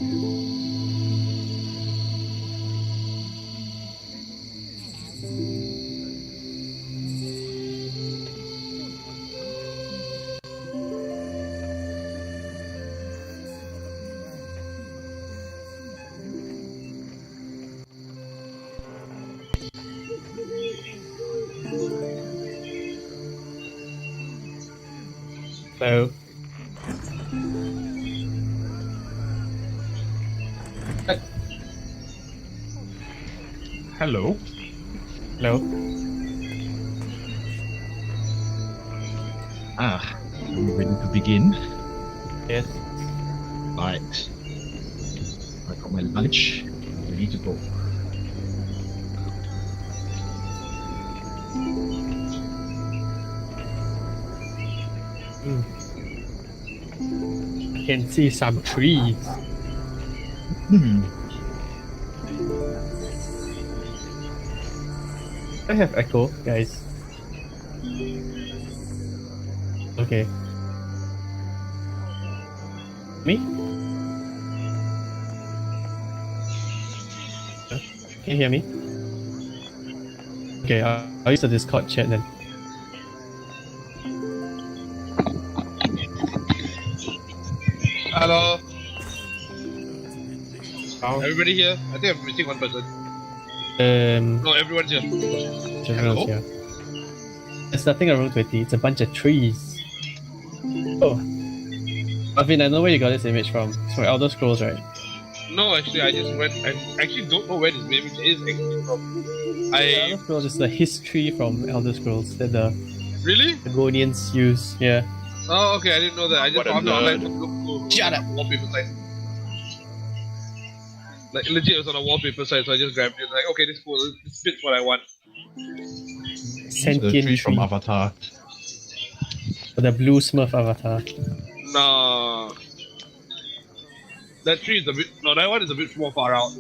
So, Hello. hello. Are we ready to begin? Yes. Right. I got my lunch. Ready to go. I can see some trees. I have echo, guys. Okay. Me? Can you hear me? Okay, I'll use the Discord chat then. Hello. How? Everybody here? I think I'm missing one person. No, everyone's here. Everyone's here. There's nothing around 20, it's a bunch of trees. Oh. Alvin, I know where you got this image from. It's from Elder Scrolls, right? No, actually, I just went. I actually don't know where this image is actually from. Elder Scrolls is the history from Elder Scrolls that the Really? Gonians use. Yeah. Oh, okay. I didn't know that. I just What a found it online. nerd. Look cool. Shut up. Wallpaper site. Like legit, it was on a wallpaper site, so I just grabbed it. Like, okay, this is cool. This fits what I want. The Sentient tree from tree. Avatar. The blue Smurf avatar. Nah. That tree is a bit. No, that one is a bit more far out.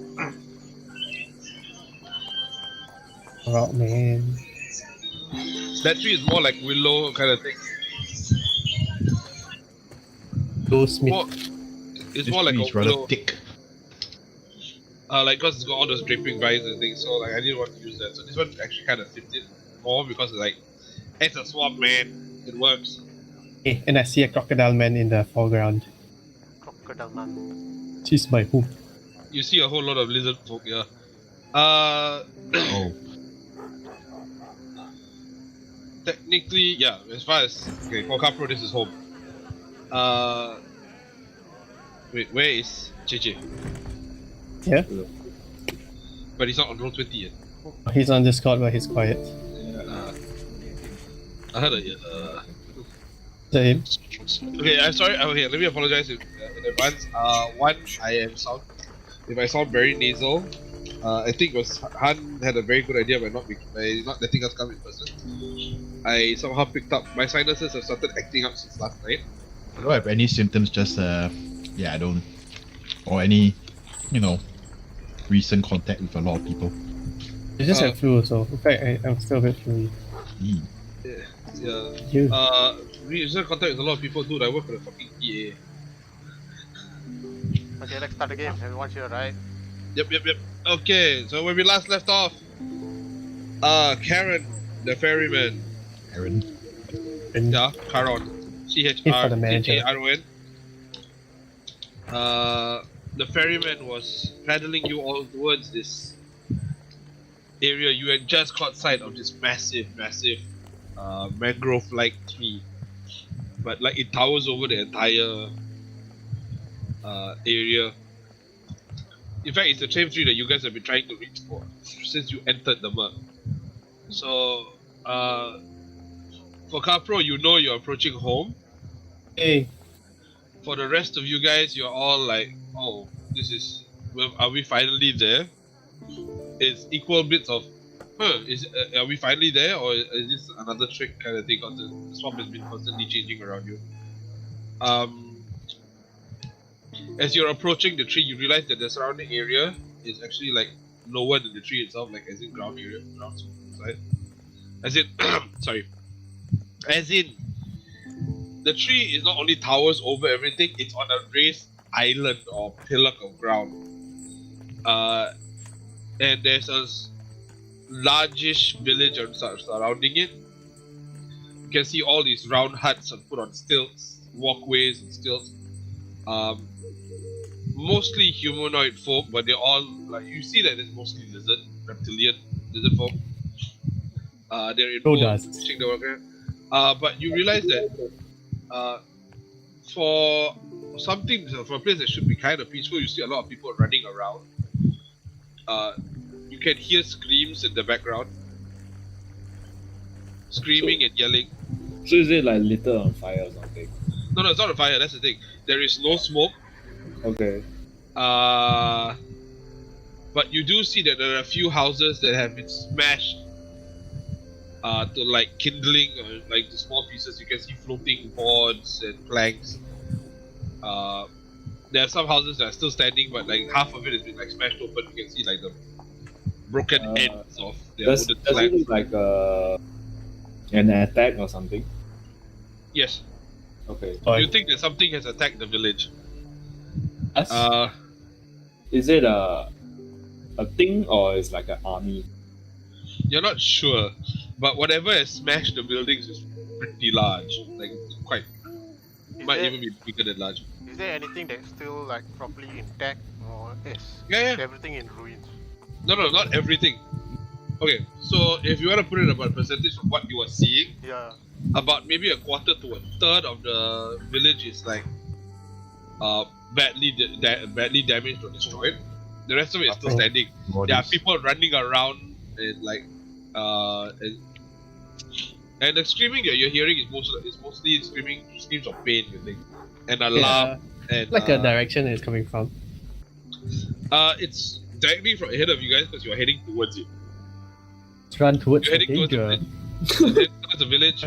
Oh man. That tree is more like willow kind of thing. Blue Smith. More, it's This more like tree a is rather willow. thick. Like, cause it's got all those draping vines and things, so like I didn't want to use that. So this one actually kind of fits it more because like it's a swamp, man. It works. Okay, and I see a crocodile man in the foreground. Crocodile man. She's my hoop. You see a whole lot of lizard folk here. Oh. Technically, yeah. As far as okay, for Capro, this is home. Wait, where is JJ? Yeah? But he's not on roll 20 yet. He's on Discord, but he's quiet. I heard a. Is that him? Okay, I'm sorry. Okay, let me apologize in advance. One, I am sound. If I sound very nasal, I think it was Han had a very good idea by not letting us come in person. I somehow picked up my sinuses have started acting up since last night. I don't have any symptoms, just yeah, I don't, or any, recent contact with a lot of people. You just have flu also. In fact, I'm still a bit flu. Yeah. You. Recent contact with a lot of people, dude. I work for the fucking PA. Okay, let's start the game. Everyone's here, right? Yep. Okay, so when we last left off, Karen, the ferryman. Aaron. Yeah, Charon. For the manager. CHARON. The ferryman was paddling you all towards this area. You had just caught sight of this massive mangrove-like tree, but like it towers over the entire area. In fact, it's the same tree that you guys have been trying to reach for since you entered the map. So, for Capro, you know you're approaching home. Hey. For the rest of you guys, you're all like, oh, this is, well, are we finally there? It's equal bits of, are we finally there, or is this another trick kind of thing? Because the swamp has been constantly changing around you. As you're approaching the tree, you realize that the surrounding area is actually like lower than the tree itself, like as in ground area, ground side. As in, sorry. As in, the tree is not only towers over everything, it's on a raised island or pillar of ground. And there's a largish village surrounding it. You can see all these round huts put on stilts, walkways and stilts. Mostly humanoid folk, but they're all like you see that it's mostly reptilian lizard folk. They're in Who full does? fishing the worker. But you realize that for for a place that should be kind of peaceful, you see a lot of people running around. You can hear screams in the background, screaming and yelling. So is it like litter on fire or something? No, it's not a fire. That's the thing. There is no smoke. Okay. But you do see that there are a few houses that have been smashed to like kindling or like the small pieces. You can see floating boards and planks. There are some houses that are still standing, but like half of it has been like smashed open. You can see like the broken ends of their Does wooden it planks. look like an attack or something? Yes. Okay. You think that something has attacked the village? Us? Is it a thing or is like an army? You're not sure, but whatever has smashed the buildings is pretty large. Like quite, might there- even be bigger than large. Is there anything that's still like properly intact, or is Yeah. everything in ruins? No, not everything. Okay, so if you want to put it about a percentage of what you are seeing, Yeah. about maybe a quarter to a third of the village is like badly damaged or destroyed. The rest of it is still standing. There are people running around and like and the screaming that you're hearing is mostly screams of pain, you think, and alarm and Like a direction it's coming from. it's directly from ahead of you guys because you're heading towards it. Let's run towards You're the heading towards the danger. village. You're heading towards the village,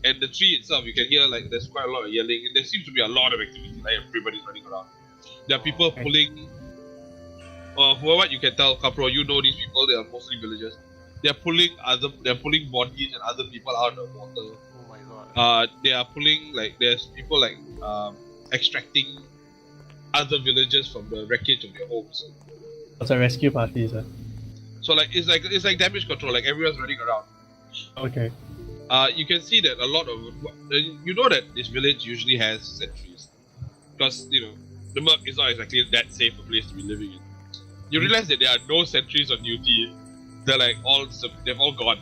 and the tree itself, you can hear like there's quite a lot of yelling, and there seems to be a lot of activity. Like everybody's running around. There are people Okay. pulling. From what you can tell, Kapro, you know these people. They are mostly villagers. They're pulling bodies and other people out of the water. Oh my god. They are pulling there's people extracting other villagers from the wreckage of their homes. It's a rescue party, sir. So it's like damage control. Like everyone's running around. Okay. You can see that a lot of you know that this village usually has sentries because the Merc is not exactly that safe a place to be living in. You realize that there are no sentries on duty. They're they've all gone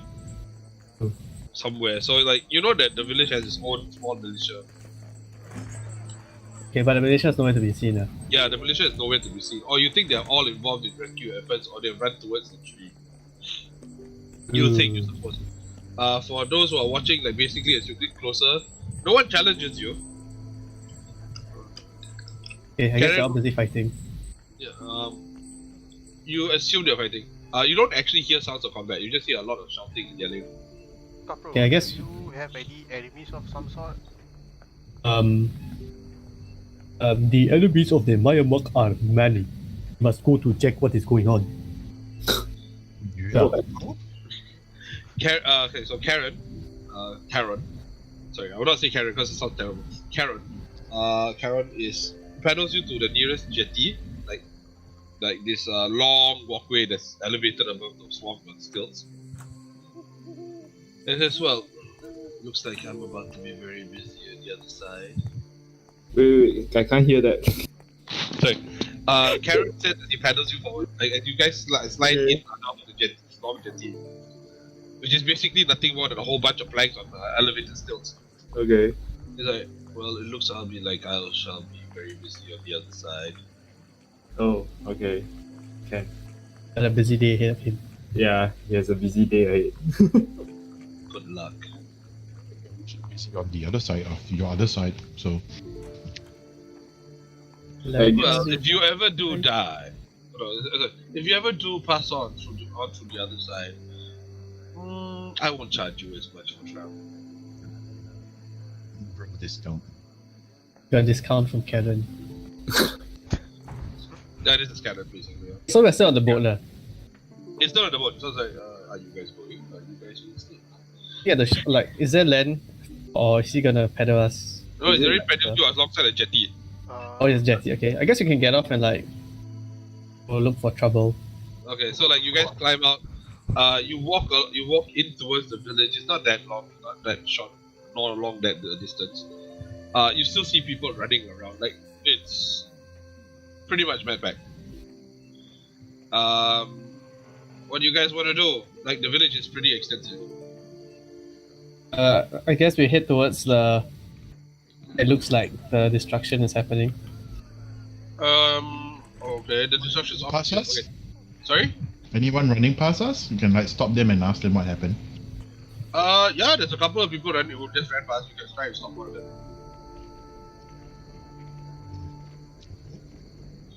somewhere. So like that the village has its own small militia. Okay, but the militia is nowhere to be seen. Yeah, the militia is nowhere to be seen. Or you think they're all involved in rescue efforts, or they've run towards the tree. You think you're supposed to. For those who are watching, like basically as you get closer, no one challenges you. Okay, I guess Karen- they're all busy fighting. Yeah, you assume they're fighting. You don't actually hear sounds of combat. You just hear a lot of shouting and yelling. Kapro, Okay, I guess- do you have any enemies of some sort? The enemies of the Mayamak are many. Must go to check what is going on. Yeah. Okay, so Karen, sorry, I would not say Karen because it sounds terrible. Karen paddles you to the nearest jetty, like this long walkway that's elevated above the swamp on stilts. And says, well, looks like I'm about to be very busy on the other side. Wait, I can't hear that. Sorry. Karen said as he paddles you forward, like as you guys slide in and out of the jetty, long jetty, which is basically nothing more than a whole bunch of planks on elevated stilts. Okay. He's like, well, it looks I shall be very busy on the other side. Oh, okay. Got a busy day ahead of him. Yeah, he has a busy day ahead. Good luck. Basically on the other side of your other side, so Let me Well, see. if you ever do die, if you ever do pass on to the other side, I won't charge you as much for travel. bro discount. Got a discount from Karen. That is a scanner, basically. Yeah. So we're still on the boat now. It's not on the boat. So it's like, are you guys going? Are you guys going to stay? Yeah, is there land, or is he gonna paddle us? No, it's Is it already like paddled you alongside a jetty. Oh, it's jetty. Okay, I guess you can get off and like go look for trouble. Okay, so like you guys climb out. You walk in towards the village. It's not that long, not that short, not along that distance. You still see people running around. Like it's pretty much mad back. What do you guys want to do? Like the village is pretty extensive. I guess we head towards the. It looks like the destruction is happening. Okay, the destruction's off. Past us? Okay. Sorry? Anyone running past us? You can like stop them and ask them what happened. Yeah, there's a couple of people running who just ran past. You can try and stop one of them.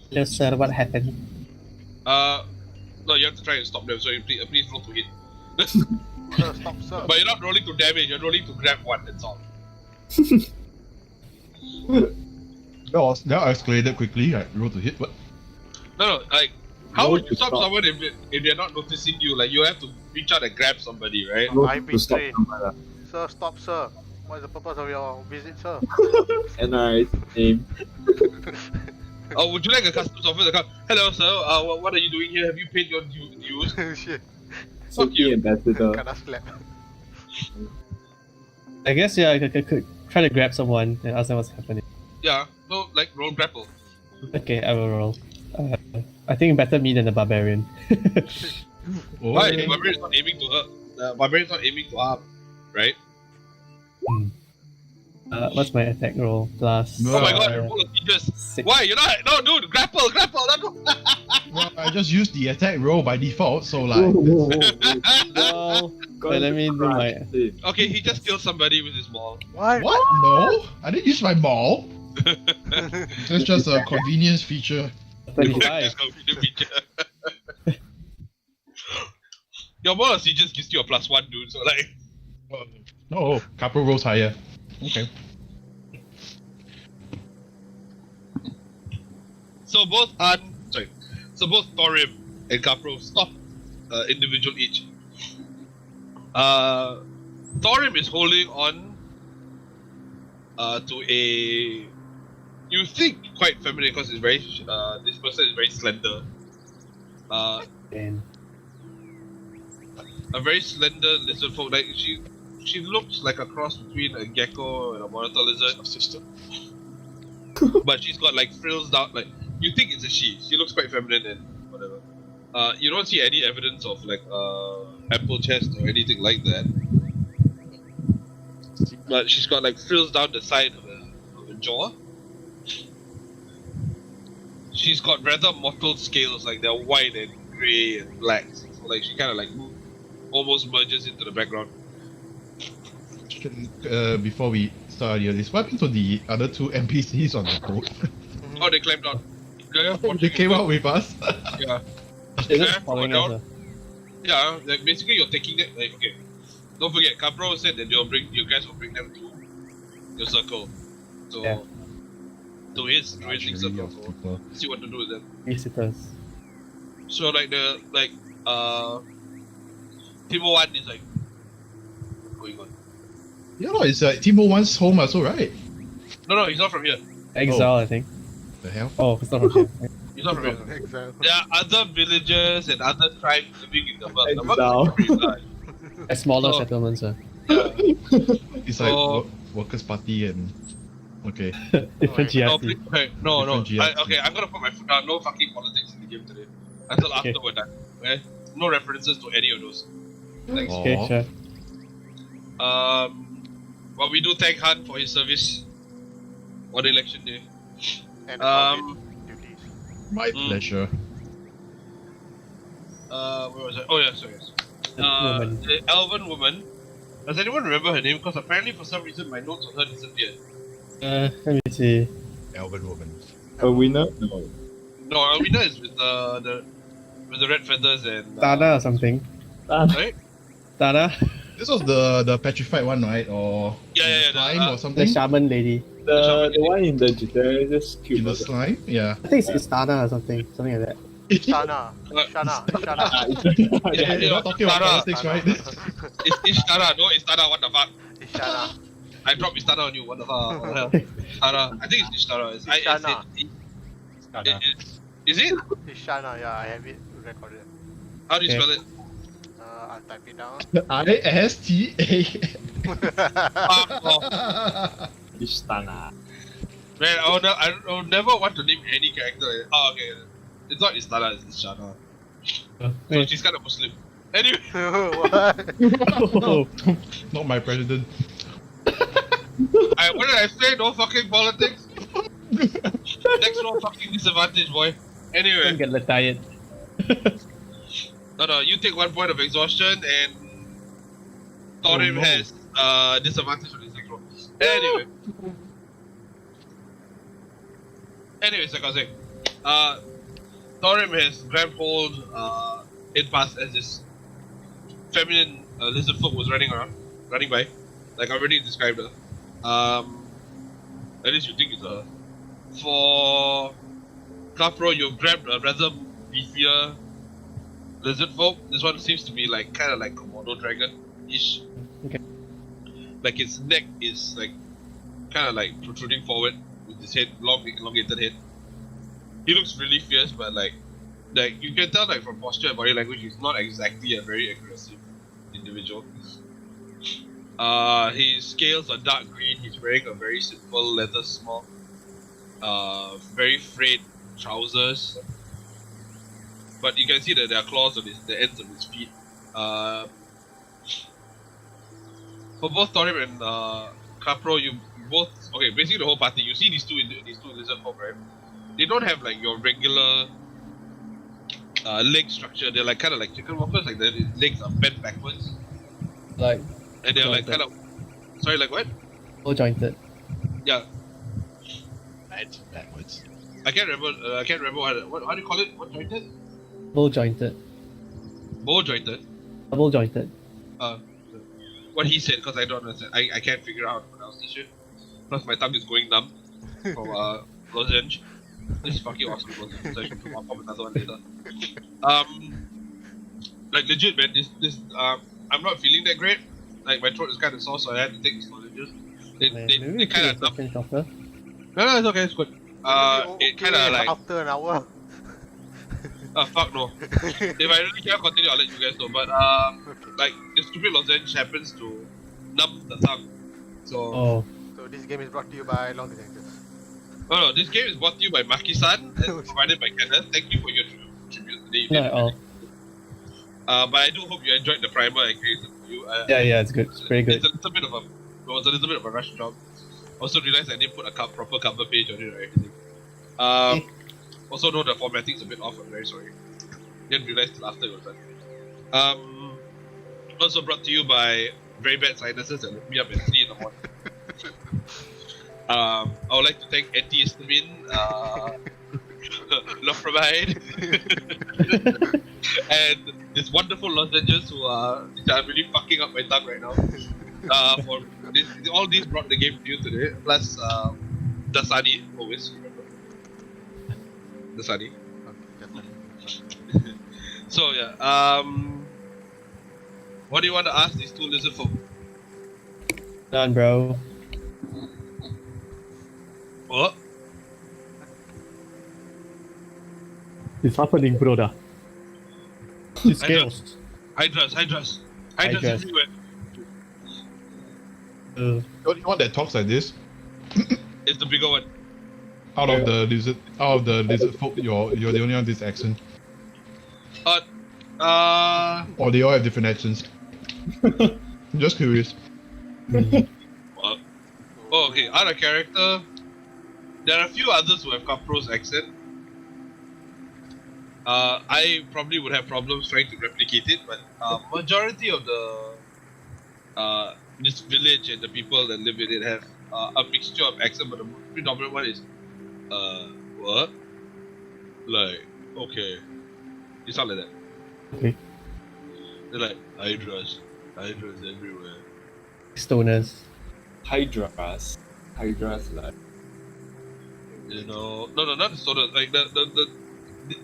Yes, sir. What happened? No, you have to try and stop them. So you please roll to hit. Sir, stop, sir. But you're not rolling to damage. You're rolling to grab one. That's all. That escalated quickly. Right, roll to hit. What? No. Like, how Roll would you to stop stop. someone if they're not noticing you? Like, you have to reach out and grab somebody, right? I've been stop trained. someone, Sir, stop, sir. What is the purpose of your visit, sir? NRI name. Oh, would you like a customs officer to come? Hello, sir. What are you doing here? Have you paid your dues? Shit. Fuck you. Ambassador. Kena slap. I guess yeah. I could try to grab someone and ask them what's happening. Yeah. So like roll grapple. Okay, I will roll. I think better me than the barbarian. Why? The barbarian's not aiming to hurt. The barbarian's not aiming to harm, right? What's my attack roll? Plus. No. Oh my god, you're full of teachers. 6. Why? You're not. No, dude. Grapple. Don't go. Well, I just used the attack roll by default, so like. Well, wait, let me do my. Okay, he just killed somebody with his maul. Why? What? No, I didn't use my maul. That's just a convenience feature. 35. Just confident feature. Your maul he just gives you a +1, dude. So like. No, Capro rolls higher. Okay. So both Thorim and Capro stop individual each. Thorim is holding on to a, you think quite feminine because it's very this person is very slender. And A very slender lizard folk. Like she looks like a cross between a gecko and a monitor lizard. Sister. But she's got like frills down. Like you think it's a she. She looks quite feminine and whatever. You don't see any evidence of like ample chest or anything like that. But she's got like frills down the side of her jaw. She's got rather mottled scales, like they're white and grey and black. So like she kind of like almost merges into the background. Before we start this, what happened to the other two NPCs on the boat? Oh, they climbed down. They came out with us. Yeah. they're Yeah, just following down. us. Yeah, like basically you're taking it. Like okay, don't forget, Capro said that you guys will bring them to your circle. So Yeah. to his big circle. So People. see what to do with them. Visitors. So like Timo 1 is like going on. Yeah, no, it's Timo One's home also, right? No, he's not from here. Exile, I think. The hell? Oh, it's not from here. He's not from here. Exactly. There are other villages and other tribes living in the world. The Exile. world is pretty large. A smaller Oh. settlements. It's like Oh. workers' party and okay. Different Oh, No, GRC. please, okay, no. Different GRC. Okay, I'm gonna put my foot down. No fucking politics in the game today. Until after Okay. we're done. Okay? No references to any of those. Thanks. Okay, Aw. sure. But we do thank Han for his service on election day. And duties. My Mm. pleasure. Where was I? Oh yeah, sorry. Woman. The elven woman. Does anyone remember her name? Because apparently for some reason my notes on her disappeared. Let me see. Elven woman. A winner? No. No, Alvina is with the red feathers and Tana or something. right? Tana? This was the petrified one, right? Or Yeah, slime the, or The something? shaman lady. The one in the Jittery just In cute. the slime? Yeah. I think it's Tana or something. Something like that. Shana. Shana. Shana. Yeah, you're not talking about Tara. politics, right? It's Tara, no, it's Tara, what the fuck? Ishana. I dropped Istana on you. What the hell? Istana. I think it's Istana. It's Istana. Is it? Ishana, yeah, I have it recorded. How do you Okay. spell it? I'll type it down. ISTA. Fuck off. Ishtana. Man, I would never want to name any character. Oh, okay. It's not Istana, it's Ishana. So Wait. she's kind of Muslim. Anyway, What? Oh, Not my president. what did I say? No fucking politics. Next no fucking disadvantage, boy. don't Anyway, get retired. no, you take 1 point of exhaustion and Thorim Oh, no. has disadvantage on his next roll. Anyways, like I was saying, Thorim has grabbed hold in past as this feminine lizard folk was running by, like I already described her. At least you think it's her. For Capro, you've grabbed a rather beefier lizard folk. This one seems to be like kind of like Komodo dragon-ish. Okay. Like its neck is like kind of like protruding forward with his head, elongated head. He looks really fierce, but like you can tell like from posture and body language, he's not exactly a very aggressive individual. His scales are dark green. He's wearing a very simple leather smock. Very frayed trousers. But you can see that there are claws on the ends of his feet. For both Thorim and Capro, you both basically the whole party. You see these two lizard folk, right? They don't have like your regular leg structure. They're like kind of like chicken walkers. Like their legs are bent backwards, Like, and they're like kind of. Sorry, like what? all jointed. Yeah, Bent backwards. I can't remember what how do you call it? What jointed? Double jointed. Bow jointed. Double jointed. What he said, because I don't understand. I can't figure out how to pronounce this shit. Plus my tongue is going numb from lozenge. This is fucking awesome lozenge, so I should pop another one later. Like legit man, this I'm not feeling that great. Like my throat is kind of sore, so I had to take these lozenges. Man, They maybe we kind of should numb. finish off her. No, it's okay, it's good. It kind of like after an hour. fuck no. If I really can't continue, I'll let you guys know. But like this stupid lozenge happens to numb the tongue. So Oh, So this game is brought to you by Long Detectives. no, this game is brought to you by Maki-san and provided by Kenneth. Thank you for your tribute today. not at all. But I do hope you enjoyed the primer I created for you. Yeah, it's good. It's pretty good. It was a little bit of a rush job. Also realized I didn't put a proper cover page on it or anything. Also know the formatting's a bit off. I'm very sorry. Didn't realize till after it was done. Also brought to you by very bad sinuses that woke me up at 3 in the morning. I would like to thank antihistamine, Love Provide, and this wonderful lozenges which are really fucking up my tongue right now. For this, all these brought the game to you today, plus Dasani, always remember. Dasani. So yeah, what do you want to ask these two lizard folk? Done, bro. What? It's happening, brother. It's chaos. Hydras Hydras. everywhere. The only one that talks like this, It's the bigger one. out of the lizard folk, you're the only one with this accent. Or they all have different accents. I'm just curious. Oh, okay. Out of character, there are a few others who have Capro's accent. I probably would have problems trying to replicate it, but majority of the this village and the people that live in it have a mixture of accent, but the predominant one is what? Like, okay. You sound like that. Okay. They're like hydras everywhere. Stoners. Hydras. Hydras like. You know, no, not the stoners. Like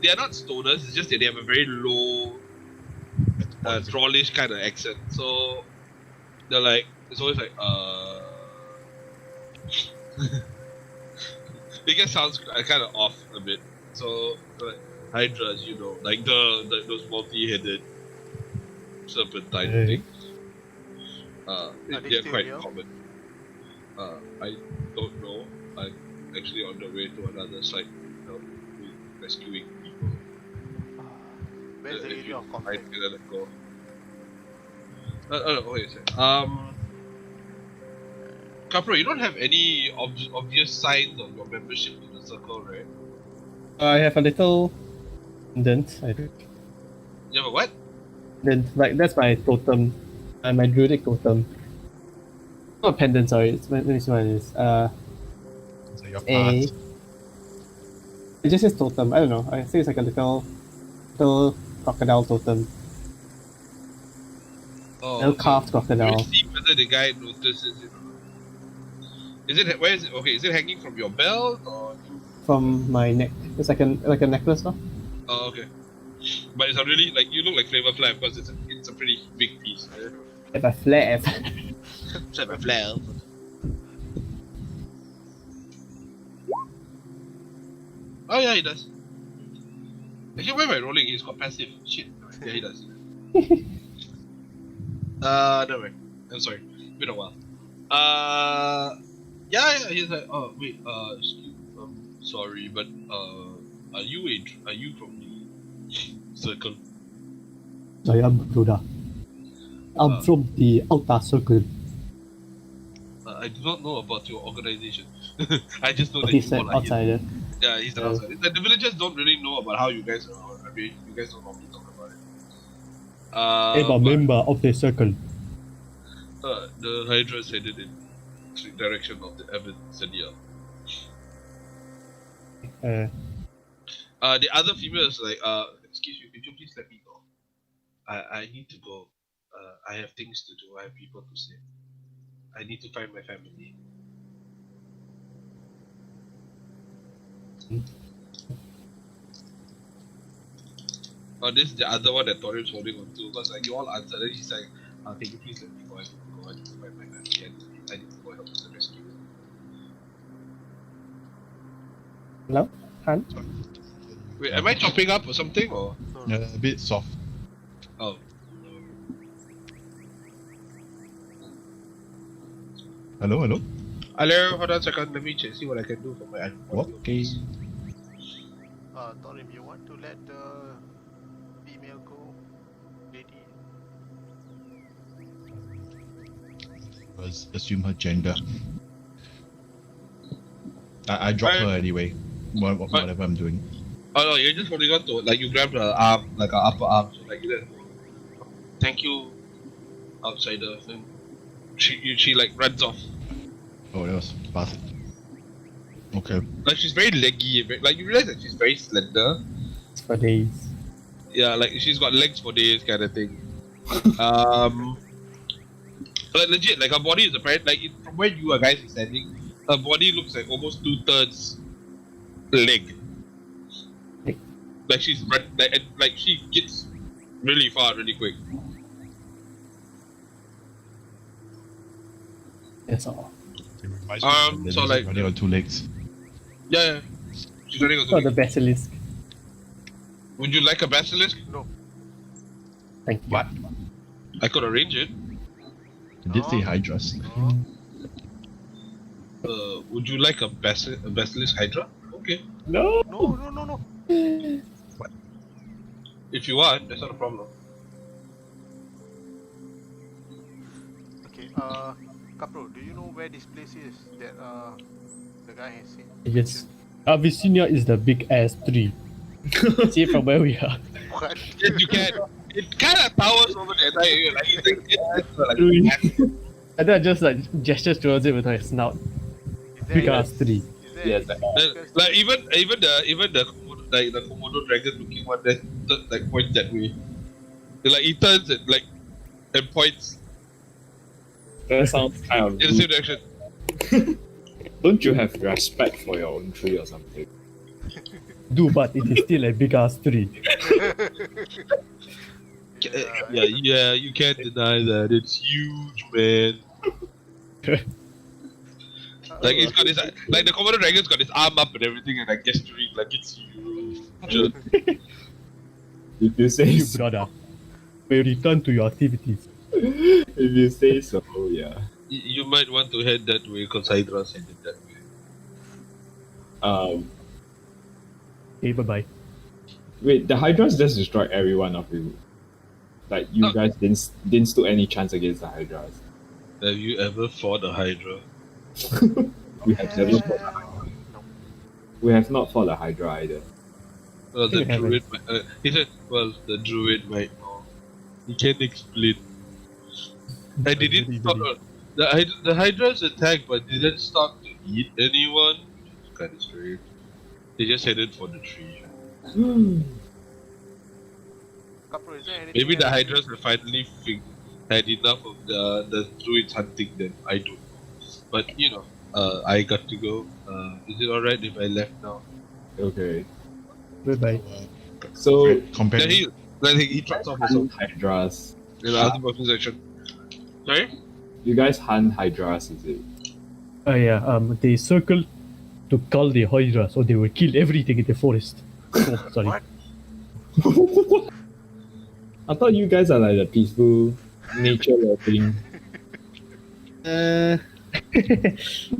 they are not stoners. It's just that they have a very low, drawlish kind of accent. So they're like, it's always like, It just sounds kind of off a bit. So, hydras, you know, like those multi-headed serpentine Hey. things. Are they They're still quite real? common. I don't know. I'm actually on the way to another site, with rescuing people. Where's the If area you of I conflict? can let it go. Wait a second. Capro, you don't have any obvious signs of your membership to the circle, right? I have a little pendant, I think. You have a what? Then, like, that's my totem. My druidic totem. Not a pendant, sorry. Let me see what it is. So your A. path. It just says totem. I don't know. I think it's like a little crocodile totem. Oh, Little okay. carved crocodile. Let's see whether the guy notices it or not. Is it where is it? Okay, is it hanging from your belt or? From my neck. It's like a necklace, no? Oh, okay. But it's a really like you look like Flavor Flav because it's a pretty big piece. Right? If I flare. Flavor Flav. Oh yeah, he does. Actually, why am I rolling? He's got passive. Shit. Yeah, he does. Never mind. I'm sorry. Been a while. Yeah. He's like, oh wait. Sorry, but are you from the circle? I am Buddha. I'm from the outer circle. I do not know about your organization. I just know that He's you an all are here. outsider. Yeah, he's an outsider. The villagers don't really know about how you guys are. I mean, you guys don't normally talk about it. I'm a But, member of the circle. the Hydra is headed in the direction of the Abyssinia. The other female is like, excuse me, could you please let me go? I need to go. I have things to do. I have people to save. I need to find my family. Oh, this is the other one that Torium's holding on to because like you all answered. Then he's like, can you please let me go? I need to go. I need to find my family. I need to go help with the rescue. Hello? Han? Wait, am I chopping up or something or? Yeah, a bit soft. Oh. Hello. Hello, hold on a second. Let me check, see what I can do for my audio. Okay. Torim, you want to let the female go? Lady? Assume her gender. I drop her anyway. Whatever I'm doing. Oh no, you're just holding on to it. Like you grabbed her arm, like her upper arm, so like you did. Thank you, outsider thing. She like runs off. Oh, that was fast. Okay. Like she's very leggy, like you realize that she's very slender. It's for days. Yeah, like she's got legs for days, kind of thing. Like legit, like her body is apparent. Like from where you guys are standing, her body looks like almost 2/3 leg. Like she's like she gets really far, really quick. That's all. It reminds me of the so lizard like- running on two legs. Yeah. She's running Oh, on the basilisk. Would you like a basilisk? No. Thank you. What? I could arrange it. It did say No. hydras. No. Would you like a basilisk hydra? Okay. No! No. If you want, that's not a problem. Okay, Capro, do you know where this place is that the guy has seen? Yes. Abyssinia is the big ass tree. See from where we are. What? Yes, you can. It kind of towers over the entire area. Like it's like And then I just like gestures towards it with my snout. Is there Big any- ass tree. Is there Yes, any- like even the Komodo dragon looking one that like points that way. Like he turns it like and points That sounds kind of in the rude. same direction. Don't you have respect for your own tree or something? Do, but it is still a big ass tree. Yeah, you can't deny that. It's huge, man. Like he's got his like the Komodo dragon's got his arm up and everything and like gesturing like it's you. Sure. If you say You so, brother, may return to your activities. if you say so, yeah. You might want to head that way because Hydra's headed that way. Okay, bye bye. Wait, the Hydras just destroyed every one of you. Like you No. guys didn't stood any chance against the Hydras. Have you ever fought a Hydra? We have never fought the Hydra. No. We have not fought a Hydra either. Well, the think we haven't. druid. He said, "Well, the druid might know. He can't explain." And they didn't stop. The Hydras attacked, but didn't stop to eat anyone. Which is kind of strange. They just headed for the tree. Kapro, is there anything Maybe the else? Hydras have finally had enough of the druids hunting them. I don't know. But you know, I got to go. Is it alright if I left now? Okay. Bye bye. So Then he drops off also Hydras. in the other person section. Sorry? You guys hunt Hydras, is it? Oh yeah, they circled to cull the Hydra, so they will kill everything in the forest. Oh, sorry. What? I thought you guys are like the peaceful, nature loving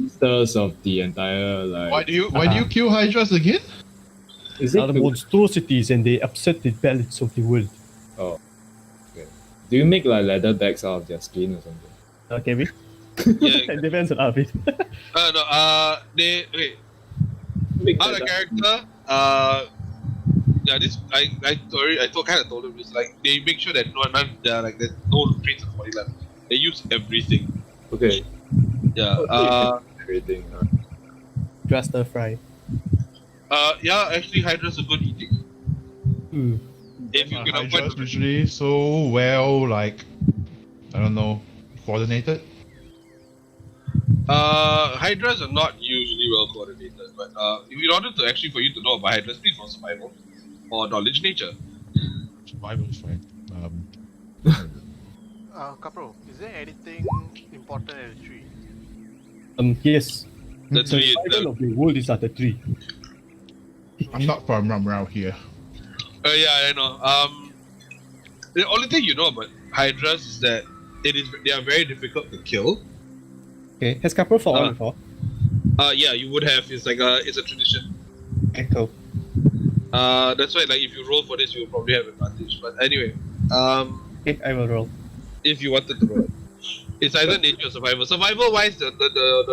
stars of the entire like. Why do you kill Hydras again? Is They it are to- monstrosities and they upset the balance of the world. Oh, okay. Do you make like leather bags out of their skin or something? Okay, we? Yeah. It depends on Arvid. They wait. Make Out of leather- character, yeah, this I kind of told him this, like they make sure that there's no trace of body left. They use everything. Okay. Yeah. Everything. Just stir fry. Yeah. Actually, Hydra's a good eating. If you can Hydras avoid. usually so well, like I don't know, coordinated. Hydras are not usually well coordinated, but if in order to actually for you to know about Hydras, please for survival or knowledge nature. Survival is fine. Kapro, is there anything important at the tree? Yes. The The tree. survival of the world is at the tree. I'm not from around here. Yeah, I know. The only thing you know about Hydras is that they are very difficult to kill. Okay, has Capro fought one before? Yeah, you would have. It's like it's a tradition. Okay, cool. That's why like if you roll for this, you will probably have advantage. But anyway, Okay, I will roll. if you wanted to roll, it's either nature or survival. Survival wise, the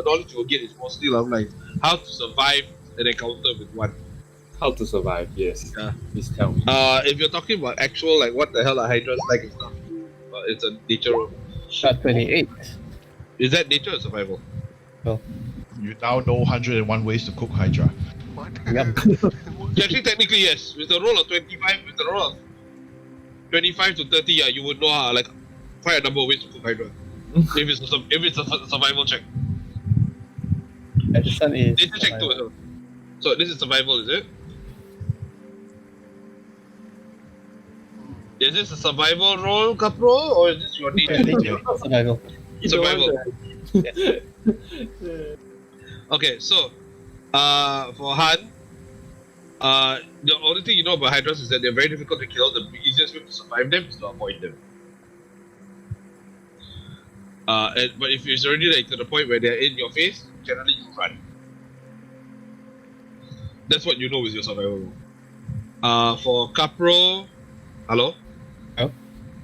knowledge you will get is mostly like how to survive an encounter with one. How to survive? Yes. Yeah. Please tell me. If you're talking about actual like what the hell are Hydras like and stuff, it's a nature roll. Got 28. Is that nature or survival? You now know 101 ways to cook Hydra. What? Yum. Yeah, actually, technically yes. With the roll of 25, with the roll of 25 to 30, yeah, you would know like quite a number of ways to cook Hydra. if it's a survival check. Yeah, this one is. Nature check too as well. So this is survival, is it? Is this a survival roll, Capro, or is this your nature? Nature. Survival. Survival. Okay, so for Han, the only thing you know about Hydras is that they're very difficult to kill. The easiest way to survive them is to avoid them. But if it's already like to the point where they're in your face, generally you run. That's what you know is your survival roll. For Capro, hello? Hello?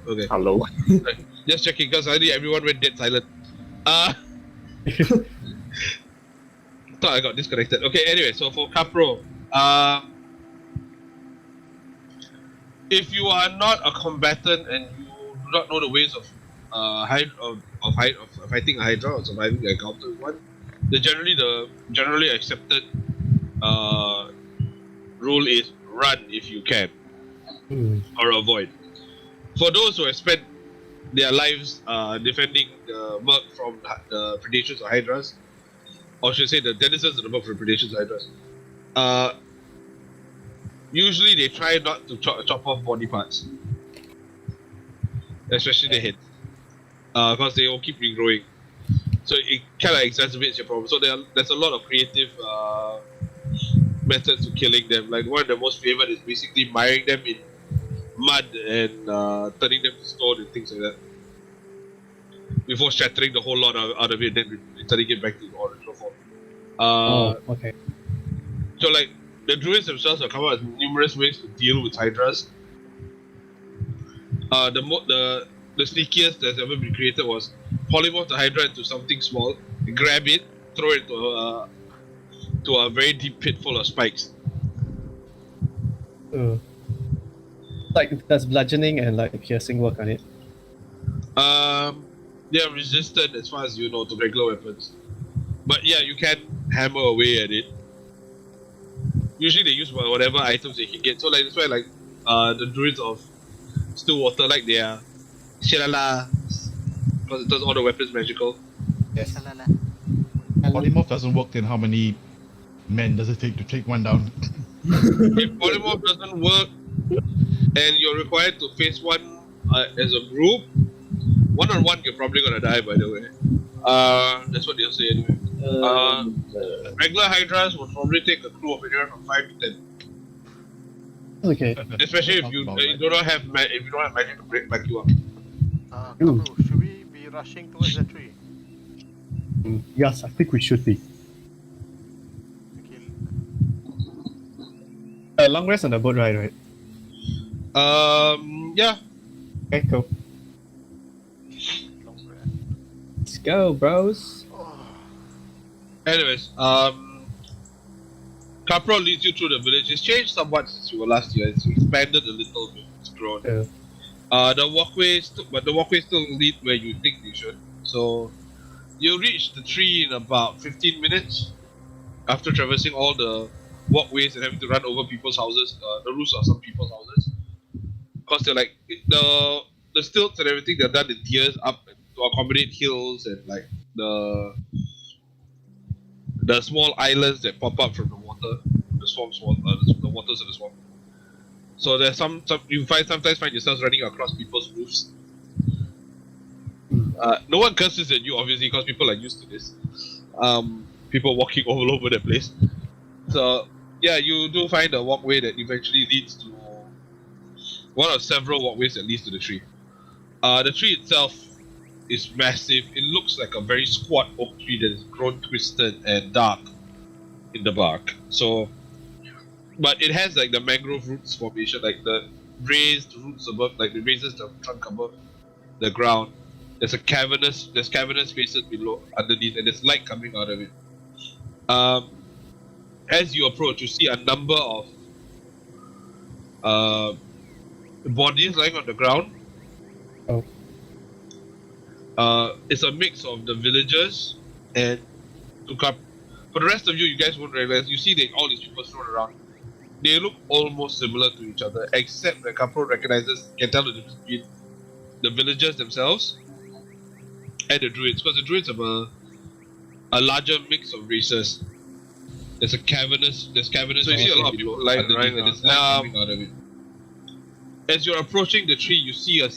Okay. Hello. Just checking because already everyone went dead silent. Thought I got disconnected. Okay, anyway, so for Capro, if you are not a combatant and you do not know the ways of fighting a Hydra or surviving the encounter with one, the generally accepted rule is run if you can or avoid. For those who have spent their lives defending the merc from the predations of Hydras, or should I say the denizens of the merc from predations of Hydras, usually they try not to chop off body parts, especially the head, because they will keep regrowing. So it kind of exacerbates your problem. So there's a lot of creative methods to killing them. Like one of the most favored is basically miring them in mud and turning them to stone and things like that. Before shattering the whole lot out of it, then returning it back to the original form. Okay. So like the druids themselves have come up with numerous ways to deal with hydras. The sneakiest that's ever been created was polymorph the hydra into something small, grab it, throw it to a very deep pit full of spikes. Like, does bludgeoning and like piercing work on it? They are resistant as far as you know to regular weapons, but yeah, you can hammer away at it. Usually they use whatever items they can get. So like that's why like the druids of Stillwater, like they are Shilala, because it turns all the weapons magical. Yes. Polymorph doesn't work, then how many men does it take to take one down? If polymorph doesn't work and you're required to face one as a group, one-on-one you're probably gonna die, by the way. That's what they'll say anyway. Regular hydras would probably take a crew of anywhere from 5 to 10. Okay. Especially if you do not have if you don't have magic to back you up. Kapro, should we be rushing towards the tree? Yes, I think we should be. Okay. Long rest on the boat ride, right? Yeah. Okay, cool. Long rest. Let's go, bros. Anyways, Capro leads you through the village. It's changed somewhat since you were last year. It's expanded a little bit. It's grown. Yeah. The walkways still lead where you think they should. So you'll reach the tree in about 15 minutes after traversing all the walkways and having to run over people's houses, the roofs of some people's houses. Because they're like the stilts and everything, they're done in tiers up to accommodate hills and like the small islands that pop up from the water, the swamps, the waters of the swamp. So there's some you sometimes find yourselves running across people's roofs. No one curses at you, obviously, because people are used to this. People walking all over the place. So yeah, you do find a walkway that eventually leads to one of several walkways that leads to the tree. The tree itself is massive. It looks like a very squat oak tree that is grown twisted and dark in the bark. So, but it has like the mangrove roots formation, like the raised roots above, like it raises the trunk above the ground. There's cavernous spaces below, underneath, and there's light coming out of it. As you approach, you see a number of bodies lying on the ground. Oh. It's a mix of the villagers and for the rest of you, you guys won't realize. You see all these people thrown around. They look almost similar to each other, except that Capro can tell the difference between the villagers themselves and the druids, because the druids have a larger mix of races. There's cavernous. So you see a lot of people lying around, and there's light coming out of it. As you're approaching the tree, you see a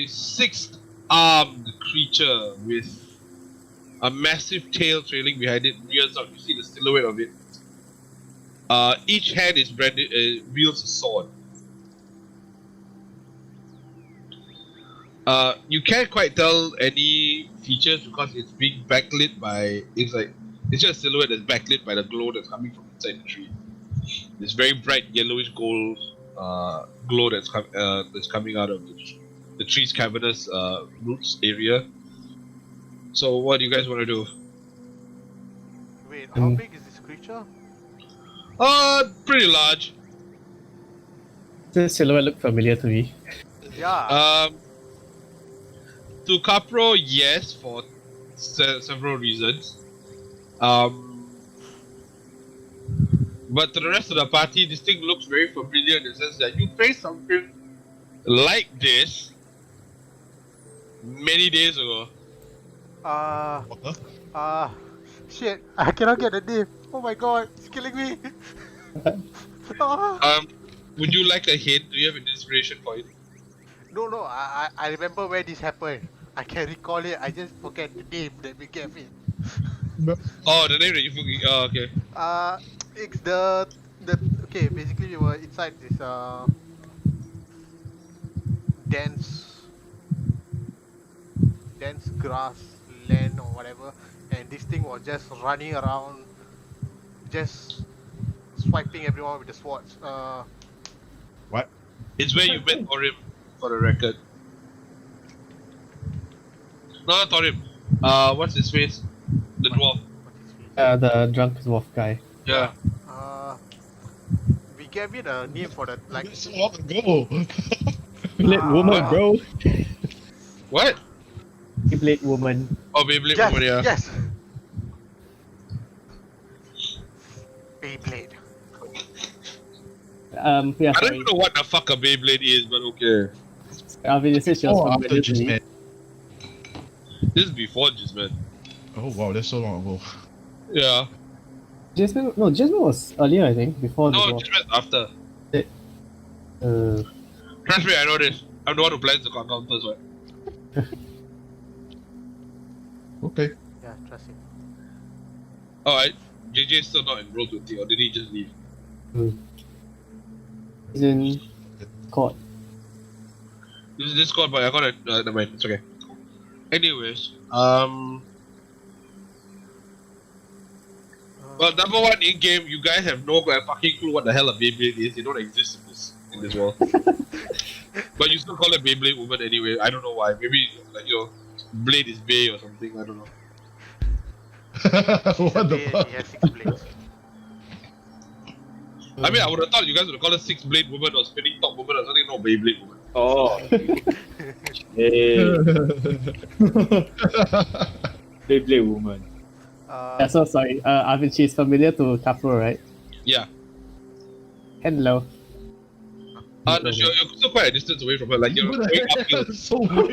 6-armed creature with a massive tail trailing behind it, rears up. You see the silhouette of it. Each hand is wields a sword. You can't quite tell any features because it's being backlit by. It's just a silhouette that's backlit by the glow that's coming from inside the tree. This very bright yellowish gold glow that's coming out of the tree's cavernous roots area. So what do you guys want to do? Wait, how big is this creature? Pretty large. The silhouette look familiar to me. Yeah. To Capro, yes, for several reasons. But to the rest of the party, this thing looks very familiar in the sense that you faced something like this many days ago. Shit, I cannot get the name. Oh my god, it's killing me. Would you like a hint? Do you have an inspiration for it? No, I remember where this happened. I can recall it. I just forget the name that we gave it. Oh, the name that you forget. Oh, okay. It's the okay. Basically, we were inside this dense dense grass land or whatever, and this thing was just running around, just swiping everyone with the swords. What? It's where you met Torim, for the record. No, not Torim. What's his face? The dwarf. What's his face? The drunk dwarf guy. Yeah. Uh, we gave it a name for the like. That's so long ago. Beyblade woman, Ah. bro. What? Beyblade woman. Oh, Beyblade Yes, woman, yeah. yes. Beyblade. Yeah, I don't sorry. even know what the fuck a Beyblade is, but okay. Alvin, you said she was Oh, from after Brazil, just didn't you? met. This is before Jisman. Oh wow, that's so long ago. Yeah. Jasmine was earlier, I think, before the No, dwarf. Jisman's after. Uh, Trust me, I know this. I'm the one who plans the counters, right? Okay. Yeah, trust him. Alright. JJ is still not in Roll 20, or did he just leave? he's in court. This is Discord, but I got it. Never mind, it's okay. Anyways, well, number one in game, you guys have no fucking clue what the hell a Beyblade is. They don't exist in this world. But you still call it Beyblade woman anyway. I don't know why. Maybe like blade is bay or something. I don't know. What the He fuck? has 6 blades. I mean, I would have thought you guys would have called it six blade woman or spinning top woman or something. No, Beyblade woman. Oh. Hey. Beyblade woman. Yeah, so sorry. Alvin, she's familiar to Kapro, right? Yeah. Hello. No, you're still quite a distance away from her. Like you're What the going heck? uphill. That's so weird.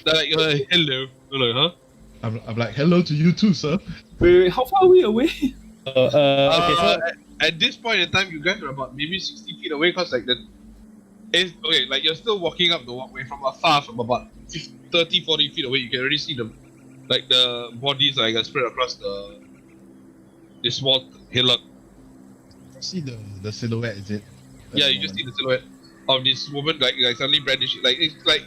They're like, hello. You're like, huh? I'm like, hello to you too, sir. Wait, how far are we away? Okay, so At this point in time, you guys are about maybe 60 feet away, cause like it's okay. Like you're still walking up the walkway from afar, from about 30, 40 feet away. You can already see them, like the bodies like spread across this small hillock. See the silhouette, is it? Yeah, you just see the silhouette of this woman like suddenly brandishing. Like it's like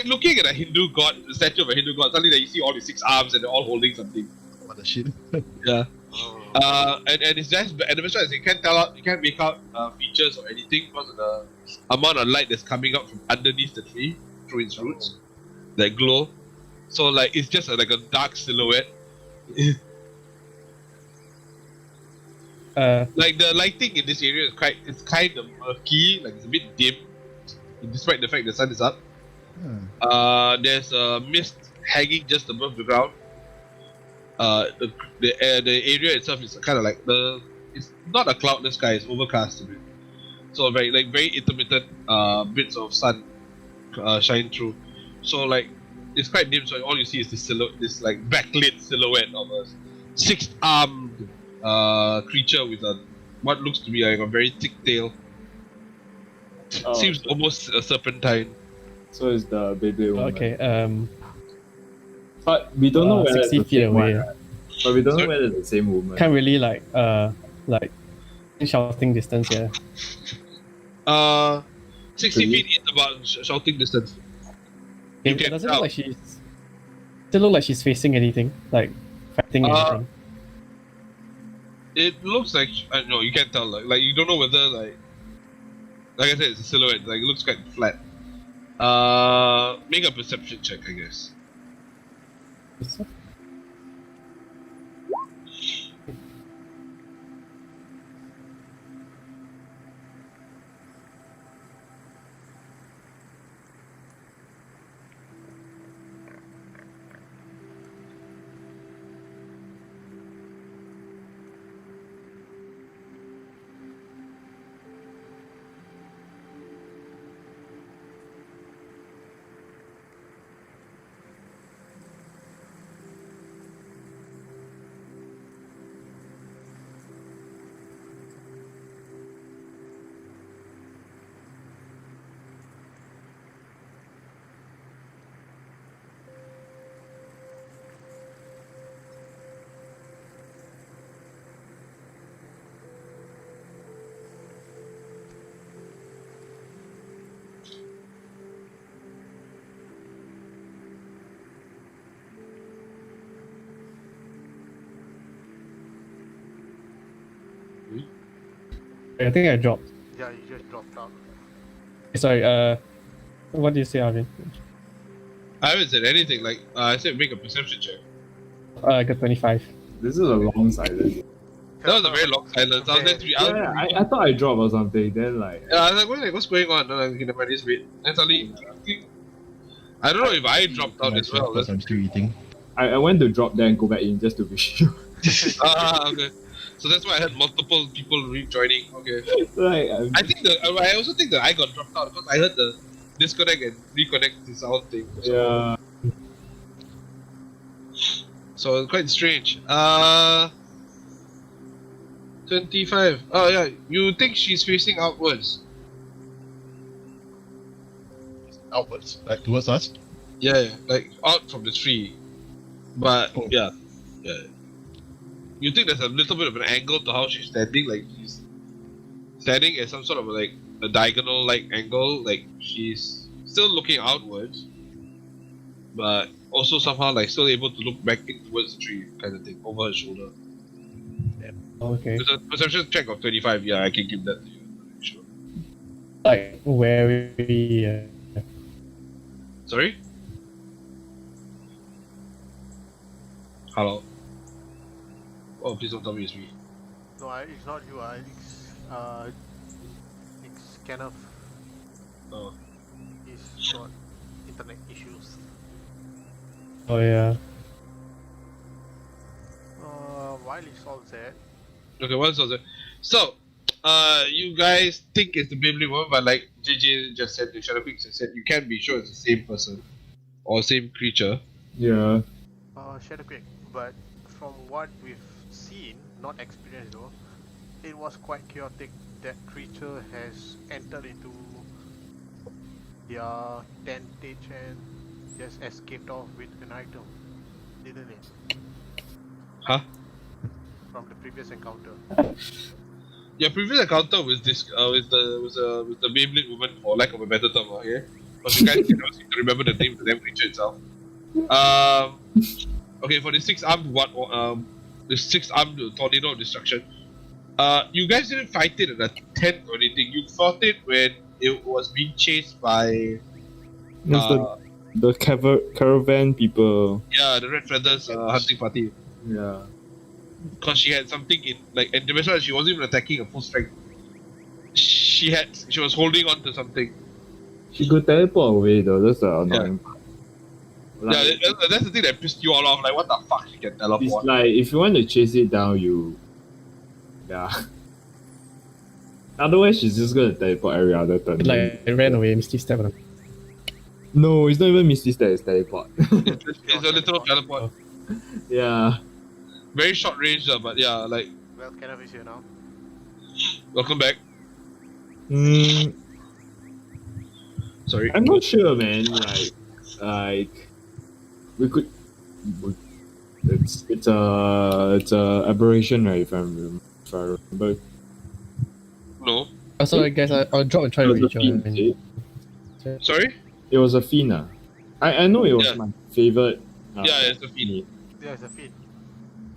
looking at a Hindu god, the statue of a Hindu god. Suddenly, like, you see all these 6 arms and they're all holding something. What the shit? Yeah. And it's just, and the best part is you can't make out features or anything because of the amount of light that's coming out from underneath the tree through its roots, that glow. So like it's just like a dark silhouette. Like the lighting in this area is kind of murky, like it's a bit dim, despite the fact the sun is up. There's a mist hanging just above the ground. The area itself is kind of like it's not a cloudless sky, it's overcast a bit. So very intermittent bits of sun shine through. So like it's quite dim, so all you see is this like backlit silhouette of a 6-armed creature with what looks to be like a very thick tail. Oh, Seems almost a serpentine. so it's the Beyblade woman. okay. But we don't know whether it's 60 the feet same away. one, right? But we don't know Sorry? whether it's the same woman. Can't really like shouting distance here. 60 Really? feet is about shouting distance. It You can doesn't tell. look like she's. Doesn't look like she's facing anything, like fighting anything. It looks like I don't know. You can't tell. Like you don't know whether like I said, it's a silhouette. Like it looks quite flat. Make a perception check, I guess. I think I dropped. Yeah, you just dropped out. Sorry, what do you say, Arvin? I haven't said anything. Like I said, make a perception check. I got 25. This is a long silence. That was a very long silence. I was there three. Yeah, I thought I dropped or something. Then like, Yeah, I was like, what's going on? No, okay, never mind, just wait. Then suddenly, I don't know if I dropped out as well. Because I'm still eating. I went to drop there and go back in just to be sure. Okay. So that's why I had multiple people rejoining. Okay. Like, I also think that I got dropped out because I heard the disconnect and reconnect the sound thing. So, yeah. So it's quite strange. 25. Oh yeah, you think she's facing outwards? Outwards, like towards us. Yeah, like out from the tree. But Oh. yeah. You think there's a little bit of an angle to how she's standing, like she's standing at some sort of like a diagonal like angle, like she's still looking outwards, but also somehow like still able to look back in towards the tree kind of thing, over her shoulder. Okay. There's a perception check of 25, yeah, I can give that to you. Sure. Like, very. Sorry? Hello? Oh, please don't tell me it's me. No, it's not you. It's Kenneth. Oh. He's got internet issues. Oh, yeah. While it's all that, Okay, what was it? So, you guys think it's the Beyblade woman, but like JJ just said, the Shadow Peaks said, you can't be sure it's the same person or same creature. Yeah. Shadowquake. But from what we've seen, not experienced though, it was quite chaotic. That creature has entered into their tentage and just escaped off with an item, didn't it? Huh? From the previous encounter. Your previous encounter with this with the Beyblade woman, for lack of a better term, okay? Because you guys cannot seem to remember the name of the damn creature itself. Okay, for the six-armed tornado of destruction, you guys didn't fight it in a tent or anything. You fought it when it was being chased by The caravan people. yeah, the Red Feathers hunting party. Yeah. Because she had something in like, and the best part, she wasn't even attacking at full strength. She was holding on to something. She could teleport away though. That's the annoying part. Like, Yeah, that's the thing that pissed you all off. Like, what the fuck, she can teleport? it's like if you want to chase it down, yeah. Otherwise, she's just gonna teleport every other turn. Like, I ran away, Misty Step on him. No, it's not even Misty Step, it's teleport. It's a literal teleport. Yeah. Very short range, but yeah, like, Well, Kenneth is here now. welcome back. Sorry. I'm not sure, man. Like we could. It's a aberration, right? If I remember. No. Also, guys, I'll drop and try It to was a reach you. fiend. Sorry? It was a fiend. I know it was Yeah. my favorite. Yeah, it's a fiend. There's a feed.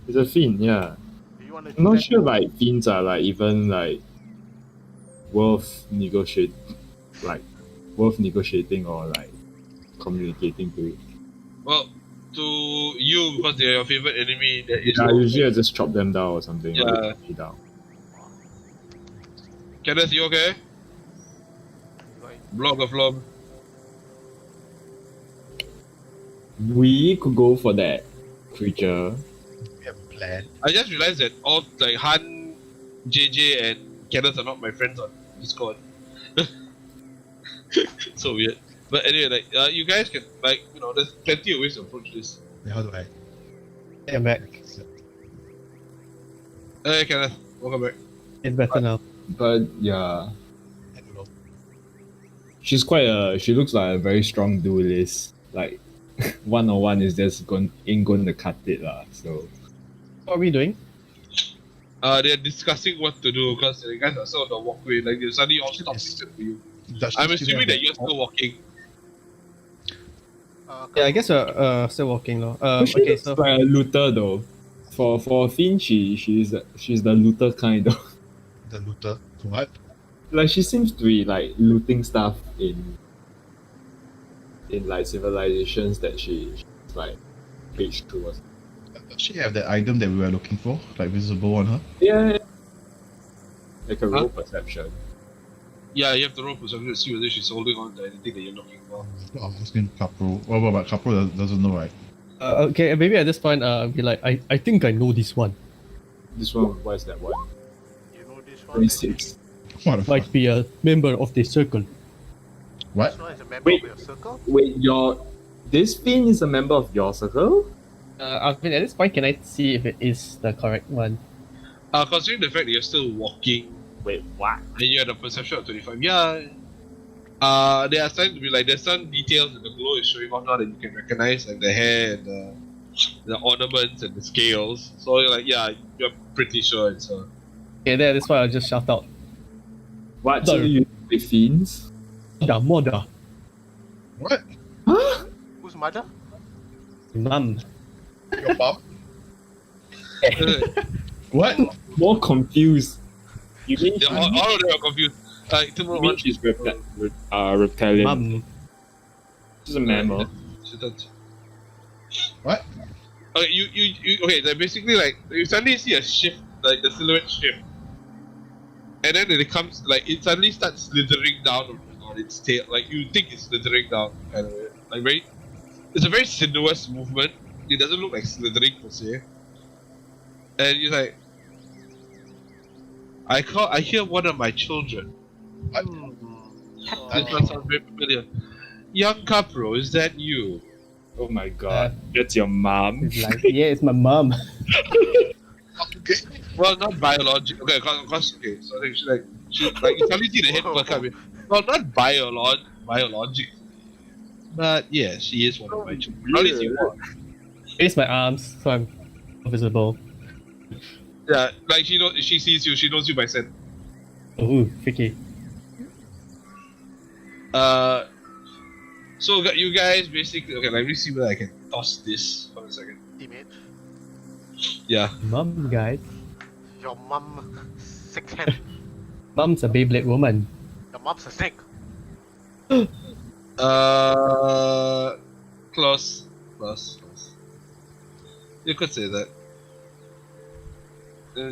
It's a fiend, yeah. Do you want to? I'm not sure like fiends are like even like worth negotiating or like communicating to it. Well, to you, because they're your favorite enemy, that is. Yeah, usually I just chop them down or something. Yeah. Or chop it down. Kenneth, you okay? Blob of lob. We could go for that creature. We have a plan. I just realized that all, like, Han, JJ, and Kenneth are not my friends on Discord. So weird. But anyway, like, you guys can, like, there's plenty of ways to approach this. How do I? I'm back. Hey, Kenneth, welcome back. It's better now. But yeah, I don't know. she looks like a very strong duelist. Like 1-on-1 is just ain't going to cut it lah. So What are we doing? They're discussing what to do because the guys are still on the walkway. Like, they suddenly all stop except for you. I'm assuming that you're still walking. Yeah, I guess we're still walking though. she Okay, looks so like a looter though. For a fiend, she's the looter kind of. The looter. What? Like she seems to be like looting stuff in like civilizations that she's like paged through. Does she have that item that we were looking for? Like visible on her? Yeah. Like a Huh? roll perception. Yeah, you have to roll perception to see whether she's holding on to anything that you're looking for. I was asking Capro. Well, but Capro doesn't know, right? Okay, maybe at this point, I'll be like, I think I know this one. This one, what is that one? You know this one? 26. What the fuck? Might be a member of the circle. What? This one is a member Wait. of your circle? Wait, this fiend is a member of your circle? I mean, at this point, can I see if it is the correct one? Considering the fact that you're still walking Wait, what? and you had a perception of 25, yeah. There are starting to be like there's some details that the glow is showing off now that you can recognize, like the hair and the ornaments and the scales. So you're like, yeah, you're pretty sure it's her. Okay, then at this point, I'll just shout out, What? So No. you with fiends? Mother, What? Whose mother? mum. Your mom? What? More confused. You mean all of them are confused. you mean she's reptilian? Mum. She's a mammal. What? Okay, you okay, like basically like you suddenly see a shift, like the silhouette shift. And then it comes like it suddenly starts slithering down on its tail. Like you think it's slithering down kind of way. Like it's a very sinuous movement. It doesn't look like slithering per se. And you're like I hear one of my children. This one sounds very familiar. Young Capro, is that you? Oh my god, that's your mom. It's like, yeah, it's my mum. Okay. Well, not biological. Okay, cause okay. So like, she like you suddenly see the head perk up. Well, not biologic, but yeah, she is one of my children. How does you walk? It's my arms, so I'm visible. Yeah, like she sees you. She knows you by scent. Ooh, freaky. So you guys basically okay. Let me see whether I can toss this for a second. Image. Yeah. Mum, guys. Your mum, 6 hand. Mum's a Beyblade woman. Your mom's a snake. Close. You could say that.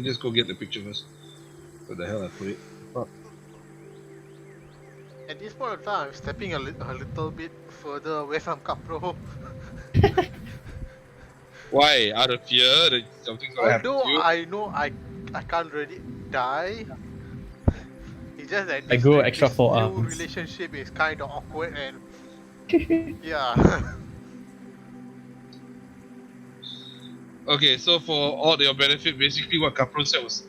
Just go get the picture first. Where the hell I put it? At this point of time, I'm stepping a little bit further away from Capro. Why? Out of fear that something's gonna happen Although to you? I know I can't really die. It's just that I grow extra this 4 new arms. relationship is kind of awkward and yeah. Okay, so for all your benefit, basically what Capro said was,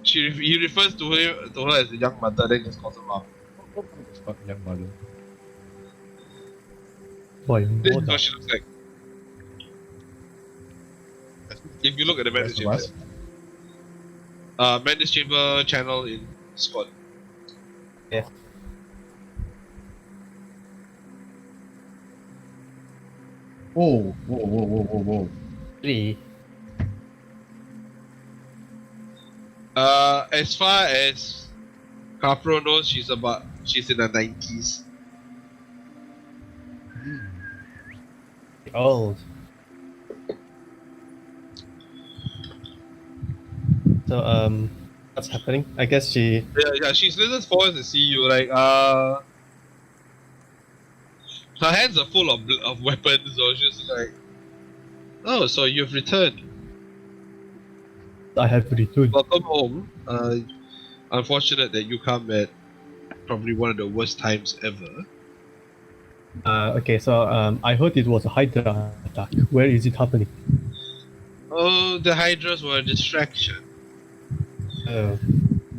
he refers to her as the young mother, then just calls her mom. Fuck young mother. Boy, This is mother. what she looks like. If you look at the Madness Rest of Chamber, us? Madness Chamber channel in Discord. Whoa. 3. As far as Capro knows, she's in her 90s. Old. So, what's happening? I guess she. Yeah, she slithers forward to see you. Like, her hands are full of weapons. So she's like, oh, so you've returned. I have returned. Welcome home. Unfortunate that you come at probably one of the worst times ever. Okay, so I heard it was a Hydra attack. Where is it happening? Oh, the Hydras were a distraction.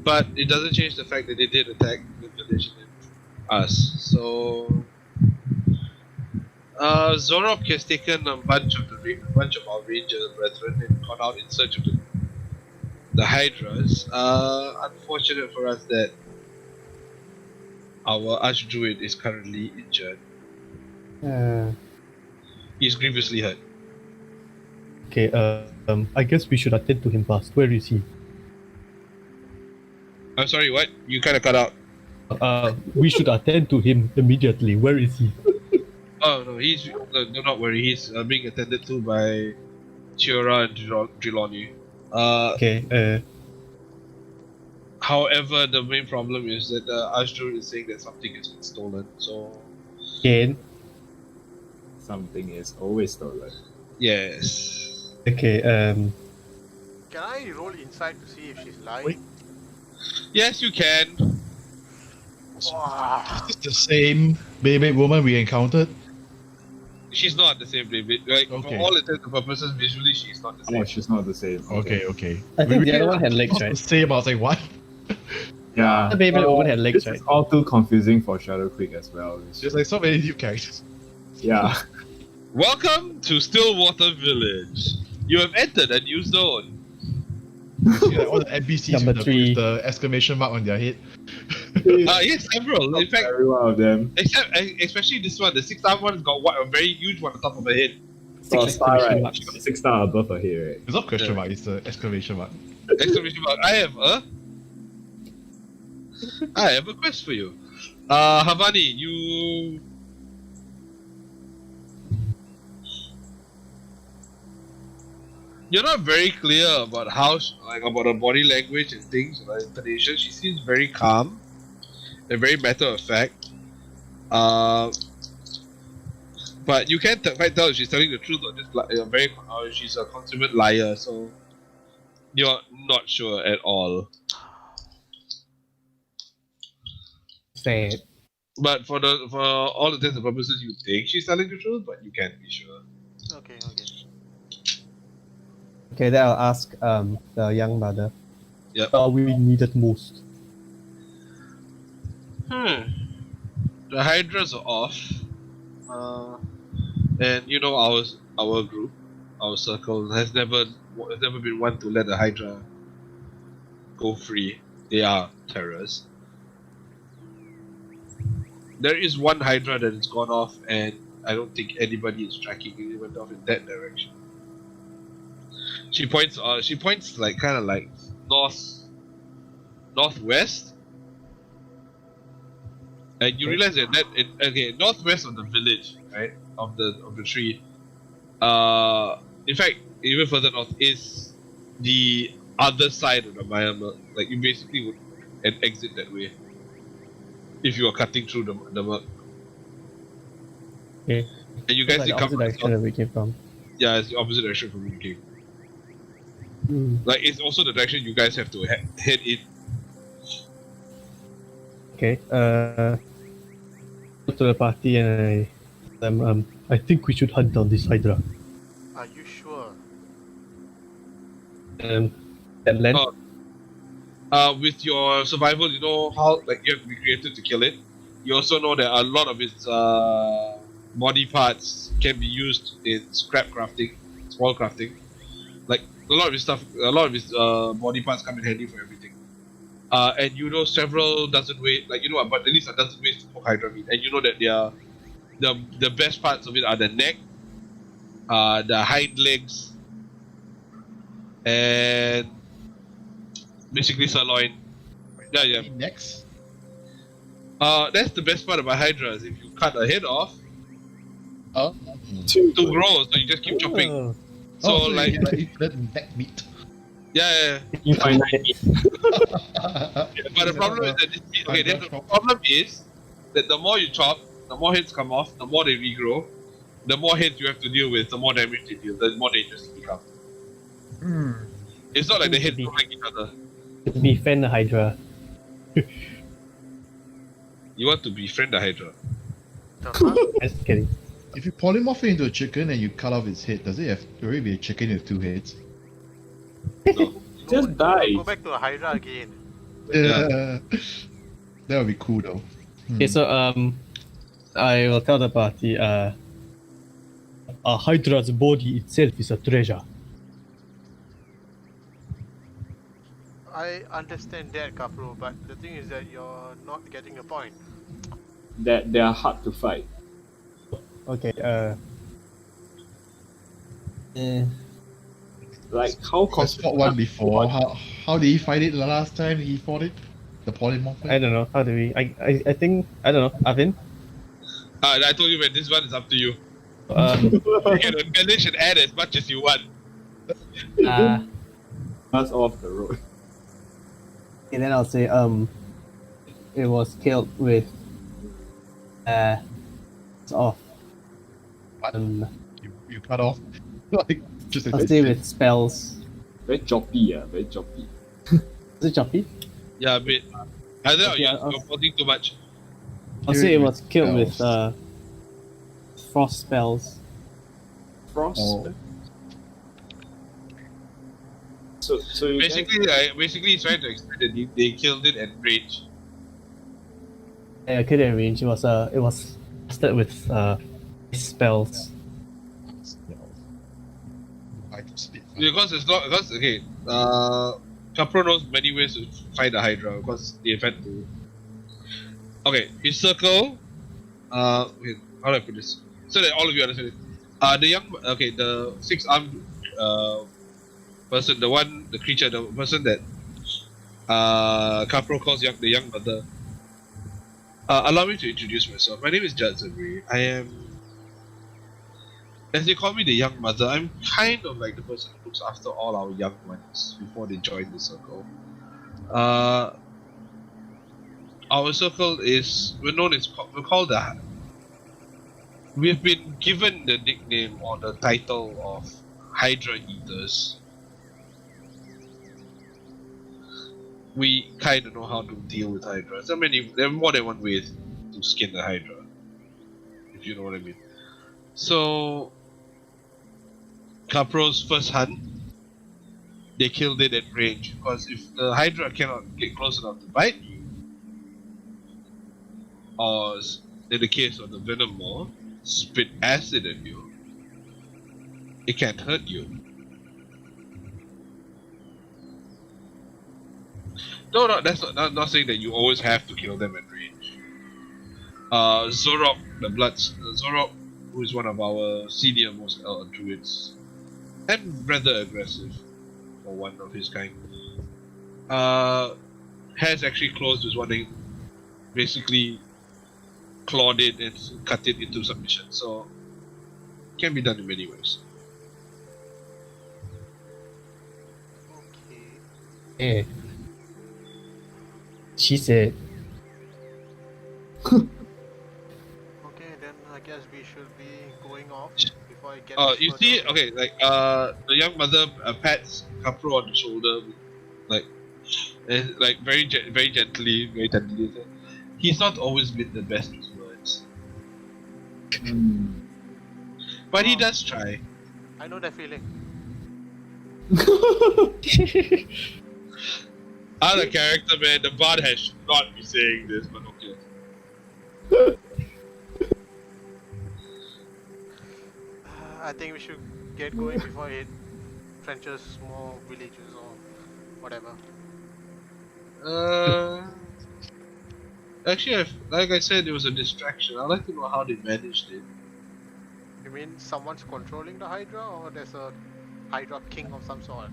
But it doesn't change the fact that they did attack the village and us. So, Zorok has taken a bunch of our ranger brethren and gone out in search of the Hydras. Unfortunate for us that our Archdruid is currently injured. He's grievously hurt. Okay, I guess we should attend to him fast. Where is he? I'm sorry, what? You kind of cut out. We should attend to him immediately. Where is he? Oh no, do not worry. He's being attended to by Chiora and Drilloni. Okay. However, the main problem is that Ashdru is saying that something has been stolen. So Again. Something is always stolen. yes. Okay. Can I roll inside to see if she's lying? Wait. Yes, you can. Wow. Is this the same Beyblade woman we encountered? She's not the same David. Like Okay. for all intents and purposes, visually she's not the same. Oh, she's not the same. Okay. I think the We other one had legs, the right? same. I was like, what? Yeah. The Beyblade woman had legs, This right? is all too confusing for Shadow Creek as well. It's There's like so many new characters. yeah. Welcome to Stillwater Village. You have entered a new zone. See, like all the NPCs Number with 3. the exclamation mark on their head. Yes, several. In fact, Every one of them. especially this one, the 6-star one has got a very huge one on top of her head. Got a star, exclamation right? marks. She got 6 star above her head, right? It's not question Yeah. mark, it's the exclamation mark. Exclamation mark. I have a quest for you. Havani, you. You're not very clear about about her body language and things, her intonation. She seems very calm and very matter of fact. But you can't quite tell if she's telling the truth or just she's a consummate liar. So you're not sure at all. Sad. But for all intents and purposes, you think she's telling the truth, but you can't be sure. Okay. Okay, then I'll ask the young mother. Yep. Are we needed most? The Hydras are off, and you know our group, our circle has never been one to let a Hydra go free. They are terrors. There is one Hydra that has gone off, and I don't think anybody is tracking it. It went off in that direction. She points like kind of like northwest, and you realize that northwest of the village, right, of the tree. In fact, even further north is the other side of the Maya Milk. Like you basically would an exit that way if you are cutting through the milk. Okay. And you guys Like did the come opposite from direction that we came from. yeah, it's the opposite direction from where you came. Like it's also the direction you guys have to head in. Okay. Go to the party and I think we should hunt down this Hydra. Are you sure? That land. With your survival, you know how like you have to be creative to kill it. You also know that a lot of its body parts can be used in scrap crafting, small crafting. Like a lot of his body parts come in handy for everything. And you know several dozen ways, like you know about at least a dozen ways to cook Hydra meat, and you know that the best parts of it are the neck, the hind legs, and basically sirloin. Yeah. Next. That's the best part about Hydras. If you cut a head off, Two. to grow, so you just keep chopping. Oh. So you like, get, infinite neck meat. yeah. You find that But the problem is that the problem is that the more you chop, the more heads come off, the more they regrow, the more heads you have to deal with, the more damage they deal, the more dangerous they become. It's not like the heads don't like each other. befriend the Hydra. You want to befriend the Hydra. Just kidding. If you polymorph it into a chicken and you cut off its head, does it have to already be a chicken with 2 heads? No. Just die. Go back to Hydra again. Yeah. That would be cool though. Okay, so I will tell the party a Hydra's body itself is a treasure. I understand that, Kapro, but the thing is that you're not getting a point. That they are hard to fight. Okay, Like how I fought one before. How did he fight it the last time he fought it? The polymorph. I don't know. How do we? I think I don't know. Avin. I told you, man, this one is up to you. Um. You can embellish and add as much as you want. That's off the road. And then I'll say it was killed with it's off. What? You cut off. Like just I'll say with spells. Very choppy, very choppy. Is it choppy? Yeah, a bit. I don't know, Okay, you're I'll- pausing too much. I'll say it was killed with spells. frost spells. Frost. Oh. So you guys- Basically, he's trying to explain that they killed it at rage. Yeah, killed it in range. It was casted with spells. I can speak. Because it's not because okay. Capro knows many ways to find a Hydra because they've had to. Okay, his circle. Wait, how do I put this? So that all of you understand it. The 6-armed person, the creature, the person that Capro calls the young mother. Allow me to introduce myself. My name is Jadzabri. I am, as they call me, the young mother. I'm kind of like the person who looks after all our young ones before they join the circle. Our circle is we're called the. We have been given the nickname or the title of Hydra Eaters. We kind of know how to deal with Hydra. There are more than one way to skin the Hydra, if you know what I mean. So, Capro's first hunt, they killed it at range because if the Hydra cannot get close enough to bite you, or in the case of the Venomore, spit acid at you, it can't hurt you. No, that's not saying that you always have to kill them at range. Zorok, Zorok, who is one of our senior most druids, and rather aggressive for one of his kind, has actually closed his one and basically clawed it and cut it into submission. So, can be done in many ways. Okay. Yeah. She said. Okay, then I guess we should be going off before I get. You further see, away. okay, like the young mother pats Capro on the shoulder, like very gently, very tenderly. He's not always been the best with words, but he does try. I know that feeling. Out of character, man. The bard should not be saying this, but okay. I think we should get going before it trenches more villages or whatever. Actually, like I said, it was a distraction. I'd like to know how they managed it. You mean someone's controlling the Hydra, or there's a Hydra king of some sort?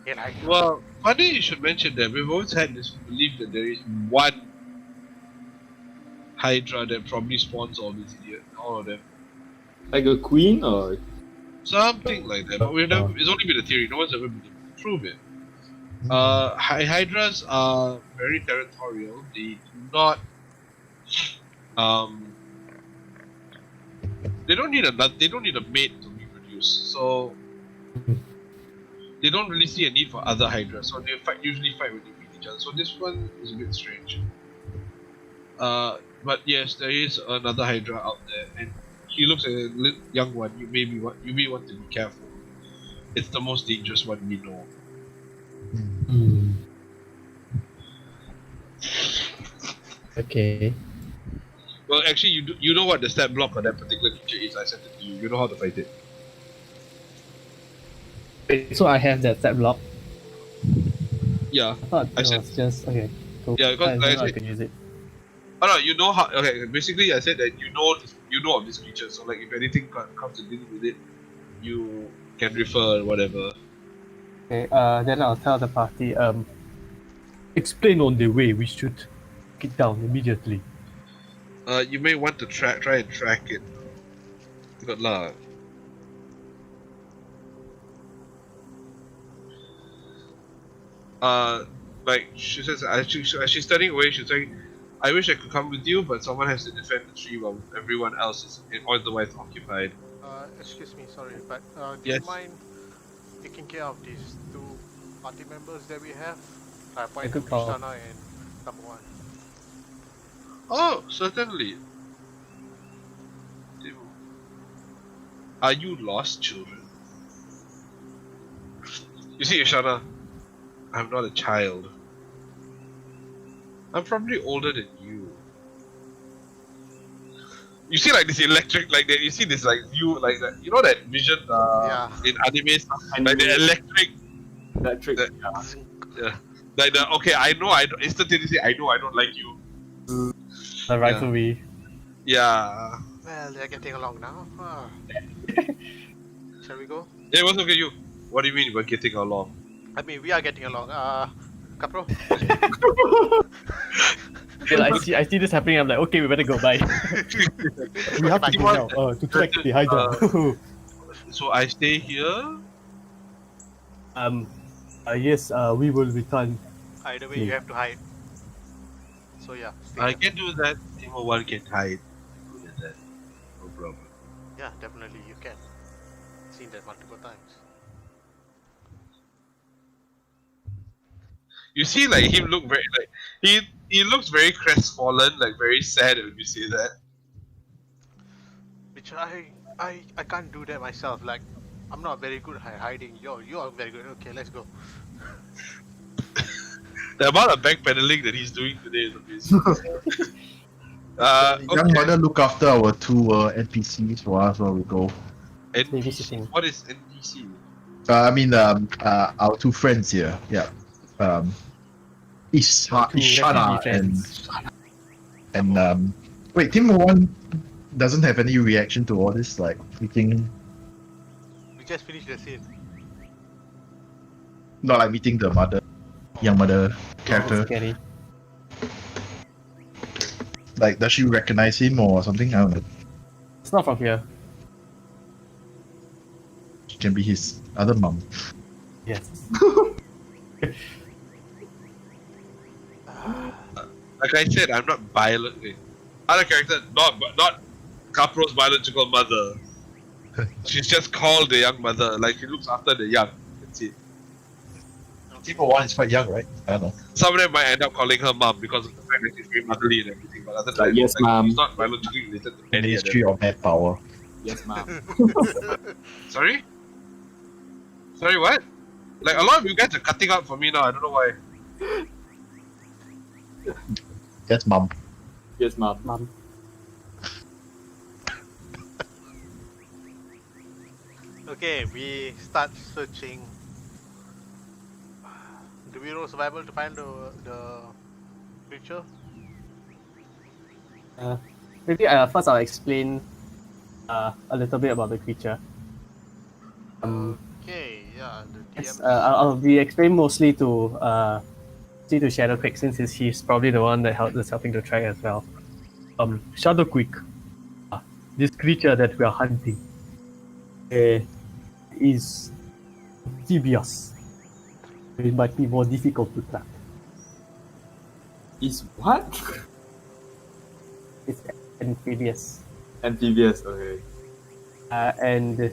Yeah, like, Well, funny you should mention that. We've always had this belief that there is one Hydra that probably spawns all of them. Like a queen or Something like that. But it's only been a theory. No one's ever been able to prove it. Hydras are very territorial. They do not. They don't need a mate to reproduce. So they don't really see a need for other Hydras. So they usually fight when they meet each other. So this one is a bit strange. But yes, there is another Hydra out there, and he looks like a young one. You may want to be careful. It's the most dangerous one we know. Okay. Well, actually, you know what the stat block on that particular creature is. I sent it to you. You know how to fight it. Wait, so I have that stat block. Yeah. I thought I it said- was just okay. Cool. Yeah, because I like I didn't know I said- could use it. Oh no, you know how. Okay, basically, I said that you know of this creature. So like, if anything comes to deal with it, you can refer whatever. Okay, then I'll tell the party, explain on the way we should get down immediately. You may want to try and track it. Good luck. Like she says, as she's turning away, she's saying, "I wish I could come with you, but someone has to defend the tree while everyone else is otherwise occupied." Excuse me, sorry, but do Yes. you mind taking care of these two party members that we have? I point to good call. Shana and number one. Oh, certainly. Are you lost children? You see, Ishana, I'm not a child. I'm probably older than you. You see, like this electric, like that. You see this, like view, like that. You know that vision, Yeah. in anime stuff, like the electric, Electric. The- Yeah. yeah. Like the okay, I know, I don't, instantaneously, I know, I don't like you. The rivalry. Yeah. Well, they're getting along now. Shall we go? Yeah, what's okay, you? What do you mean we're getting along? I mean, we are getting along. Capro? Yeah, I see this happening. I'm like, okay, we better go. Bye. We have to go now. To track behind them. So I stay here. Yes. We will return. Either way, you have to hide. So yeah. stay I here. can do that. Team of one can hide. Do that. No problem. Yeah, definitely you can. Seen that multiple times. You see, like him look very like he looks very crestfallen, like very sad when you say that. Which I can't do that myself. Like, I'm not very good at hiding. You're very good. Okay, let's go. The amount of backpedaling that he's doing today is amazing. Young Okay. mother look after our two NPCs for us while we go. Babysitting. What is NPC? Our two friends here. Yeah. Ishana and wait, Team One doesn't have any reaction to all this, like meeting, We just finished the scene. not like meeting the young mother character. Scary. Like, does she recognize him or something? I don't know. It's not from here. She can be his other mom. Yes. Like I said, I'm not violent. Wait. Other character, not Capro's biological mother. She's just called the young mother. Like she looks after the young. That's it. Team One is quite young, right? I don't know. Some of them might end up calling her mom because of the fact that she's very motherly and everything. But other than Yes, like, ma'am. she's not biologically related to any of Ministry them. of Mad Power. Yes, ma'am. Sorry? Sorry, what? Like a lot of you guys are cutting out for me now. I don't know why. That's mom. Yes, ma'am. Mom. Okay, we start searching. Do we roll survival to find the creature? Maybe first I'll explain a little bit about the creature. Okay, yeah, the DM. Yes, I'll be explaining mostly to Shadowquick since he's probably the one that's helping to track as well. Shadowquick, this creature that we are hunting, is amphibious. It might be more difficult to track. Is what? It's amphibious, Amphibious, okay. and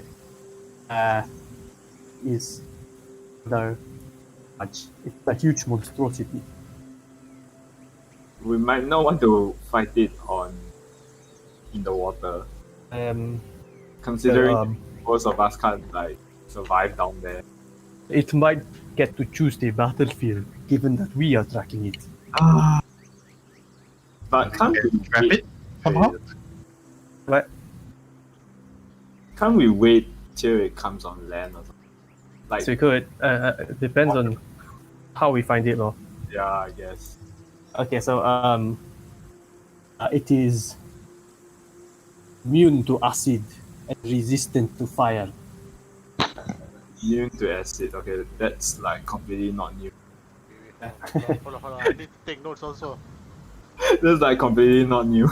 is rather large. It's a huge monstrosity. We might not want to fight it in the water, considering most of us can't like survive down there. It might get to choose the battlefield, given that we are tracking it. But can't we Trap it somehow? But Can't we wait till it comes on land or something? Like, so we could. It depends on how we find it, though. yeah, I guess. Okay, so it is immune to acid and resistant to fire. Immune to acid. Okay, that's like completely not new. Wait, hold on. I need to take notes also. That's like completely not new.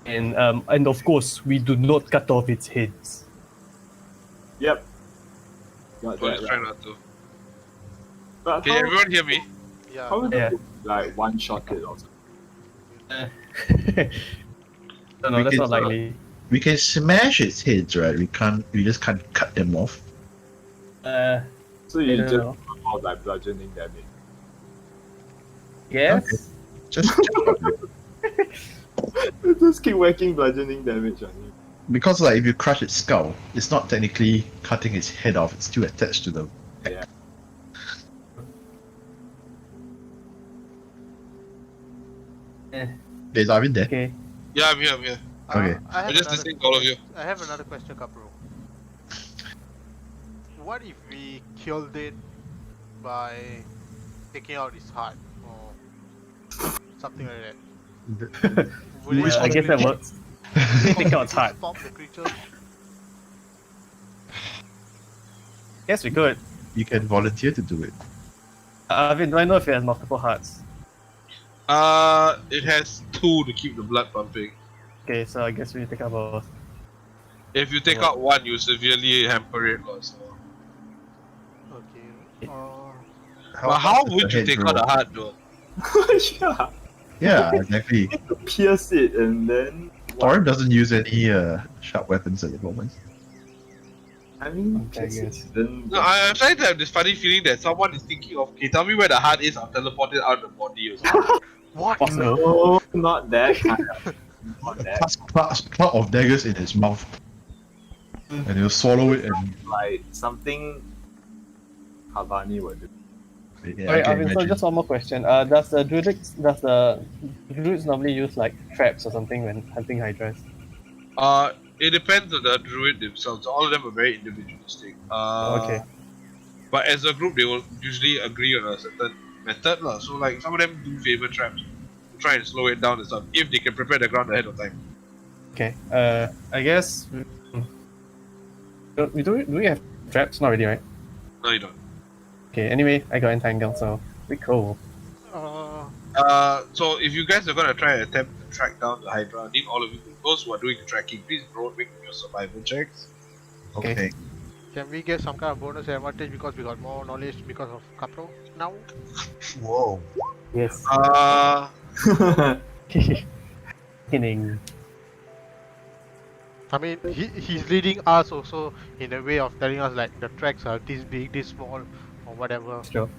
And of course, we do not cut off its heads. Yep. Got We'll that just try right. not to. But Can everyone hear me? Yeah. how would Yeah. you like one shot it also? No, We that's can- not likely. We can smash its heads, right? We just can't cut them off. So I you don't just know. all like bludgeoning damage. Yes. Just Just keep whacking bludgeoning damage on you. because like if you crush its skull, it's not technically cutting its head off. It's still attached to the. Yeah. Is Arvin there? Okay. Yeah, I'm here. I'm here. Okay. I have I'm just another listening to all of you. I have another question, Kapro. What if we killed it by taking out its heart or something like that? Will it I guess that works. Take out its heart. stop the creature? Yes, we could. You can volunteer to do it. Arvin, do I know if it has multiple hearts? It has 2 to keep the blood pumping. Okay, so I guess we take out both. If you take out one, you severely hamper it. So. Okay. But how does would the you head take grow? out a heart though? Yeah. Yeah, exactly. Pierce it and then. Thorin doesn't use any sharp weapons at the moment. I mean, Okay, I pierce it, guess. then. No, I'm trying to have this funny feeling that someone is thinking of, okay, tell me where the heart is, I'll teleport it out of the body or something. What? Possible. No, not that kind of. Not that. Cloud of daggers in its mouth, and he'll swallow it and. Like something Havani would do. Yeah, Alright, I can Arvin, so imagine. just one more question. Does the druids normally use like traps or something when hunting hydras? It depends on the druid themselves. All of them are very individualistic. Okay. But as a group, they will usually agree on a certain method, lah. So like some of them do favor traps to try and slow it down and stuff if they can prepare the ground ahead of time. Okay. I guess. Do we have traps? Not really, right? No, you don't. Okay. Anyway, I got entangled, so we cool. So if you guys are gonna try and attempt to track down the Hydra, I need all of you, those who are doing the tracking, please roll make your survival checks. Okay. Can we get some kind of bonus advantage because we got more knowledge because of Kapro now? Whoa. Yes. Kidding. I mean, he's leading us also in a way of telling us like the tracks are this big, this small, or whatever. Sure.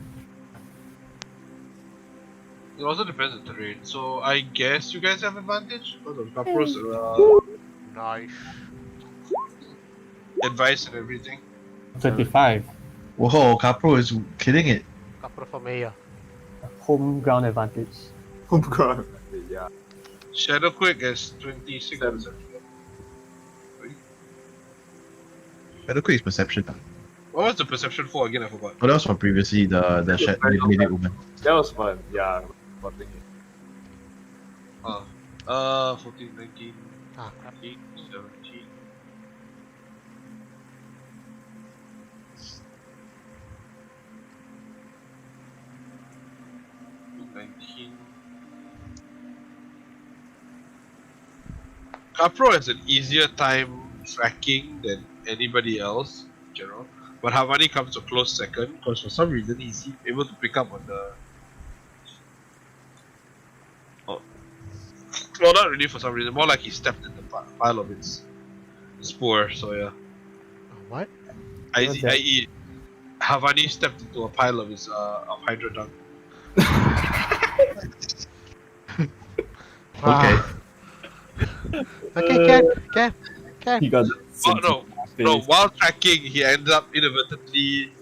It also depends on terrain. So I guess you guys have advantage because of Capro's Nice. advice and everything. 25. Whoa, Capro is killing it. Kapro for mayor. Home ground advantage. Homegrown. Yeah. Shadowquake has 26. Better quick perception. What was the perception for again? I forgot. Oh, that was from previously the lady woman. That was fun. Yeah. Spotting it. 14, 19, Ah, crap. 18, 17. Capro has an easier time tracking than anybody else in general, but Havani comes a close second because for some reason he's able to pick up on the. Oh. Well, not really for some reason, more like he stepped in the pile of its spore, so yeah. What? What's that? I.e., Havani stepped into a pile of his of Hydra dung. Okay. Okay, can. He got. Oh no, while tracking, he ends up inadvertently,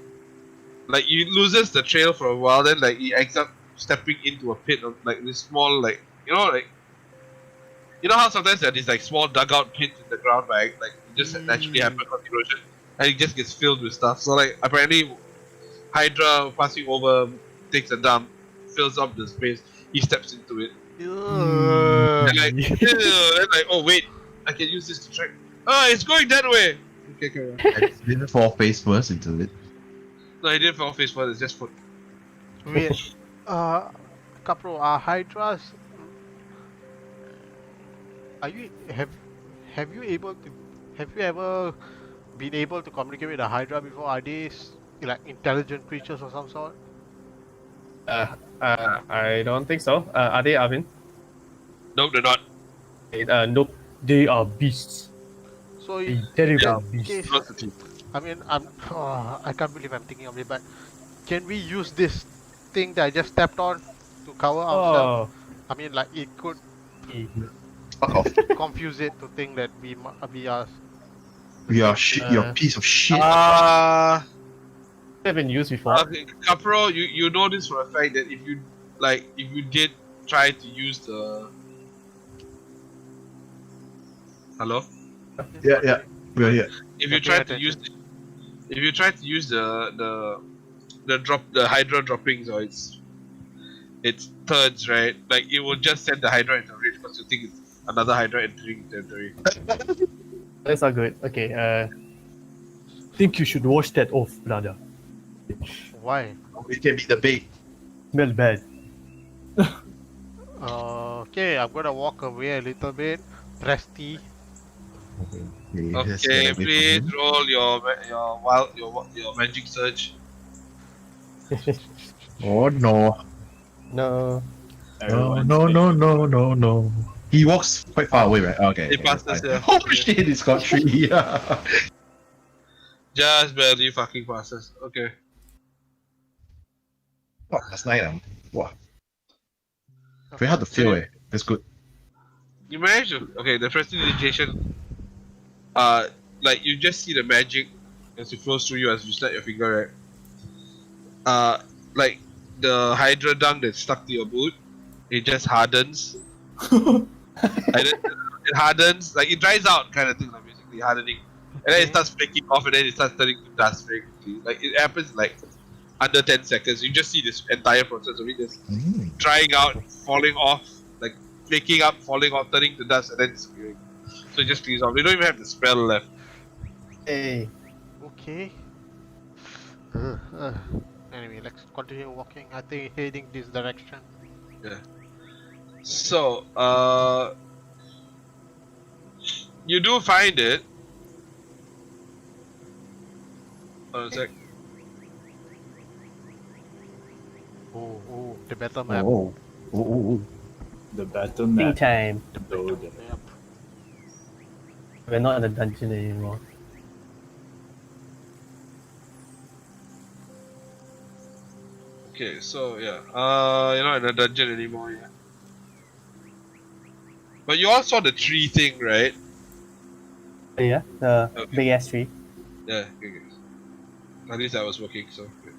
like he loses the trail for a while. Then like he ends up stepping into a pit of like this small like you know how sometimes there are these like small dugout pits in the ground, right? Like it just naturally happens because of erosion, and it just gets filled with stuff. So like apparently, Hydra passing over takes a dump, fills up the space. He steps into it, and like, then like, oh wait, I can use this to track. Oh, it's going that way. Okay, carry on. I didn't fall face first into it. No, he didn't fall face first. It's just foot. Wait, Capro, Hydras, are you have you able to have you ever been able to communicate with a Hydra before? Are they like intelligent creatures of some sort? I don't think so. Are they, Arvin? Nope, they're not. Nope. They are beasts. So A terrible in beast. case, Velocity. I mean, I can't believe I'm thinking of it, but can we use this thing that I just stepped on to cover ourselves? Oh, I mean, like it could Fuck off. confuse it to think that we are. You're a piece of shit. they've been used before. Okay, Capro, you know this for a fact that if you did try to use the hello, Yeah, we're here. if you Pay try to use attention. if you try to use the Hydra droppings or its turds, right? Like it will just send the Hydra into rage because you think it's another Hydra entering territory. That's not good. Okay, think you should wash that off, brother. Why? We can be the bait. Smell bad. Okay, I'm gonna walk away a little bit. Press T. Okay, please roll your magic surge. Oh no. No. No. He walks quite far away, right? Okay. It passes, fine. yeah. Oh shit, it's got 3. Just barely fucking passes. Okay. Oh, that's 9. Wow. Very hard to fail, eh? That's good. You managed to the prestidigitation. Like you just see the magic as it flows through you as you snap your finger, right? Like the Hydra dung that's stuck to your boot, it just hardens. And then it hardens, like it dries out, kind of thing, like basically hardening, and then it starts breaking off, and then it starts turning to dust very quickly. Like it happens like under 10 seconds. You just see this entire process of it just drying out, falling off, like flaking up, falling off, turning to dust, and then disappearing. So it just cleans off. They don't even have the spell left. Hey. Okay. Anyway, let's continue walking. I think heading this direction. Yeah. So, you do find it. Hold on a sec. Oh, the battle map. The battle Think map. time. Load. Yep. We're not in the dungeon anymore. Okay, so yeah, you're not in a dungeon anymore, yeah. But you all saw the tree thing, right? Yeah, the Okay. big ass tree. Yeah, okay. At least I was working, so good.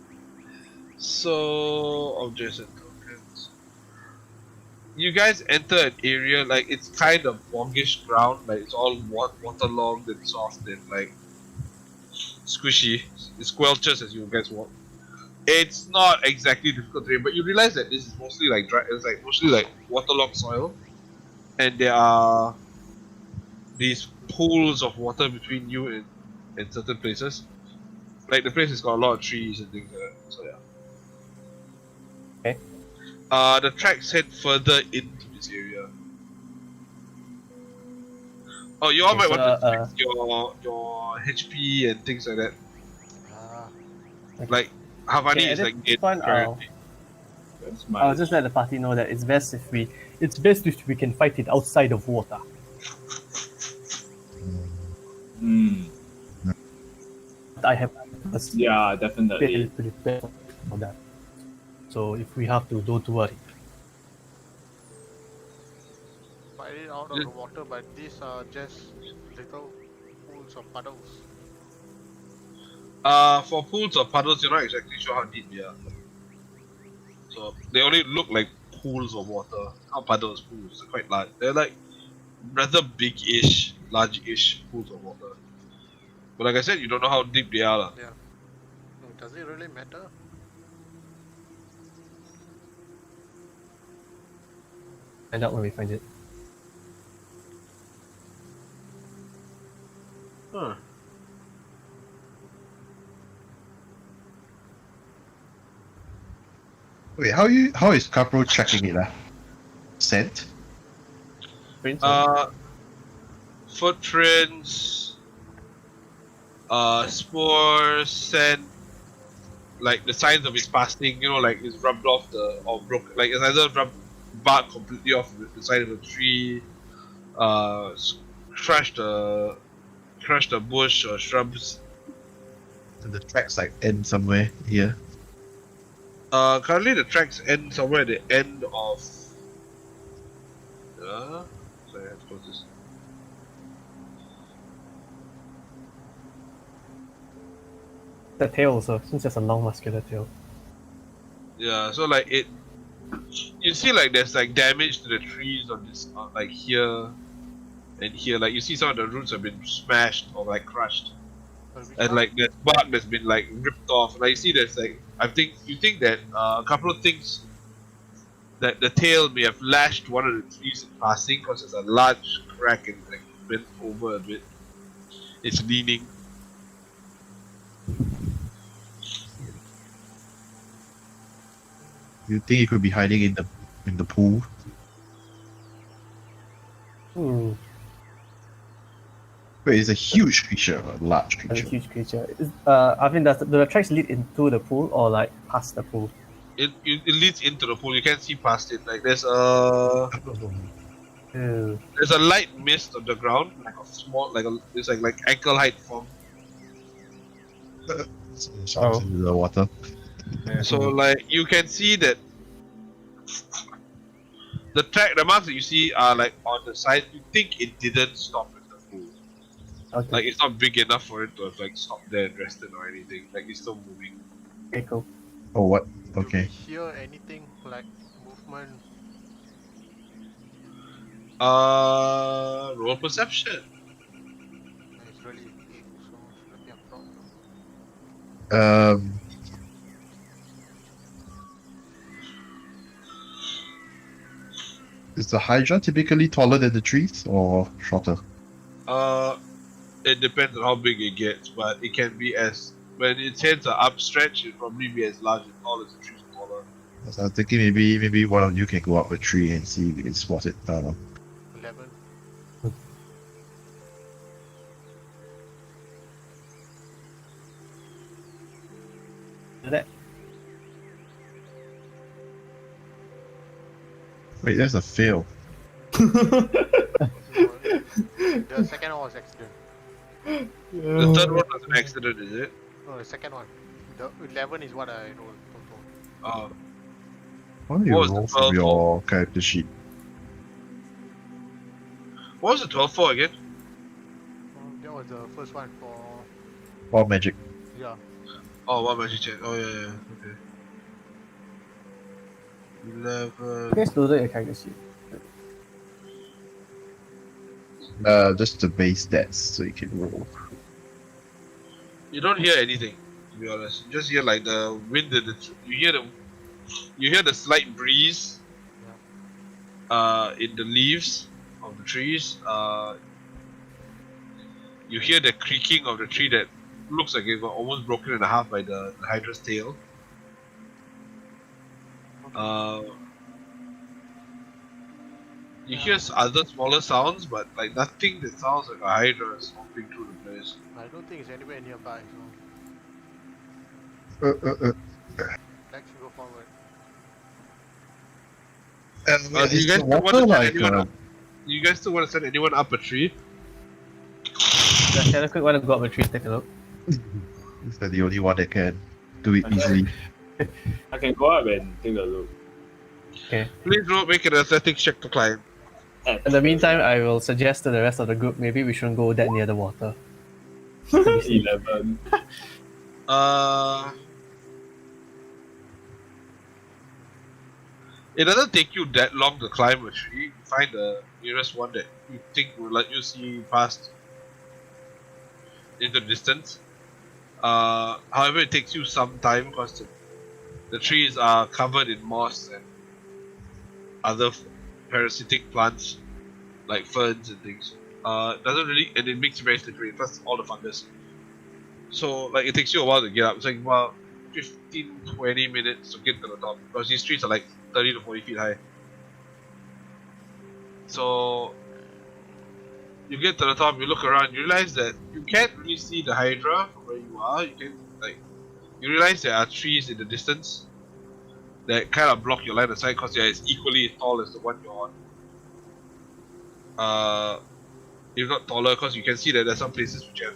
So objects and tokens. You guys enter an area like it's kind of bongish ground, like it's all waterlogged and soft and like squishy. It squelches as you guys walk. It's not exactly difficult terrain, but you realize that this is mostly like dry. It's like mostly like waterlogged soil, and there are these pools of water between you and certain places. Like the place has got a lot of trees and things like that. So yeah. Okay. The tracks head further into this area. Oh, you all Okay, might so, want to fix your HP and things like that. Like Havani Okay, is at like this dead point, currently. That's my. I'll just let the party know that it's best if we can fight it outside of water. I have a Yeah, definitely. spell prepared for that. So if we have to, don't worry. Fight it out of the water, but these are just little pools or puddles. For pools or puddles, you're not exactly sure how deep they are. So they only look like pools of water. Not puddles, pools. They're quite large. They're like rather big-ish, large-ish pools of water. But like I said, you don't know how deep they are. Yeah. Does it really matter? Find out when we find it. Huh. Wait, how is Capro checking it? Scent? Prince, Footprints, spores, scent, like the signs of his passing. You know, like it's rubbed off or broken. Like it's either rubbed bark completely off the side of a tree, crushed a bush or shrubs. So the tracks like end somewhere here. Currently the tracks end somewhere at the end of. Sorry, I have to close this. the tail also, since it's a long muscular tail. Yeah, so like you see like there's like damage to the trees on this, like here and here. Like you see some of the roots have been smashed or like crushed, and like there's bark that's been like ripped off. Like you see there's like you think that a couple of things that the tail may have lashed one of the trees in passing because there's a large crack and like bent over a bit. It's leaning. You think it could be hiding in the pool? Hmm, Wait, it's a huge creature, a large that's a creature. huge creature. Arvin, do the tracks lead into the pool or like past the pool? It leads into the pool. You can't see past it. Like there's Ew. a light mist on the ground, like a small, it's like ankle height form. Shots into the water. So like you can see that the marks that you see are like on the side. You think it didn't stop at the pool. Okay, Like it's not big enough for it to have like stopped there and rested or anything. Like it's still moving. okay, cool. Oh, what? Do we Okay. hear anything like movement? Roll perception. It's really big, so should be a problem. Is the Hydra typically taller than the trees or shorter? It depends on how big it gets, but it can be when its heads are upstretched, it'll probably be as large and tall as the trees are taller. So I was thinking maybe one of you can go up a tree and see if you can spot it. I don't know. 11. Do that. Wait, that's a fail. The second one was accident. The third one was an accident, is it? No, the second one. The 11 is what I rolled total. Why don't you What was roll the from 12 your character sheet? What was the 12 for again? That was the first one for Wild magic. yeah. Oh, one magic check. Oh yeah, okay. 11. You guys loaded your character sheet. Just the base stats so you can roll. You don't hear anything, to be honest. You just hear like the wind and you hear the slight breeze in the leaves of the trees. You hear the creaking of the tree that looks like it got almost broken in half by the Hydra's tail. You hear other smaller sounds, but like nothing that sounds like a Hydra stomping through the place. I don't think it's anywhere nearby, so let's go forward. Do you guys still want to send anyone up? Do you guys still want to send anyone up a tree? Does Shadow Quick want to go up a tree and take a look? Is that the only one that can do it easily? I can go up and take a look. Okay. Please don't make an athletics check to climb. In the meantime, I will suggest to the rest of the group maybe we shouldn't go that near the water. 11. It doesn't take you that long to climb a tree. You find the nearest one that you think will let you see past into the distance. However, it takes you some time because the trees are covered in moss and other parasitic plants like ferns and things. Doesn't really, and it makes it very slippery. Plus all the fungus. So like it takes you a while to get up. It's like about 15-20 minutes to get to the top because these trees are like 30 to 40 feet high. So you get to the top, you look around, you realize that you can't really see the Hydra from where you are. You realize there are trees in the distance that kind of block your line of sight because they are as equally tall as the one you're on. If not taller, because you can see that there's some places which have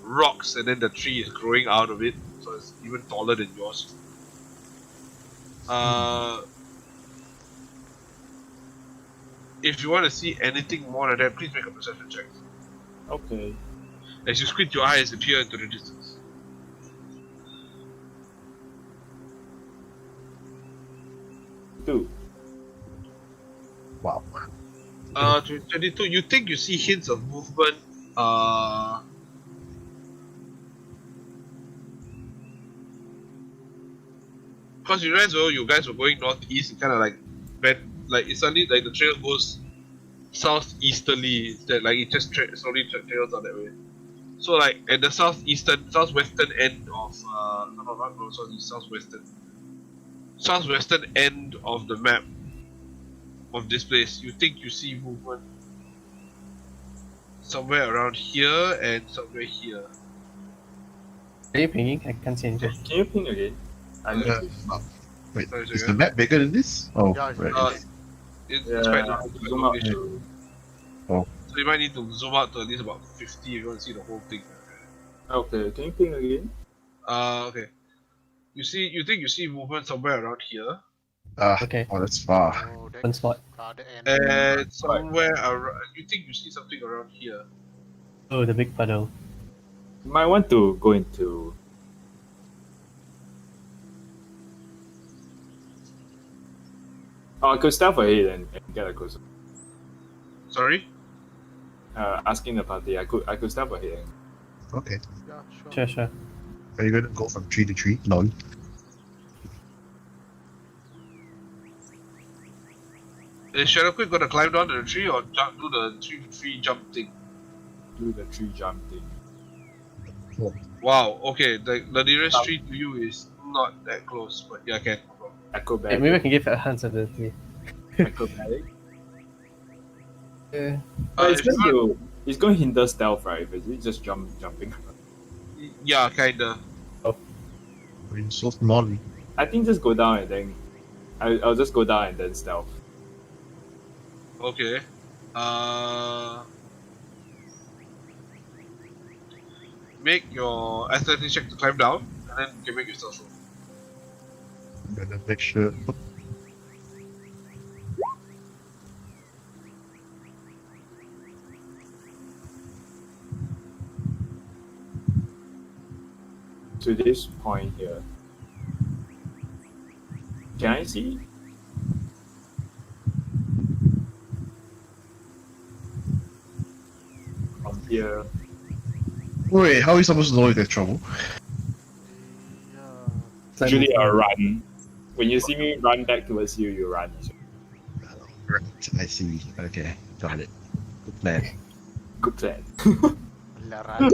rocks and then the tree is growing out of it, so it's even taller than yours. If you want to see anything more than that, please make a perception check. Okay. As you squint your eyes and peer into the distance. 2. Wow. 22, you think you see hints of movement, because you realize you guys were going northeast, and kind of like bent, like it's suddenly like the trail goes southeasterly instead, like it just slowly trails out that way. So like at the southwestern end of southwestern end of the map of this place, you think you see movement somewhere around here and somewhere here. Are you pinging? I can't see anything. Can you ping again? I'm Yeah. Wait, Sorry, is sorry. the map bigger than this? Oh, Yeah, right. Uh, it's quite zoom out big. to... So you might need to zoom out to at least about 50 if you want to see the whole thing. Okay, can you ping again? Okay. You think you see movement somewhere around here, Okay. Oh, that's far. Oh, that One spot. other end. and somewhere around. You think you see something around here. Oh, the big puddle. You might want to go into... Oh, I could stealth ahead and get a closer. Sorry. Asking the party, I could stealth ahead. Okay. Yeah, sure. Sure, sure. Are you gonna go from tree to tree? No. Is Shadowquick gonna climb down to the tree or do the tree jump thing? Do the tree jump thing. Wow. Okay. The nearest tree to you is not that close, but yeah, I can. No problem. Hey, Acrobatic. maybe I can give it a hand ability. Acrobatic. Yeah. But if you want- it's going to hinder stealth, right? If it's just jumping. Yeah, kinda. We're so small. I think just go down and then... I'll just go down and then stealth. Okay. Make your athletics check to climb down, and then you can make your stealth roll. I'm gonna make sure. To this point here. Can I see? From here. Wait, how are you supposed to know if there's trouble? Yeah. Usually I'll run. When you see me run back towards you, you run. Right, I see. Okay, got it. Good plan. Good plan. Laran.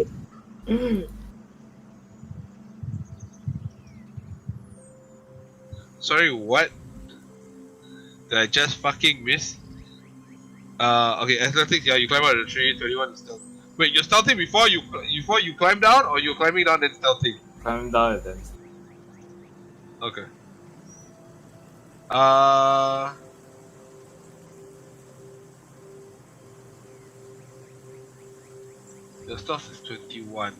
Sorry, what? Did I just fucking miss? Okay, athletics. Yeah, you climb out of the tree. 21 is stealth. Wait, you're stealthing before you climb down, or you're climbing down and stealthing? Climb down and then. Okay. Your stealth is 21.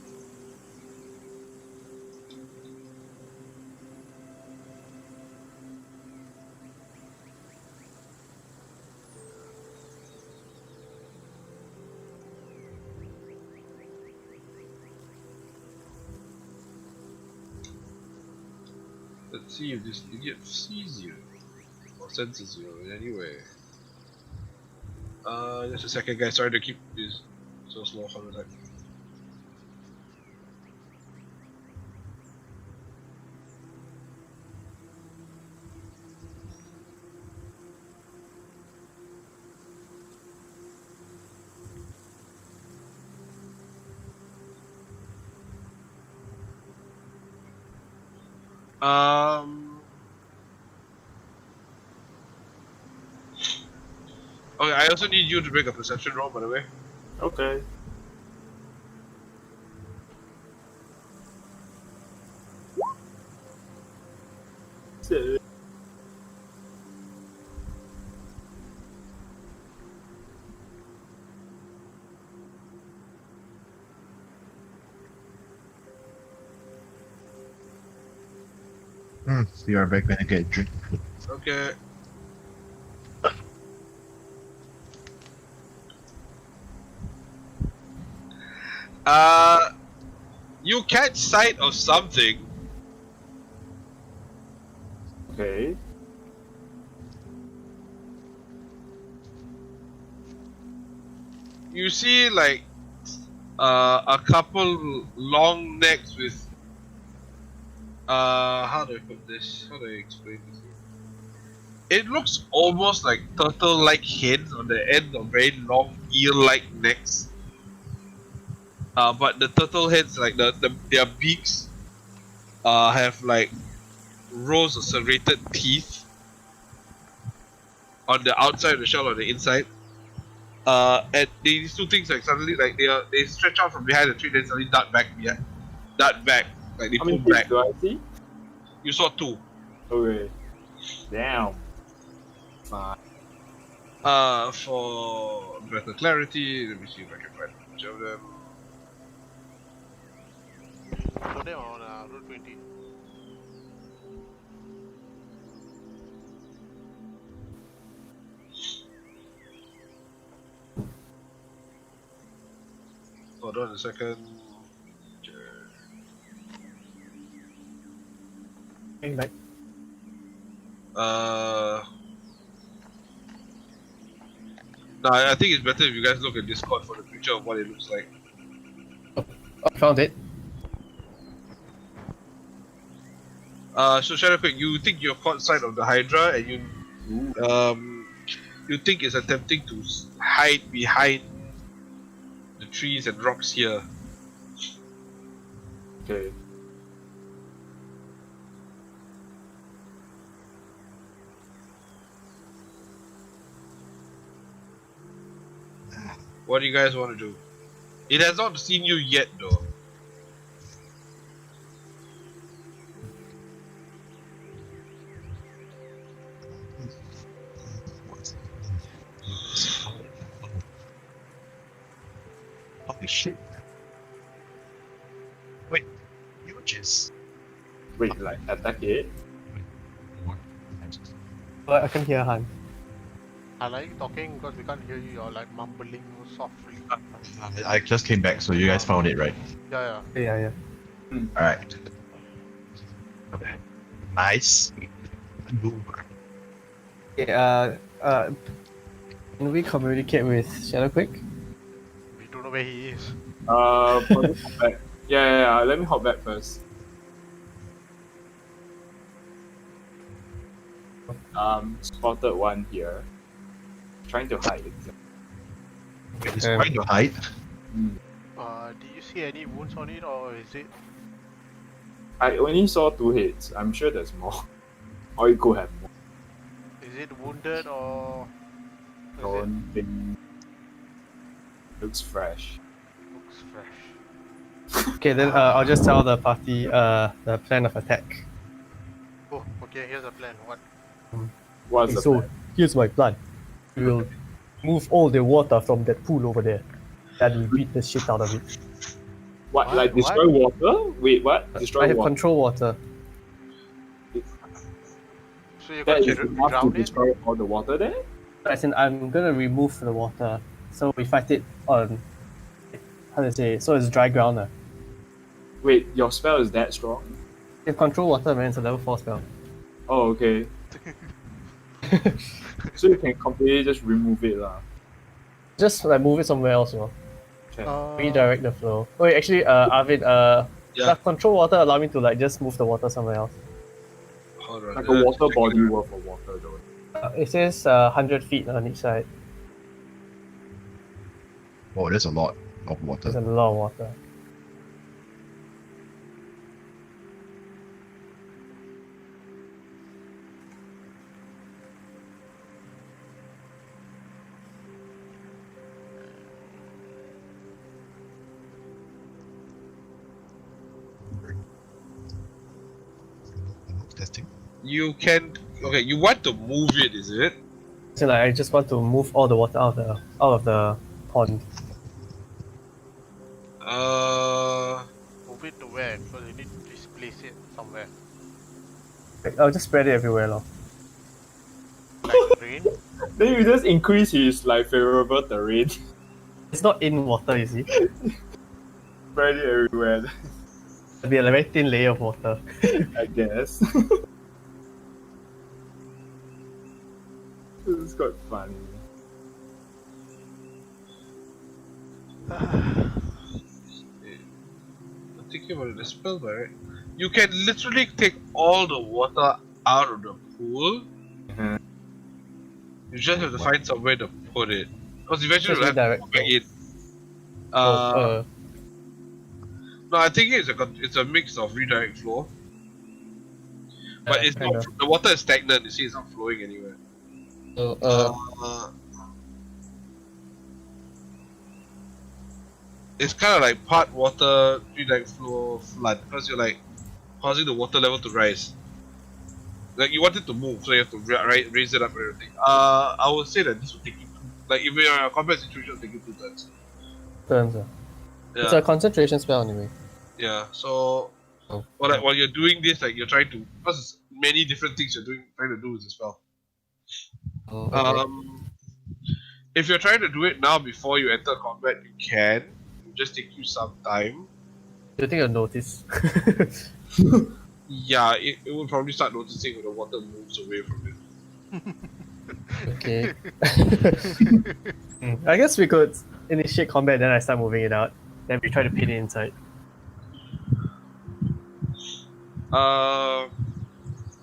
Let's see if this idiot sees you or senses you in any way. Just a second, guys. Sorry to keep this so slow for the time. Okay, I also need you to make a perception roll, by the way. Okay. We are back when I get a drink. Okay. You catch sight of something. Okay. You see like a couple long necks with how do I put this? How do I explain this? It looks almost like turtle-like heads on the end of very long eel-like necks. But the turtle heads, like their beaks, have like rows of serrated teeth on the outside of the shell or the inside. And these two things like suddenly like they stretch out from behind the tree, then suddenly dart back, like they How many pull back. kids do I see? You saw two. Okay. Damn. Fine. For better clarity, let me see if I can find a picture of them. So them on Route 20. Hold on a second. Hang back. No, I think it's better if you guys look at Discord for the picture of what it looks like. I found it. So Shadowquick, you think you're caught sight of the Hydra, and you think it's attempting to hide behind the trees and rocks here. Okay. What do you guys want to do? It has not seen you yet, though. Holy shit. Wait, you just. Wait, like attack it? I can hear Han. I like you talking because we can't hear you. You're like mumbling softly. I just came back, so you guys found it, right? Yeah. Yeah. Alright. Okay. Nice. Yeah. Can we communicate with Shadowquick? We don't know where he is. Probably hop back. Yeah. Let me hop back first. Spotted one here. Trying to hide. It's trying to hide. Do you see any wounds on it, or is it? I only saw 2 hits. I'm sure there's more. Or it could have more. Is it wounded or? Don't think. Looks fresh. Looks fresh. Okay, then I'll just tell the party the plan of attack. Oh, okay. Here's a plan. What? What's Okay, the so plan? here's my plan. We will move all the water from that pool over there. That will beat the shit out of it. What? Like destroy water? Wait, what? I Destroy have water? control water. So you're That gonna is enough to drown it? destroy all the water there? As in, I'm gonna remove the water, so we fight it on. How to say? So it's dry ground. Wait, your spell is that strong? You control water, man. It's a level 4 spell. Oh, okay. So you can completely just remove it lah. Just like move it somewhere else, you know. Can. Redirect the flow. Wait, actually, Arvid, Yeah. does control water allow me to like just move the water somewhere else? Hold on. Like a water body worth of water though. It says 100 feet on each side. Oh, there's a lot of There's a water. lot of water. testing. You can. Okay, you want to move it, is it? So like I just want to move all the water out of the pond. Move it to where? Because you need to displace it somewhere. Like, I'll just spread it everywhere, lor. Like rain. Then you just increase his like favorable terrain. It's not in water, you see. Spread it everywhere, It'll be a very thin layer of water. I guess. This is quite funny. I'm thinking about it. The spell, right? You can literally take all the water out of the pool. Mhm. You just have to find somewhere to put it. Because eventually Just you'll have to redirect go back in. No, I think it's a mix of redirect flow. But it's kinda. not, the water is stagnant, you see, it's not flowing anywhere. It's kind of like part water, redirect flow, flood, because you're like causing the water level to rise. Like you want it to move, so you have to raise it up and everything. I would say that this will take you like if you're in a combat situation, it'll take you 2 turns. turns. It's Yeah, a concentration spell anyway. yeah. So, Oh. while you're doing this, like you're trying to, because it's many different things you're trying to do with the spell. Oh, okay. If you're trying to do it now before you enter combat, you can. It'll just take you some time. Do you think you'll notice? Yeah, it will probably start noticing when the water moves away from it. Okay. I guess we could initiate combat, then I start moving it out. Then we try to pin it inside.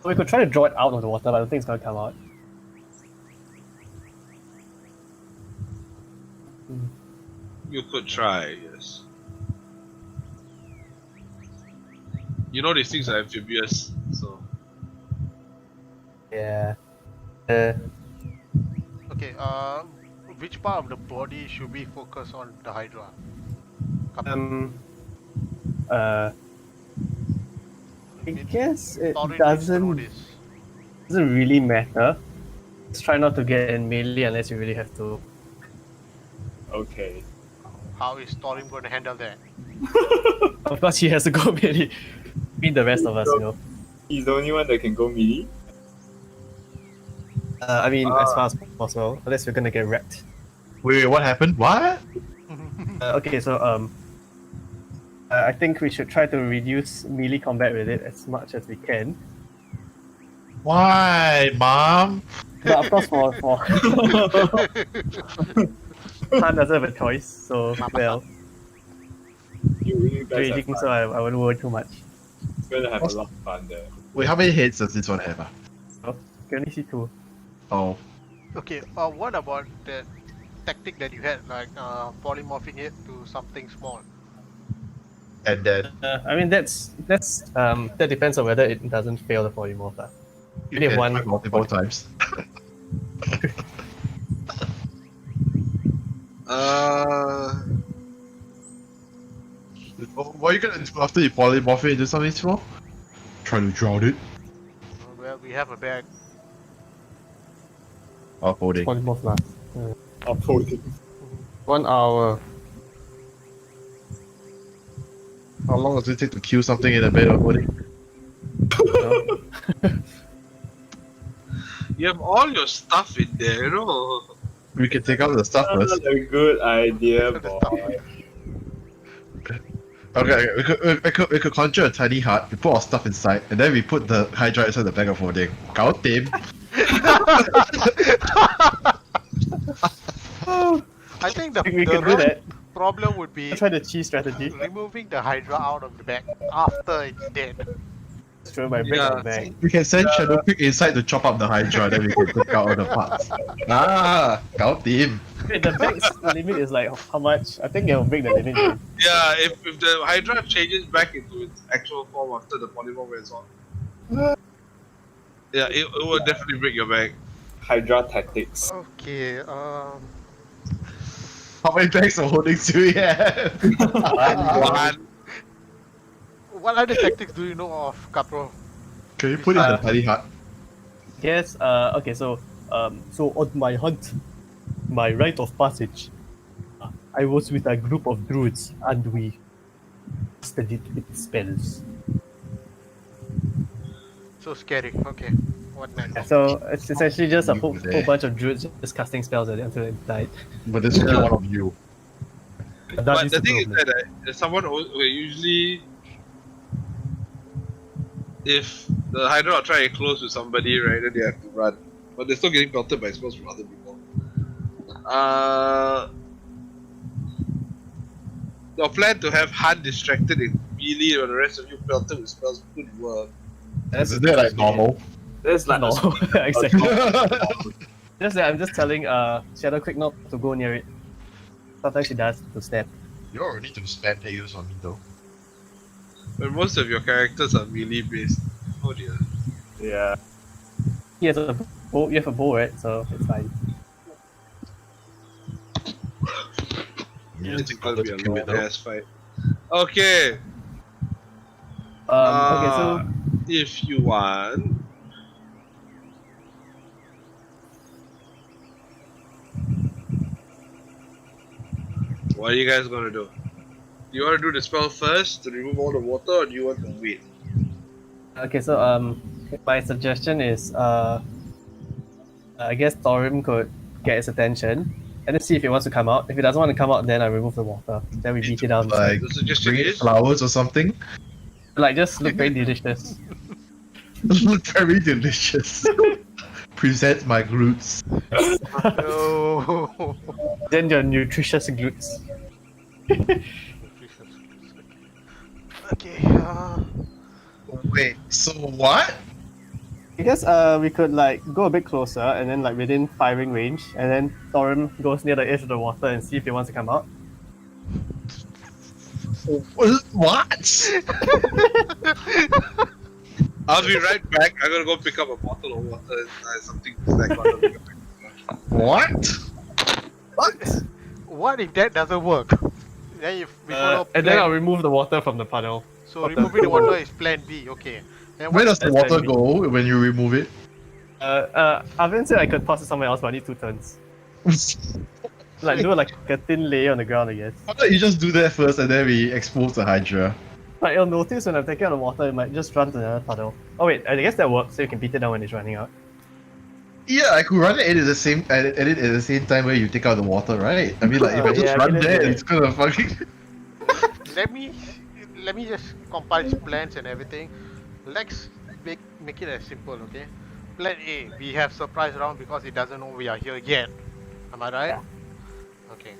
We could try to draw it out of the water, but I don't think it's gonna come out. You could try, yes. You know these things are amphibious, so Yeah. Okay, which part of the body should we focus on the Hydra? I guess it Thorin needs to know doesn't this. really matter. Just try not to get in melee unless you really have to. Okay. How is Thorin going to handle that? Of course, he has to go melee. Beat the rest of us, you know. He's the only one that can go melee. I mean, as far as possible, unless we're gonna get wrecked. Wait, what happened? What? Okay, so I think we should try to reduce melee combat with it as much as we can. Why, Mom? But of course, for Han doesn't have a choice, so well, You guys have raging, fun. so I wouldn't worry too much. It's gonna have a lot of fun there. Wait, how many heads does this one have? You can only see 2. Oh. Okay, what about that tactic that you had, like polymorphing it to something small? And then I mean, that depends on whether it doesn't fail the polymorph. you Only can one try multiple times. What are you gonna do after you polymorph it into something small? Try to drown it. Well, we have a bag. Uploading. Polymorph last. Uploading. 1 hour. How long does it take to kill something in a bed uploading? you have all your stuff in there, you know. We can take out the stuff first. That's a good idea, boy. Okay, we could conjure a tiny hut, we put our stuff inside, and then we put the Hydra inside the bag of holding. Gao Tim. I think the, We the can do real that. problem would be Let's try the cheese strategy. removing the Hydra out of the bag after it's dead. Let's try by break Yeah. the bag. We can send Shadow Quick inside to chop up the Hydra, then we can take out all the parts. Ah, Gao Tim. Wait, the bag's limit is like how much? I think it'll break the limit. Right? Yeah, if the Hydra changes back into its actual form after the polymorph wears off. Yeah, it will definitely break your bag. Hydra tactics. Okay, How many bags of holdings do we have? One. what other tactics do you know of, Capro? Can you put it in the tiny hut? Yes. Okay. So on my hunt, my rite of passage, I was with a group of druids and we studied its spells. So scary. Okay. What next? Yeah, so it's essentially just a You whole, were there. whole bunch of druids just casting spells at it until it died. But there's only one of you. That But is the thing is problem. that there's someone usually, if the Hydra are trying to close with somebody, right, then they have to run. But they're still getting pelted by spells from other people. Your plan to have Han distracted and melee while the rest of you pelted with spells could work. Isn't that like normal? That's like no, exactly. Just that I'm just telling Shadow Quick not to go near it. Sometimes she does to stab. You already need to spam Deus on me though. But most of your characters are melee based. Oh dear. Yeah. He has a bow. You have a bow, right? So it's fine. It's gonna be a long ass fight. Okay. Okay, so If you want. What are you guys gonna do? Do you want to do the spell first to remove all the water, or do you want to wait? my suggestion is I guess Thorim could get his attention and then see if he wants to come out. If he doesn't want to come out, then I remove the water. Then we beat it down. Like, The suggestion bring is flowers or something. Like just look very delicious. Look very delicious. Present my glutes. No. Then your nutritious glutes. Okay. Wait, so what? I guess we could like go a bit closer and then like within firing range, and then Thorim goes near the edge of the water and see if he wants to come out. What? I'll be right back. I'm gonna go pick up a bottle of water and something to snack on. What? What? What if that doesn't work? Then if we follow And then plan- I'll remove the water from the puddle. So removing the water is plan B. Okay. Then Where what? does the That's water very go when you remove it? Arvin said I could toss it somewhere else, but I need 2 turns. Like do like a thin layer on the ground, I guess. How about you just do that first and then we expose the Hydra? Like you'll notice when I'm taking out the water, it might just run to another puddle. Oh wait, I guess that works, so you can beat it down when it's running out. Yeah, I could run it at the same time where you take out the water, right? I mean, like if I just yeah, run let's do there, that. it's gonna fucking. Let me just compile his plans and everything. Let's make it as simple, okay? Plan A, we have surprise round because he doesn't know we are here yet. Am I right? Yeah. Okay.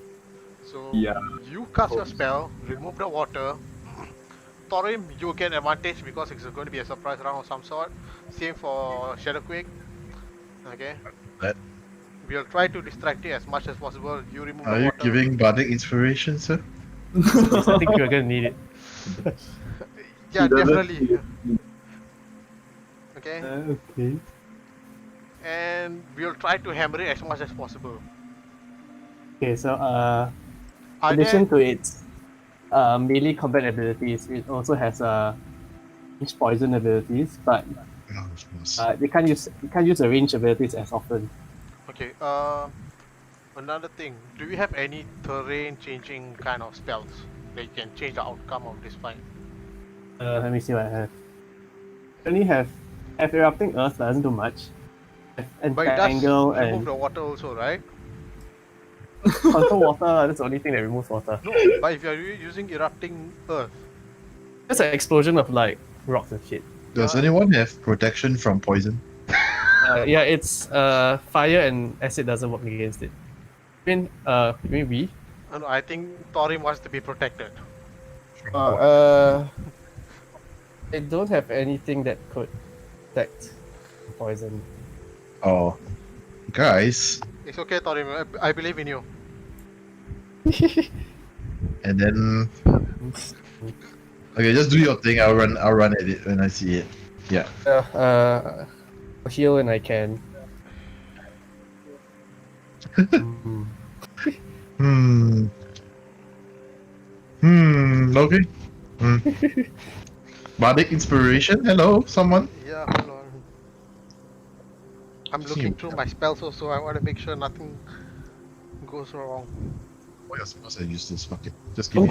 So Yeah. you cast your spell, remove the water. Thorim, you get advantage because it's going to be a surprise round of some sort. Same for Shadowquake. Okay. That- We'll try to distract it as much as possible. You remove Are the you water. giving bardic inspiration, sir? Yes, I think you're gonna need it. Yeah, He doesn't- definitely. Okay. Okay. And we'll try to hammer it as much as possible. Okay, so in Are addition there, to its melee combat abilities, it also has range poison abilities, but Oh, of course. you can't use the range abilities as often. okay, another thing. Do you have any terrain changing kind of spells that you can change the outcome of this fight? Let me see what I have. I only have erupting earth, but doesn't do much. But it does Angle remove and the water also, right? control water. That's the only thing that removes water. No, but if you are using erupting earth, Just an explosion of like rocks and shit. Does anyone have protection from poison? Yeah, it's fire and acid doesn't work against it. You mean we? no, I think Thorim wants to be protected. I don't have anything that could detect poison. Oh, guys. It's okay, Thorim. I believe in you. And then, okay, just do your thing. I'll run at it when I see it. Yeah. I'll heal when I can. Okay. Bardic inspiration. Hello, someone. Yeah, hold on. I'm looking through my spells also. I want to make sure nothing goes wrong. All your spells are useless. Fuck it. Just give me.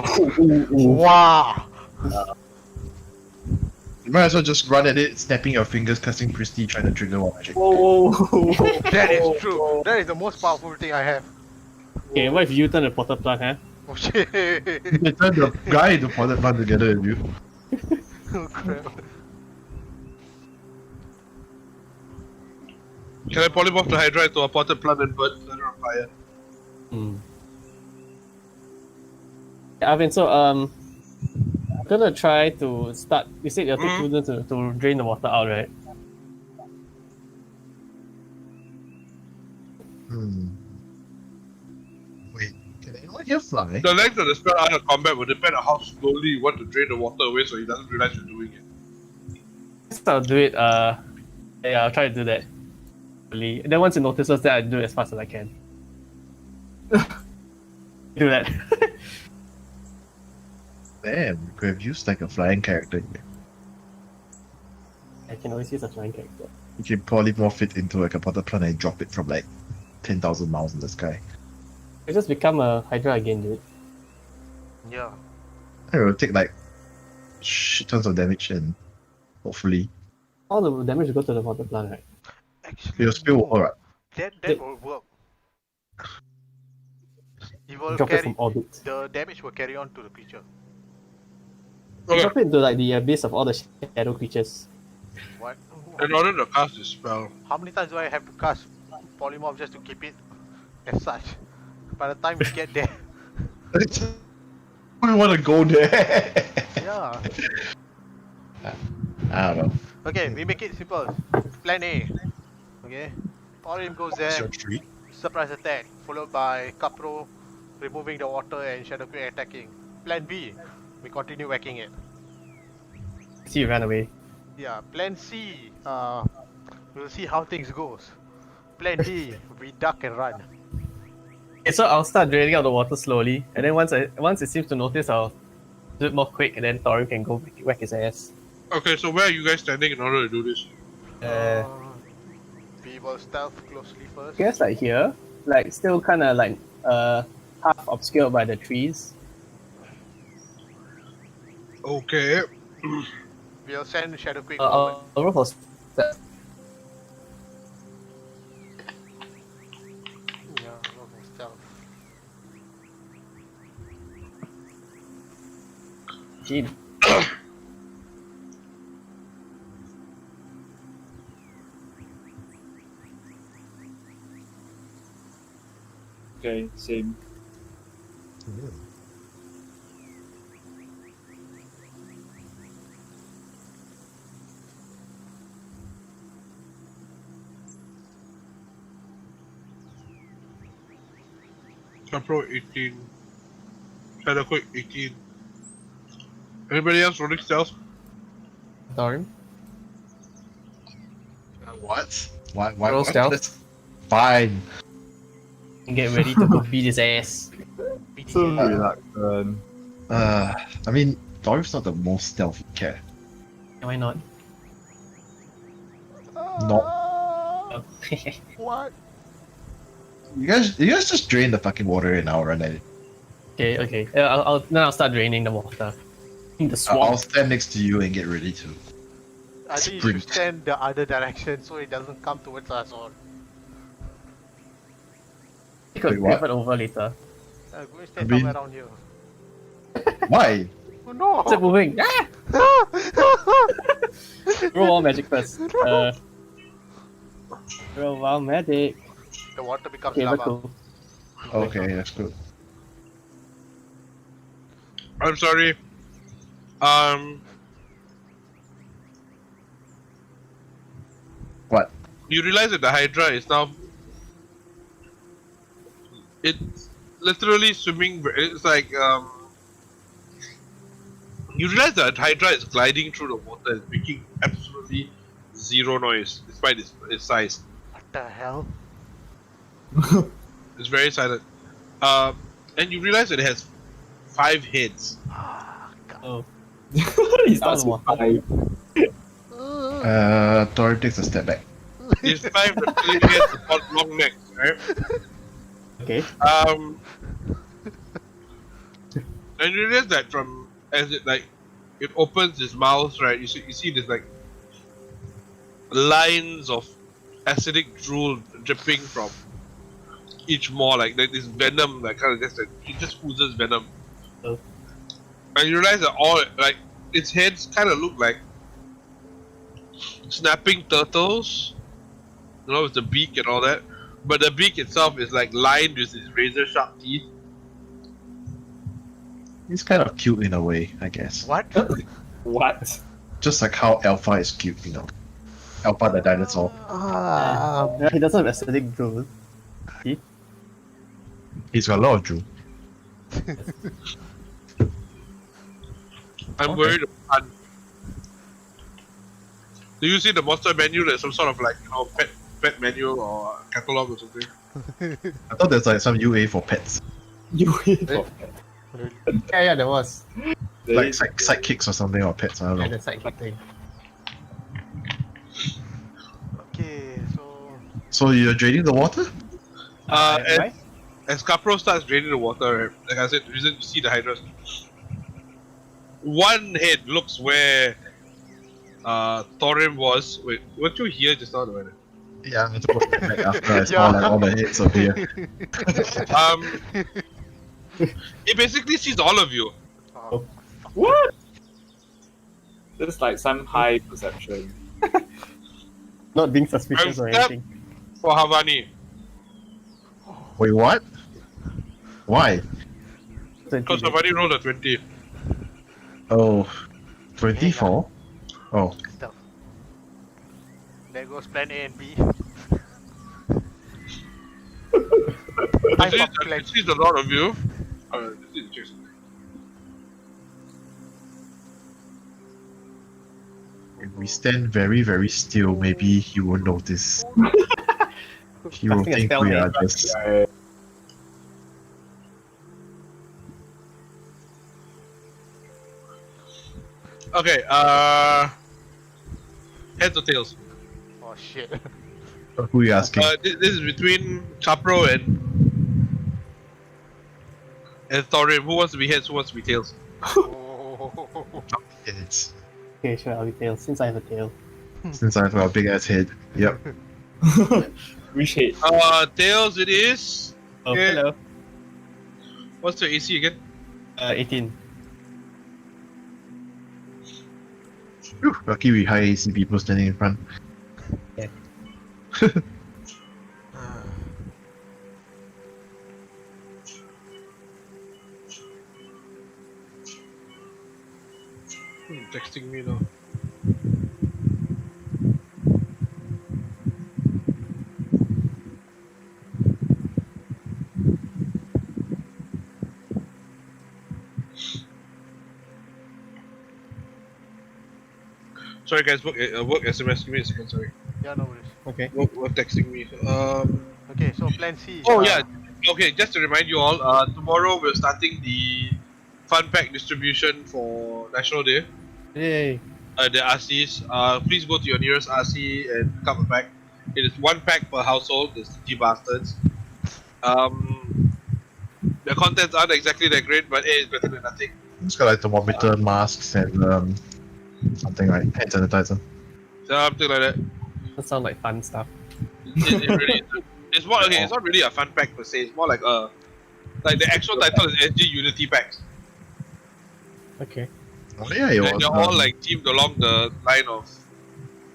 Wow! You might as well just run at it, snapping your fingers, casting Pristy, trying to trigger one magic. Whoa. That is true. That is the most powerful thing I have. Okay, what if you turn a portal plant, huh? Oh shit! You can turn the guy into potted plant together with you. Oh crap. Can I polymorph the Hydra into a potted plant and burn it on fire? Yeah, Alvin, so I'm gonna try to start. You said you're taking to drain the water out, right? Wait, can anyone here fly? The length of the spell out of combat will depend on how slowly you want to drain the water away so he doesn't realize you're doing it. Guess I'll do it. Yeah, I'll try to do that. And then once it notices that, I do it as fast as I can. Do that. Damn, you could have used like a flying character here. I can always use a flying character. You can polymorph it into like a potted plant and drop it from like 10,000 miles in the sky. I just become a Hydra again, dude. Yeah. It will take like shit tons of damage and hopefully All the damage will go to the water plant, right? Actually, it'll spill water. Right? that will work. It will Drop it carry from orbit. the damage will carry on to the creature. Okay, Drop it into like the abyss of all the shadow creatures. What? in order to cast this spell, How many times do I have to cast polymorph just to keep it as such? By the time we get there, We want to go there. yeah. I don't know. Okay, we make it simple. Plan A. Okay. Polyim goes there. Search tree. Surprise attack, followed by Capro removing the water and Shadow Queen attacking. Plan B, we continue whacking it. See, you ran away. Yeah, plan C, we'll see how things goes. Plan D, we duck and run. Okay, so I'll start draining out the water slowly, and then once it seems to notice, I'll do it more quick, and then Thorin can go whack his ass. okay, so where are you guys standing in order to do this? We will stealth closely first. I guess like here, like still kind of like half obscured by the trees. Okay. We'll send Shadow Queen I'll roll for stealth. Yeah, roll for stealth. Gee. Okay, same. Capro 18. Shadow Quick 18. Anybody else rolling stealth? Thorin. What? Why? Roll stealth. That's fine. And get ready to go beat his ass. So reluctant. I mean, Dorif's not the most stealthy cat. Why not? Not. What? You guys just drain the fucking water and I'll run at it. Okay. I'll start draining the water. In the I'll swamp. stand next to you and get ready to. I think you Sprint. should stand the other direction so it doesn't come towards us all. You could Wait, what? pivot over later. Go and I stand mean- somewhere around here. Why? Oh no! Stop moving! Ah! Roll wild magic first. Roll wild magic. The water becomes Okay, lava. that's cool. Okay, that's good. I'm sorry. What? You realize that the Hydra is now. It's literally swimming. It's like You realize that Hydra is gliding through the water and making absolutely zero noise despite its size. What the hell? It's very silent. And you realize that it has 5 heads. Ah, God. Oh. He starts All with water. 5. Tori takes a step back. These 5 reptilian heads have got long necks, right? Okay. And you realize that from as it like it opens its mouth, right? You see this like lines of acidic drool dripping from each maw, like this venom, like kind of just like it just oozes venom. Oh. And you realize that all like its heads kind of look like snapping turtles, you know, with the beak and all that. But the beak itself is like lined with these razor sharp teeth. He's kind of cute in a way, I guess. What? What? Just like how Alpha is cute, you know. Alpha the dinosaur. Yeah, he doesn't have acidic drool. He's got a lot of drool. I'm worried about. Do you see the monster menu? There's some sort of like, you know, pet menu or catalog or something. I thought there's like some UA for pets. You Yeah, there was. Like sidekicks or something, or pets, I don't Yeah, know. the sidekick thing. Okay, so So you're draining the water? As, right? as Capro starts draining the water, right, like I said, the reason you see the hydras. One head looks where Thorim was. Wait, weren't you here just now? Right? Yeah, I'm supposed to back after I saw like all the heads appear. It basically sees all of you. What? That's like some high perception. Not being suspicious or Step anything. for Havani. Wait, what? Why? Because Havani rolled a 20. Oh, 24? Oh, stuff. There goes plan A and B. It sees a lot of you. This is interesting. if we stand very, very still, maybe he will notice. He will Casting a think spell, we are man. just. Okay, heads or tails? Oh shit. Who are you asking? This is between Capro and Thorim. Who wants to be heads? Who wants to be tails? Oh. It's Okay, sure, I'll be tail, since I have a tail. since I've got a big ass head. Yep. Which head? Tails it is. Oh, Okay. hello. What's your AC again? 18. Whew, lucky we high AC people standing in front. Texting me now. Sorry guys, work SMS. Give me a second. Sorry, Yeah, no worries. Okay. work texting me. Okay, so plan C. Oh yeah. Okay, just to remind you all, tomorrow we're starting the fun pack distribution for National Day. Yay. The RCs. Please go to your nearest RC and pick up a pack. It is 1 pack per household. The stingy bastards. The contents aren't exactly that great, but it's better than nothing. It's got like thermometer, masks, and something like hand sanitizer. Something like that. That sounds like fun stuff. It really is. It's more okay. It's not really a fun pack per se. It's more like the actual title is SG Unity packs. Okay. Oh yeah, it And was. they're all like teamed along the line of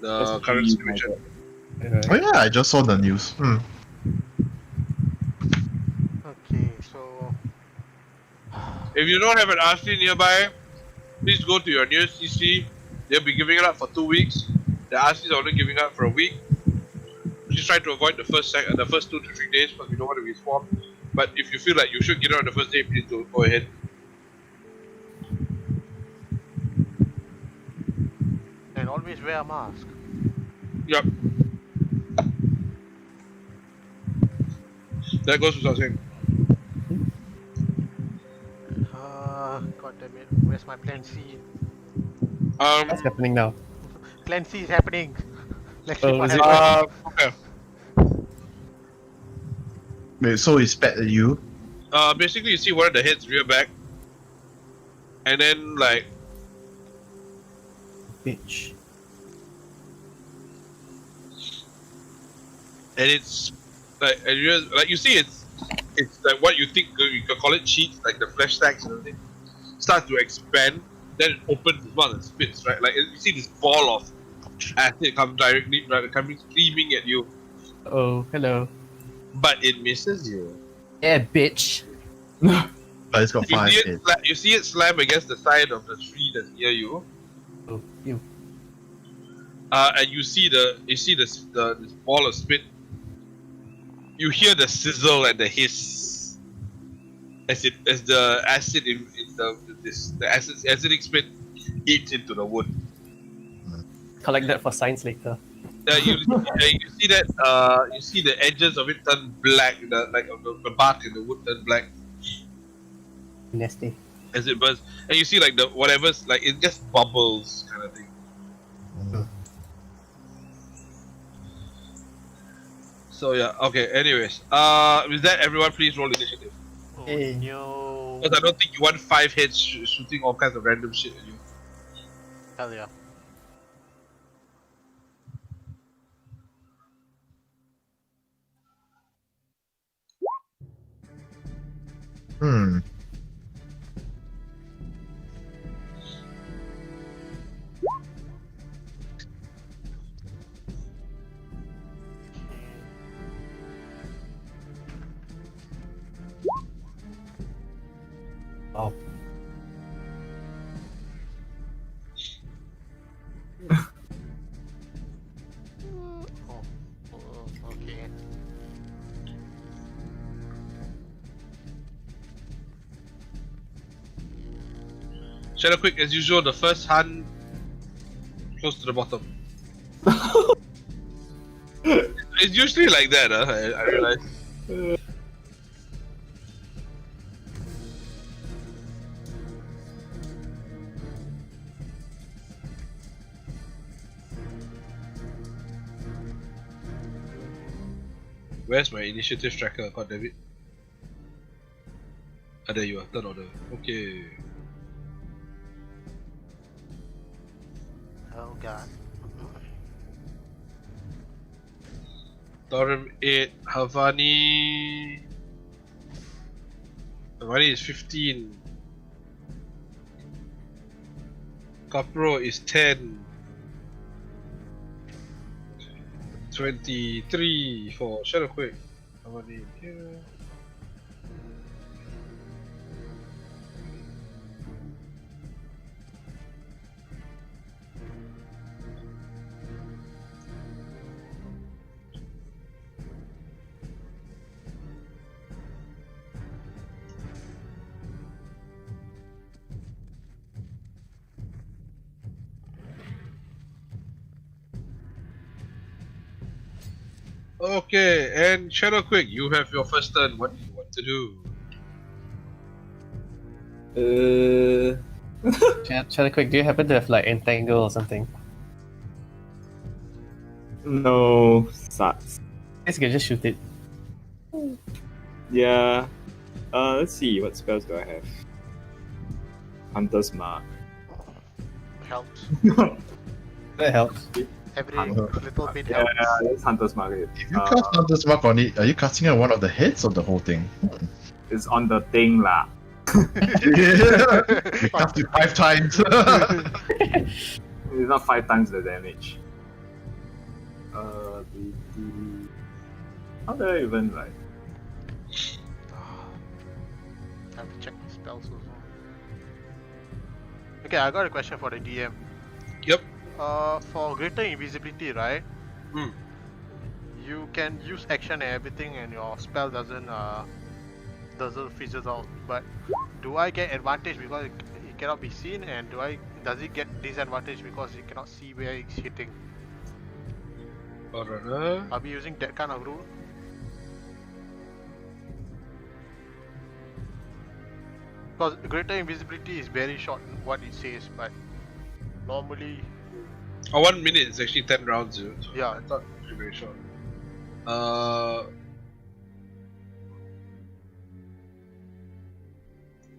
the current situation. Oh yeah, I just saw the news. Okay, so If you don't have an RC nearby, please go to your nearest CC. They'll be giving it up for 2 weeks. The RCs are only giving up for a week. Just try to avoid the first 2 to 3 days because we don't want to be swamped. But if you feel like you should get it on the first day, please go ahead. and always wear a mask. Yup. That goes without saying. God damn it. Where's my plan C? What's happening now? Clancy is happening. Let's see Oh, what is it? happens. Okay. Wait, so he spat at you? Basically, you see one of the heads rear back, and then like Bitch. and it's and you see it's like what you think you can call it cheeks, like the flesh stacks and everything start to expand, then it opens its mouth and spits, right? Like you see this ball of acid come directly coming screaming at you, Oh, hello. but it misses you. Yeah, bitch. But it's got You 5 see it hits. you see it slam against the side of the tree that's near you, Oh, you. and you see this ball of spit. You hear the sizzle and the hiss as the acid in the acidic spit eats into the wood. Collect that for science later. You see that you see the edges of it turn black, the bark in the wood turn black Nasty. as it burns, and you see like the whatever's like it just bubbles kind of thing. So yeah, okay. Anyways, with that, everyone please roll initiative. Oh Hey. no. Because I don't think you want 5 hits shooting all kinds of random shit at you. Hell yeah. Hmm. Wow. Okay. Shadow quick as usual. The first hand close to the bottom. It's usually like that. I realize. Where's my initiative tracker? God damn it. Ah, there you are. Third order. Okay. Oh god. Thorum 8. Havani. Havani is 15. Kapro is 10. 23 for Shadow Quake. Havani here. Okay, and Shadow Quick, you have your first turn. What do you want to do? Chat quick, do you happen to have like entangle or something? No, sucks. Guess you can just shoot it. Yeah. Let's see, what spells do I have? Hunter's Mark. Helps. That helps. Every little bit Yeah, helps. let's Hunter's Mark it. If you cast Hunter's Mark on it, are you casting on one of the heads or the whole thing? It's on the thing lah. Yeah. You cast it 5 times. It's not 5 times the damage. How do I even like? Have to check the spells also. Okay, I got a question for the DM. Yep. For greater invisibility, right? Hmm. You can use action and everything, and your spell doesn't fizzles out. But do I get advantage because it cannot be seen, and does it get disadvantage because you cannot see where it's hitting? Alright. Are we using that kind of rule? Because greater invisibility is very short in what it says, but Normally, 1 minute is actually 10 rounds. So Yeah. I thought it was very short.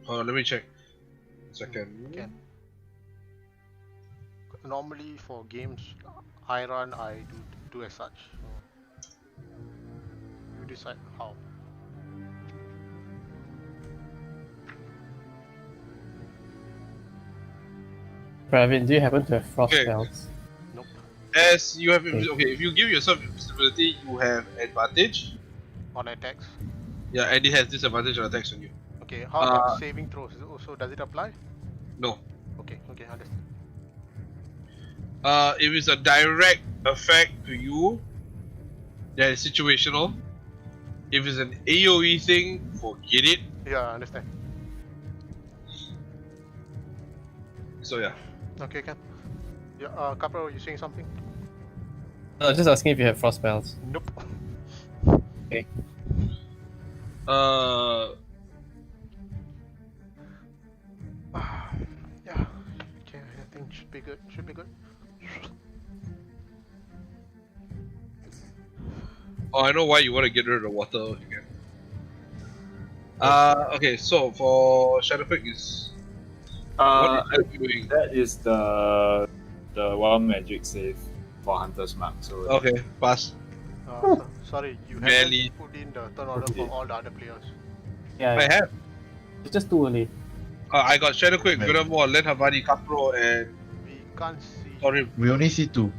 Let me check. Second. Can. Normally for games I run, I do as such. So you decide how. Pravin, do you happen to have frost Okay. spells? Nope. As you have Okay. okay, if you give yourself invisibility, you have advantage. On attacks. Yeah, and it has disadvantage on attacks on you. Okay, how about saving throws? Also, does it apply? No. Okay, understand. If it's a direct effect to you, that is situational. If it's an AoE thing, forget it. Yeah, I understand. So yeah. Okay, can. Yeah, Capra, were you saying something? Just asking if you have frost spells. Nope. Yeah. Okay, I think should be good. Should be good. Oh, I know why you want to get rid of the water again. Okay, so for Shadowquake is what is it doing? That is the wild magic save for Hunter's Mark. So Okay, pass. Sorry, you Barely. haven't put in the turn order for all the other players. Yeah, I have. it's just too early. I got Shadowquake, Guramo, Len Havani, Kapro, and We can't see. Torim. We only see 2.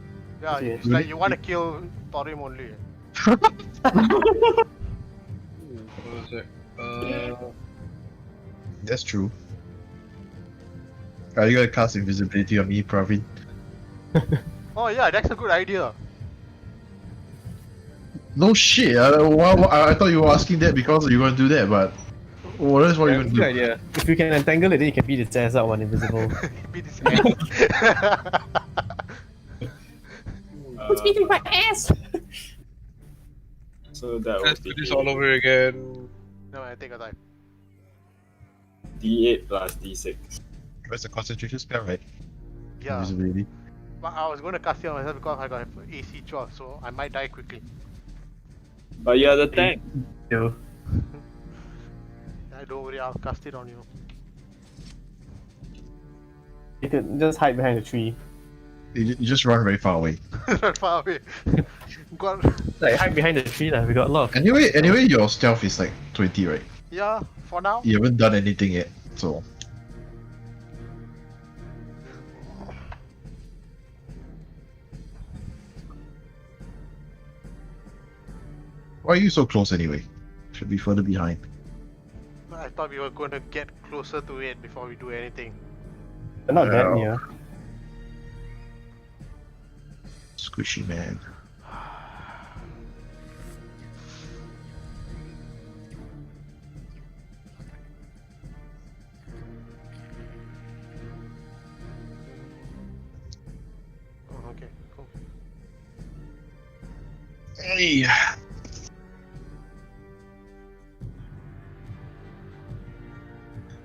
Yeah, Okay. it's like you want to kill Torim only. What was that? That's true. Are you gonna cast invisibility on me, Pravin? Oh yeah, that's a good idea. No shit. I thought you were asking that because you were gonna do that, but what else were you gonna Good do? idea. If you can entangle it, then you can beat its ass out when invisible. Beat his ass. It's beating my ass! So that Let's would do be this all over again. No, I take a time. D8 plus D6. That's a concentration spell, right? Yeah, Invisibility. but I was going to cast it on myself because I got AC 12, so I might die quickly. But you're the tank. Yo. Yeah, don't worry, I'll cast it on you. You could just hide behind a tree. You just run very far away. Not far away. Got. Like, hide behind the tree lah. We got a lot of... Anyway, your stealth is like 20, right? Yeah, for now. You haven't done anything yet, so. Why are you so close anyway? Should be further behind. But I thought we were going to get closer to it before we do anything. They're not that Well. near. Squishy man. Oh, okay, cool. Hey.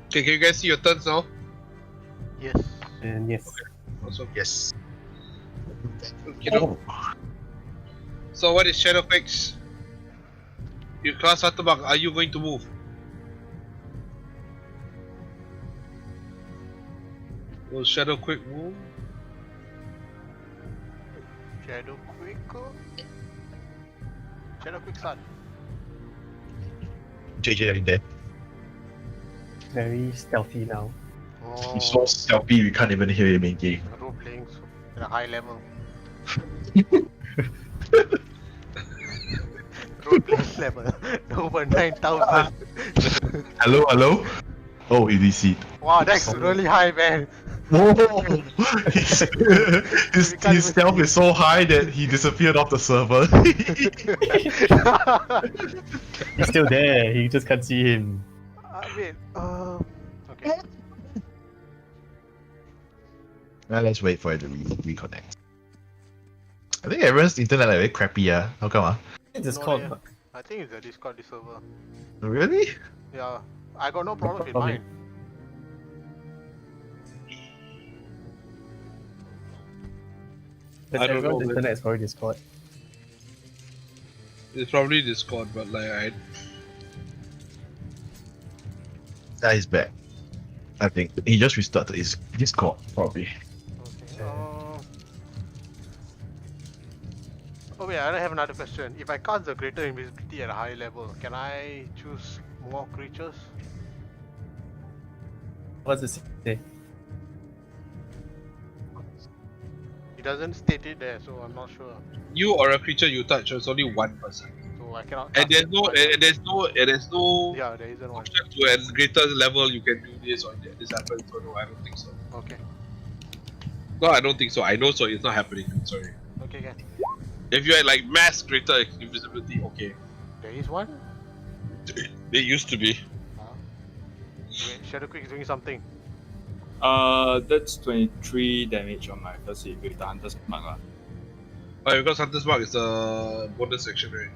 Okay, can you guys see your turns now? Yes. And yes. Also, Yes. you know. So what is Shadowquake's? Your class Hattabak, are you going to move? Will Shadowquake move? Shadow Quick. Shadow Quick Sun. JJ, are you there? Very stealthy now. Oh, He's so stealthy we can't even hear him in game. role playing so at a high level. Role playing level over 9,000. Hello? Oh, he dc. Wow, that's really high, man. Whoa! his stealth is so high that he disappeared off the server. He's still there. You just can't see him. Wait, okay. Well, let's wait for it to reconnect. I think everyone's internet like very crappy, How come, It's just No, called... yeah. I think it's a Discord server. Really? Yeah, I got no problem with problem. mine. But I don't everyone's know, man. internet is probably Discord. It's probably Discord, but like That is back. I think he just restarted his Discord probably. Okay. Oh wait, I have another question. If I cast the greater invisibility at a high level, can I choose more creatures? What's it say? It doesn't state it there, so I'm not sure. you or a creature you touch, so it's only one person. So I cannot. And cast there's no, one- there's no Yeah, there isn't one. option to at greater level you can do this or this happens. So no, I don't think so. Okay. No, I don't think so. I know so. It's not happening. I'm sorry. Okay, can. If you're at like mass greater invisibility, okay. There is one. They used to be. Wait, Shadow Quick is doing something. That's 23 damage on my first hit with the Hunter's Mark. lah. Oh, because Hunter's Mark is a bonus action, right?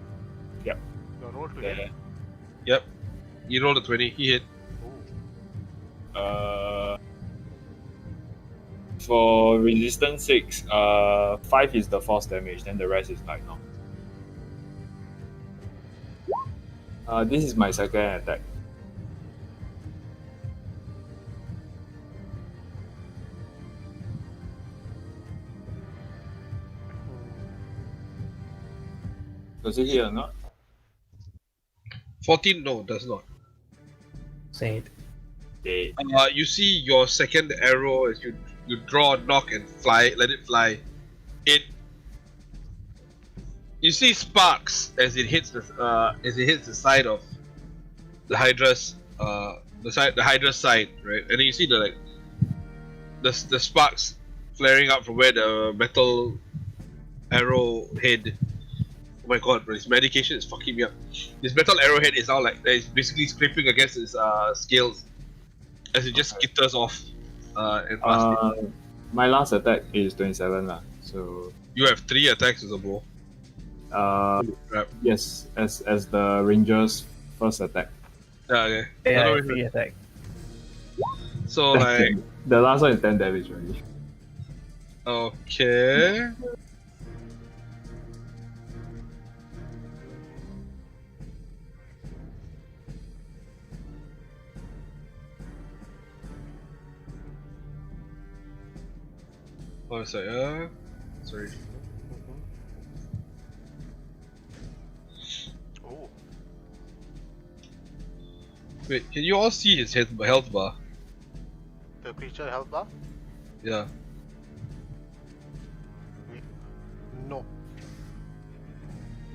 Your roll to hit. There. Yep. You rolled a 20. He hit. Ooh. For resistance 6, 5 is the force damage, then the rest is like no. This is my second attack. Does it hit or not? 14, no, does not. Say it. Dead. You see your second arrow as you draw a knock and fly, let it fly. You see sparks as it hits the side of the Hydra's the Hydra's side, right? And then you see the sparks flaring up from where the metal arrow head. Oh my god, bro, his medication is fucking me up. This metal arrowhead is now like it's basically scraping against his scales as it just skitters off and past it. My last attack is 27 lah. So You have 3 attacks with a bow. Crap. yes, as the ranger's first attack. Yeah, okay. Yeah, No, no, free attack. So like The last one is 10 damage already. okay. One sec, sorry. Oh. Wait, can you all see his health bar? The creature health bar? Yeah. No.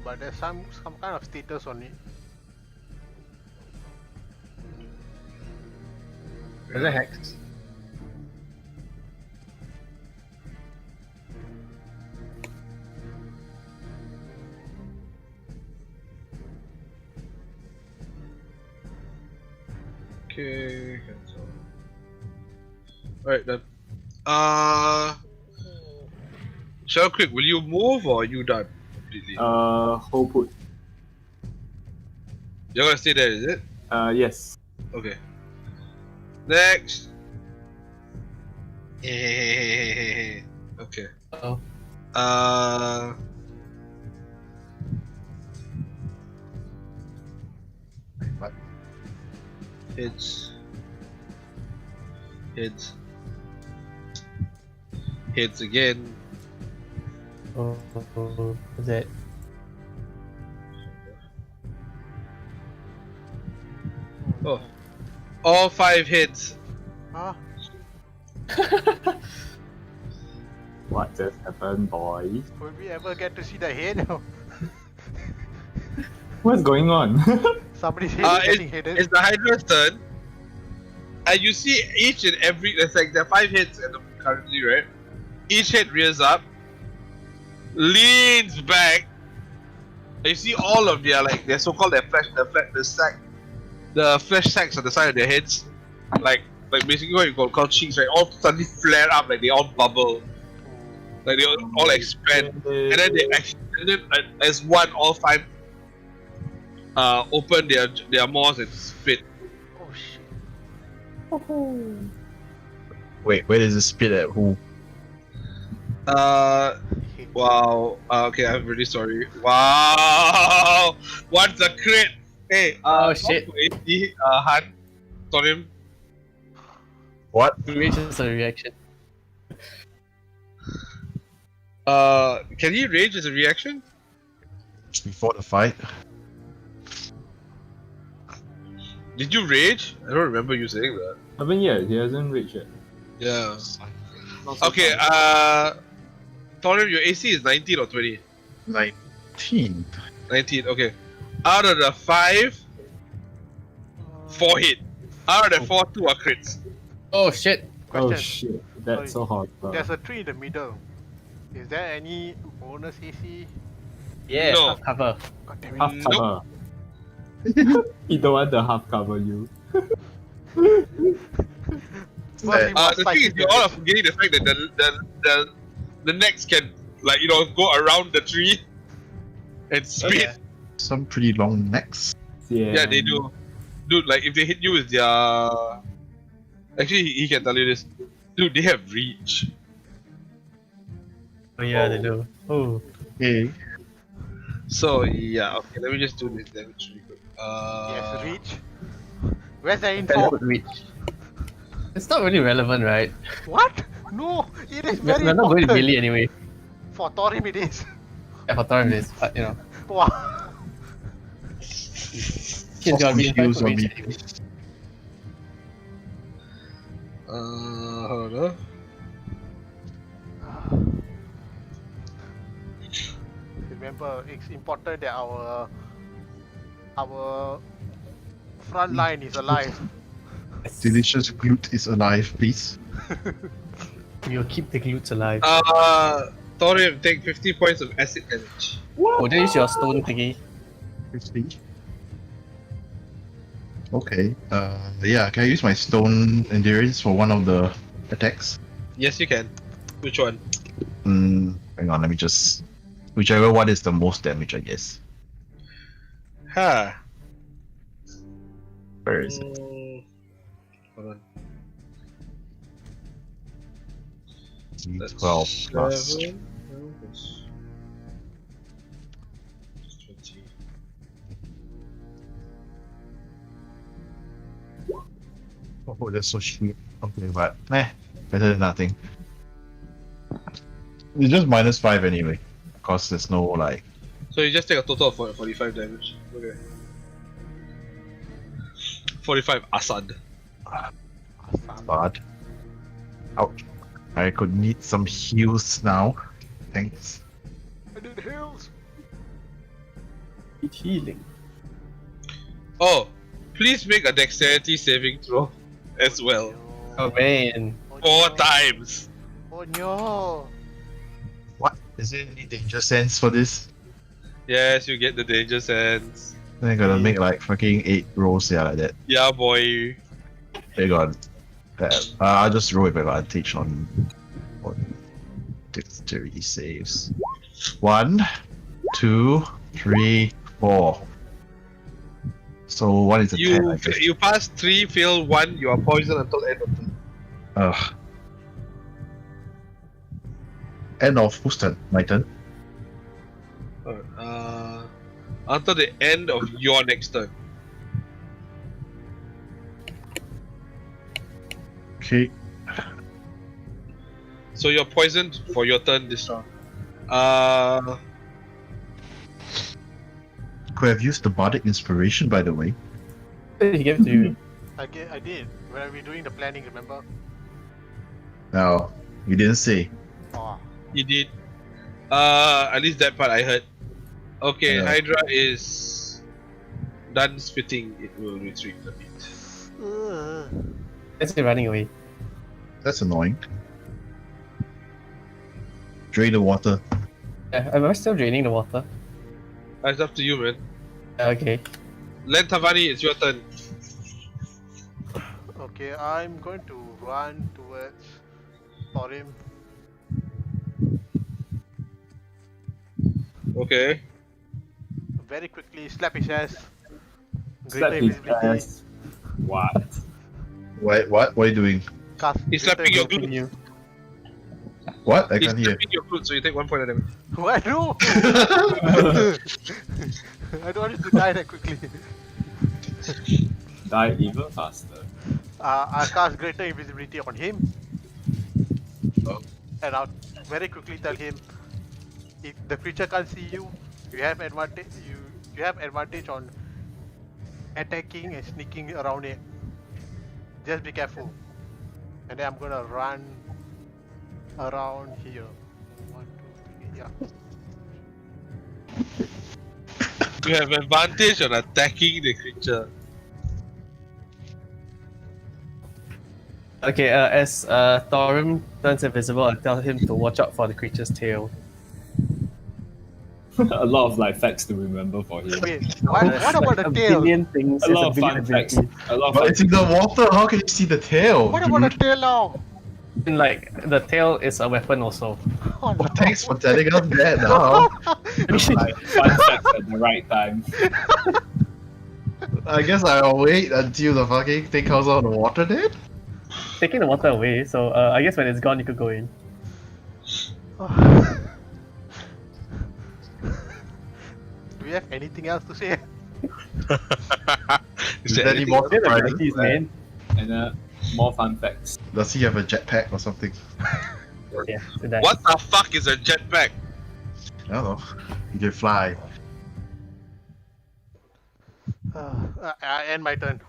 But there's some kind of status on it. Is it hex? Okay, cancel. Alright then. Shell Quick, will you move or are you done completely? Hold put. You're gonna stay there, is it? Yes. Okay. Next. Okay. Oh. What? Hits. Hits. Hits again. Oh, is it? Oh. All 5 hits. Huh? What just happened, boys? Will we ever get to see the head? What's going on? Somebody's head is getting It's hidden. the Hydra's turn. And you see each and every, it's like there are 5 hits currently, right? Each head rears up, leans back. And you see all of their their so-called the flesh sacks on the side of their heads, like basically what you call cheeks, right? All suddenly flare up, like they all bubble, like they all expand, and then as one, all 5 open their maws and spit. Oh shit. Wait, where does it spit at who? Wow. Okay, I'm really sorry. Wow. What's a crit? Hey. Oh, shit. 80. Han. Torim. What? Rage is a reaction. Can he rage as a reaction? Before the fight? Did you rage? I don't remember you saying that. Haven't yet. He hasn't reached yet. Yeah. Not so Okay. far. Torim, your AC is 19 or 20? 19. 19. Okay. Out of the 5, 4 hit. Out of the 4, 2 are crits. Oh shit. Oh Question. shit, that's so hot. There's a tree in the middle. Is there any bonus AC? Yeah, No. half cover. God damn it. Half Nope. cover. He don't want the half cover you. First we must The fight thing is, it you all are damage. forgetting the fact that the necks can, like, go around the tree and spin. Yeah. Some pretty long necks. Yeah, they do. Dude, like, if they hit you with their... Actually, he can tell you this. Dude, they have reach. Oh yeah, they do. Oh. Okay. So, yeah, okay, let me just do this damage really quick. Yes, reach. Where's the info? Teleport reach. It's not really relevant, right? What? No, it is We're very not going to important. melee anyway. For Torim it is. Yeah, for Thorin it is, but you know. Wow. He's got reach Heals for on reach me. anyway. Hold on. Remember, it's important that our front line is alive. Delicious glute is alive, please. We'll keep the glutes alive. Thorium, take 50 points of acid damage. Oh, there is your stone thingy. 50. Okay. Yeah, can I use my stone endurance for one of the attacks? Yes, you can. Which one? Hang on, let me just... Whichever one is the most damage, I guess. Ha. Where is it? Hold on. D12 plus. 7, plus 20. Oh, that's so cheap. Okay, but better than nothing. It's just -5 anyway. Cause there's no like. So you just take a total of 45 damage. Okay. 45 Assad. Bad. Ouch. I could need some heals now. Thanks. I need heals. Need healing. Oh, please make a dexterity saving throw as well. Oh man. 4 times. Oh no. What? Is there any danger sense for this? Yes, you get the danger sense. Then I gotta make like fucking 8 rolls, yeah, like that. Yeah, boy. Hang on. I'll just roll with advantage on dexterity saves. 1, 2, 3, 4. So 1 is a 10, I guess. You pass 3, fail 1, you are poisoned until end of turn. Ugh. End of whose turn? My turn? Until the end of your next turn. Okay. So you're poisoned for your turn this round. Could have used the bardic inspiration, by the way. He gave it to you. I did. When we were doing the planning, remember? No, you didn't say. Oh. You did. At least that part I heard. Okay, Yeah. Hydra is done spitting. It will retreat a bit. It's running away. That's annoying. Drain the water. Am I still draining the water? It's up to you, man. Okay. Len Tavani, it's your turn. Okay, I'm going to run towards Torim. Okay. Very quickly, slap his ass. Slap Greater his invisibility. ass. What? Wait, what? What are you doing? Cast He's greater slapping your invisibility. glutes. What? I He's can't hear. tapping your flute, so you take 1 point of damage. What? No! I don't want you to die that quickly. Die even faster. I cast greater invisibility on him. Oh. And I'll very quickly tell him, if the creature can't see you, you have advantage. You have advantage on attacking and sneaking around it. Just be careful. And then I'm gonna run around here. 1, 2, 3, yeah. You have advantage on attacking the creature. Okay, as Thorim turns invisible, I tell him to watch out for the creature's tail. A lot of like facts to remember for him. Wait, what about the a tail? billion things. A has lot of billion fun facts. abilities. A lot of But fun it's in the water. How can you see the tail? What about the dude? tail now? And like the tail is a weapon also. Oh, Well, thanks for telling us that now. like fun facts at the right time. I guess I'll wait until the fucking thing comes out of the water then. Taking the water away, so I guess when it's gone, you could go in. Do we have anything else to say? Is there there any anything more else? Get the surprises? abilities, man. And more fun facts. Does he have a jetpack or something? Yeah, so that. What the fuck is a jetpack? I don't know. He can fly. I end my turn.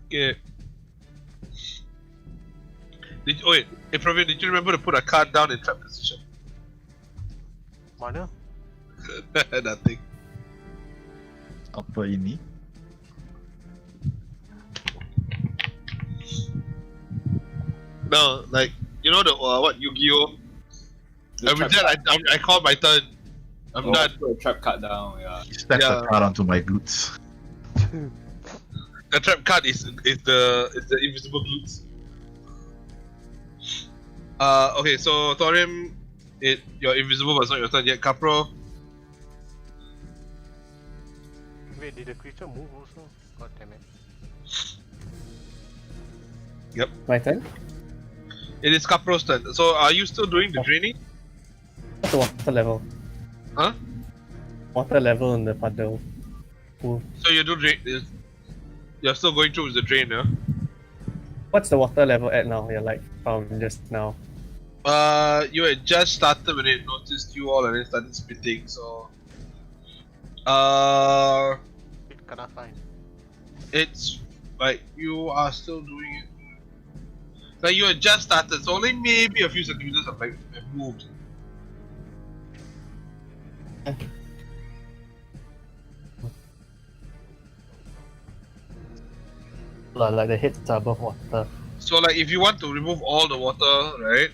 Okay. Wait, hey Praveen, did you remember to put a card down in trap position? Mana? Nothing. Apa ini? No, like, you know the what Yu-Gi-Oh? The Every trap time I call my turn, I'm done. Put a trap card down, yeah. He stepped Yeah. the card onto my glutes. The trap card is the invisible glutes. Okay, so Thorim, you're invisible, but it's not your turn yet. Capro, Wait, did the creature move also? God damn it. My turn? it is Capro's turn. So are you still doing the draining? What's the water level? Huh? Water level in the puddle. Cool. So you do drain. You're still going through with the drain, yeah? What's the water level at now? You're like found just now. You had just started when it noticed you all and then started spitting. So, It cannot find. it's like you are still doing it. Like you had just started, so only maybe a few centimeters have moved. Like the heads are above water. So like if you want to remove all the water, right?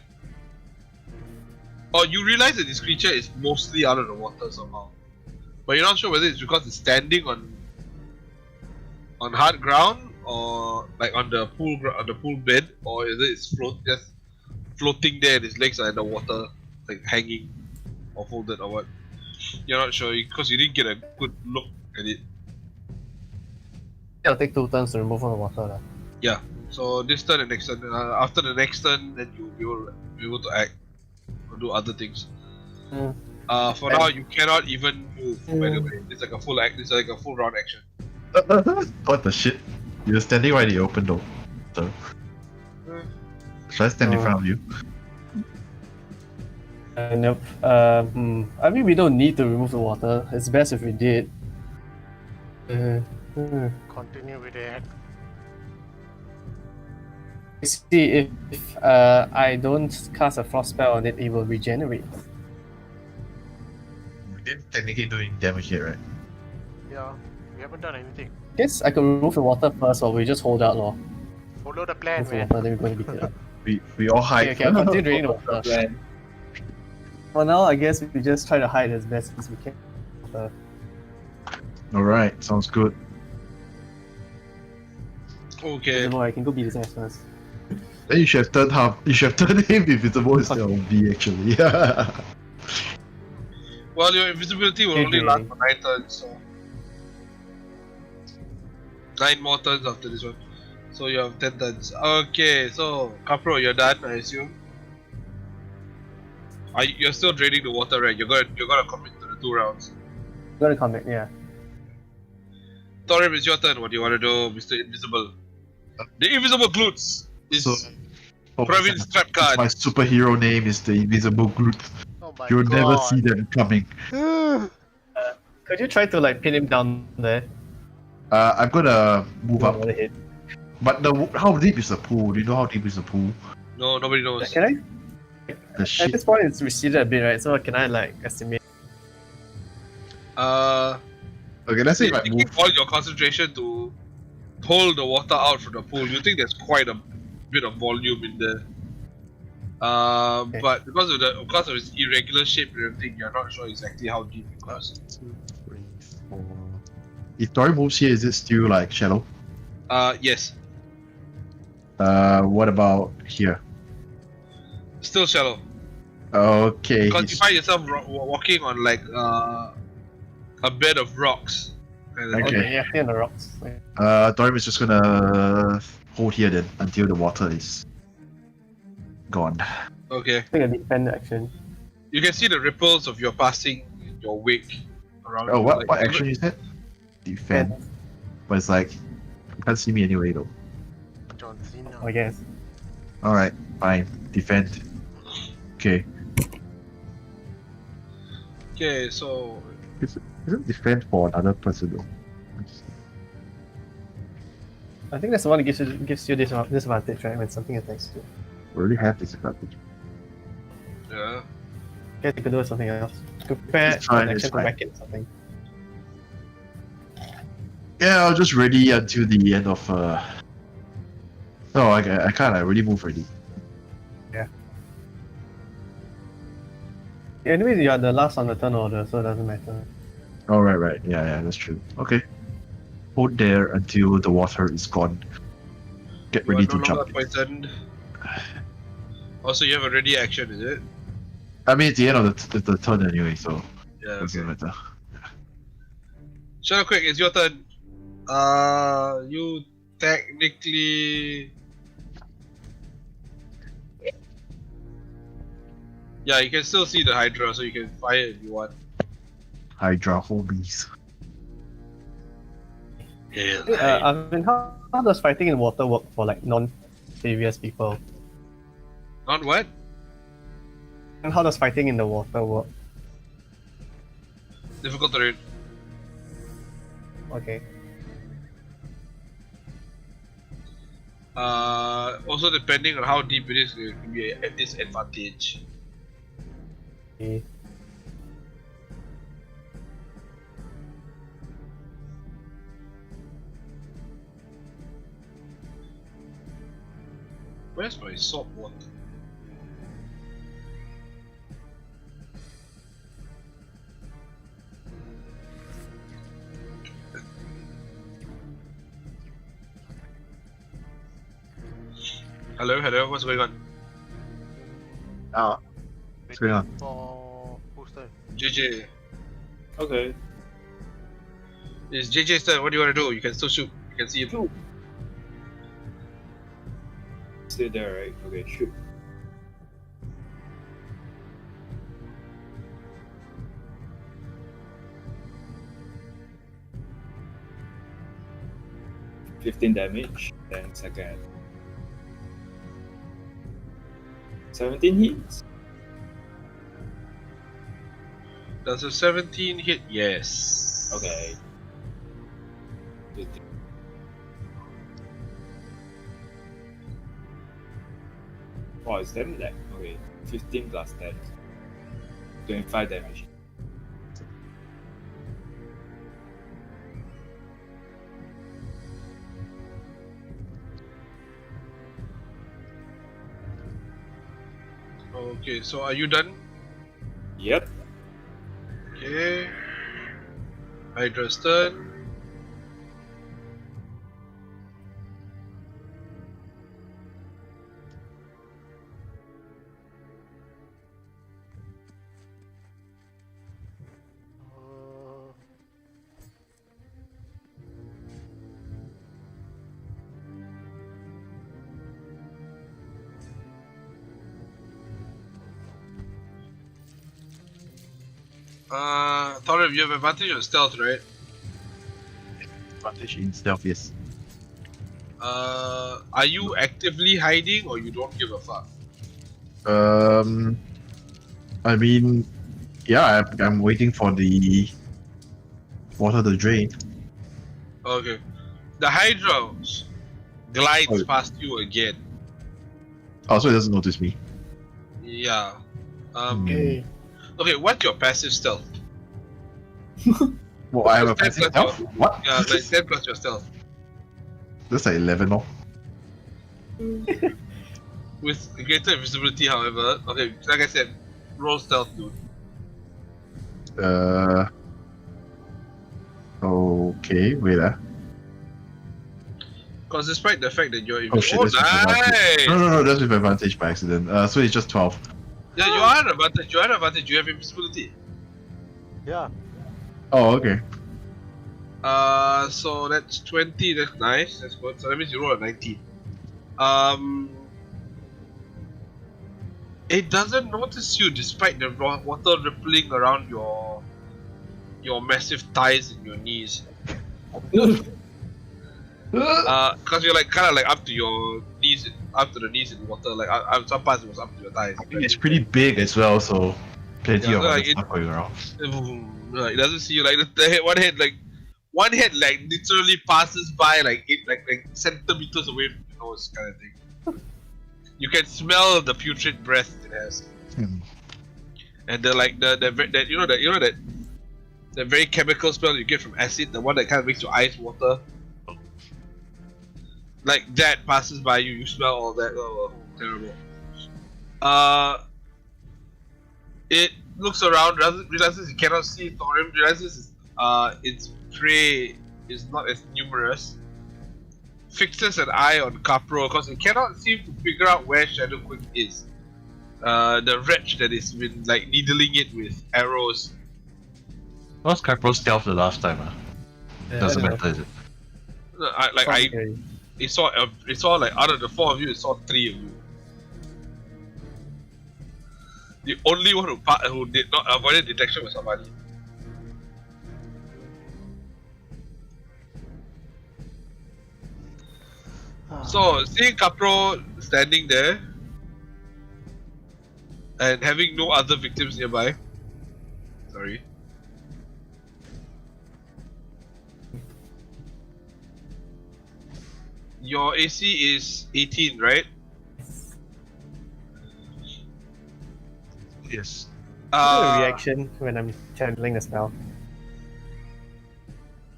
Or you realize that this creature is mostly out of the water somehow. But you're not sure whether it's because it's standing on hard ground or like on the pool bed, or is it just floating there and his legs are in the water, like hanging or folded or what. You're not sure because you didn't get a good look at it. It'll take 2 turns to remove all the water. Lah. Yeah. So this turn and next turn. After the next turn, then you'll be able to act or do other things. Mm. For now, you cannot even move. By the way, it's like a full act. It's like a full round action. What the shit? You're standing right in the open door. So. Should I stand in front of you? Nope. I mean, we don't need to remove the water. It's best if we did. Continue with it. See, if I don't cast a frost spell on it, it will regenerate. We didn't technically do any damage yet, right? Yeah, we haven't done anything. Guess I could remove the water first, or we just hold out, lor. Follow the plan, Remove the man. water, then we're going to beat it up. We all hide. Okay, I'll continue draining the water. Plan. For now, I guess we just try to hide as best as we can. Alright, sounds good. Okay. I can go beat his ass first. Then you should have turned you should have turned him invisible instead of V actually. Well, your invisibility will only last for 9 turns, so 9 more turns after this one. So you have 10 turns. Okay, so Capro, you're done, I assume. You're still draining the water, right? You're gonna commit to the 2 rounds. Gonna comment, yeah. Thorim, it's your turn. What do you want to do, Mr. Invisible? The Invisible Glutes is So, oh, Pravin's trap card. my superhero name is the Invisible Groot. Oh my You'll god. never see them coming. Could you try to like pin him down there? I'm gonna move up. Another hit. But how deep is the pool? Do you know how deep is the pool? No, nobody knows. Can I? The At shit. this point, it's receded a bit, right? So can I like estimate? Okay, let's say if I Taking move. all your concentration to pull the water out from the pool, you think there's quite a bit of volume in there. But because of its irregular shape and everything, you're not sure exactly how deep it goes. 2, 3, 4. If Dory moves here, is it still like shallow? Yes, What about here? still shallow. Okay. Because you find yourself walking on like a bed of rocks. Kind of Okay. Okay, yeah, in the rocks. Yeah. Dory is just gonna hold here then until the water is gone. Okay. Take a defend action. You can see the ripples of your passing in your wake around. Oh, you, what like, what action is that? Defend. But it's like you can't see me anyway though. John Cena. I guess. All right, fine. Defend. Okay. Okay, so Isn't defend for another person though? I think that's the one that gives you disadvantage, right? When something attacks you. We already have disadvantage. yeah. Okay, you could do something else. Prepare It's fine, an it's action to fine. whack it or something. Yeah, I'll just ready until the end of. No, I can't. I already move already. Anyways, you are the last on the turn order, so it doesn't matter. Oh right. Yeah, that's true. Okay. Hold there until the water is gone. Get You ready are to no longer jump. poisoned. Also, you have a ready action, is it? I mean, it's the end of the turn anyway, so Yeah. doesn't Okay. matter. Shadow Quick, it's your turn. You technically. Yeah, you can still see the Hydra, so you can fire if you want. Hydra homies. Yeah. I mean, how does fighting in water work for like non-previous people? Not what? And how does fighting in the water work? Difficult terrain. Okay. Also depending on how deep it is, it can be a disadvantage. Okay. Where's my salt water? Hello, what's going on? What's going on? For whose turn? JJ. Okay. It's JJ's turn, what do you want to do? You can still shoot. You can see him. Stay there, right? Okay, shoot. $15 damage, then second. 17 hits. Does a 17 hit? Yes. Okay. Wow, it's damn lag. Okay, 15 plus 10. 25 damage. Okay, so are you done? Yep. Okay. Hydra's turn. Thorim, you have advantage on stealth, right? Advantage in stealth, yes. Are you actively hiding or you don't give a fuck? I mean, yeah, I'm waiting for the water to drain. Okay. The Hydra glides Oh. past you again. Oh, so it doesn't notice me. Yeah. Okay. Okay, what's your passive stealth? Well, I have a Just 10 passive plus stealth? What? Yeah, like 10 plus your stealth. That's like 11, no? With greater invisibility, however, okay, like I said, roll stealth, dude. Okay, wait. Because despite the fact that you're Oh shit, that's with advantage. nice! No, that's with advantage by accident. So it's just 12. Yeah, you are an advantage. You are an advantage. You have invisibility. Yeah. Oh, okay. So that's 20. That's nice. That's good. So that means you roll a 19. It doesn't notice you despite the water rippling around your massive thighs and your knees. Cause you're like kind of like up to your knees, up to the knees in water. Like some parts it was up to your thighs. I think it's pretty big as well, so plenty Yeah, of so other like stuff going around. It doesn't see you like the head, one head like literally passes by like centimeters away from your nose kind of thing. You can smell the putrid breath it has, and the very chemical smell you get from acid, the one that kind of makes your eyes water. Like that passes by you, you smell all that. Oh, terrible. It looks around, realizes it cannot see Thorim, realizes its prey is not as numerous. Fixes an eye on Capro because it cannot seem to figure out where Shadow Quick is. The wretch that has been like needling it with arrows. What's Capro's stealth the last time? Doesn't matter, is it? It saw like out of the 4 of you, it saw 3 of you. The only one who did not avoid detection was Amani. So seeing Capro standing there and having no other victims nearby. Sorry. Your AC is 18, right? Yes. A reaction when I'm channeling the spell.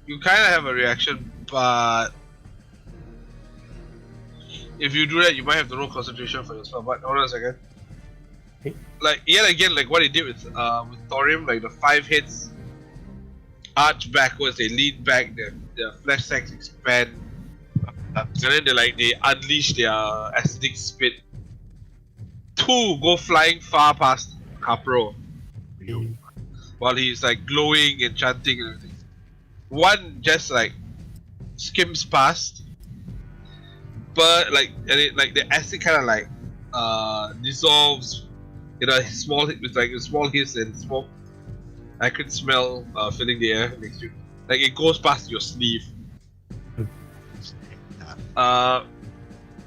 You kind of have a reaction, but if you do that, you might have to roll concentration for your spell. But hold on a second. Okay. Like yet again, like what he did with Thorium, like the 5 hits arch backwards, they lean back, their flesh sacks expand, and then they unleash their acidic spit. 2 go flying far past Capro while he's like glowing and chanting and everything. 1 just like skims past, but the acid kind of like dissolves in a small hiss and smoke. I could smell filling the air next to you. Like it goes past your sleeve,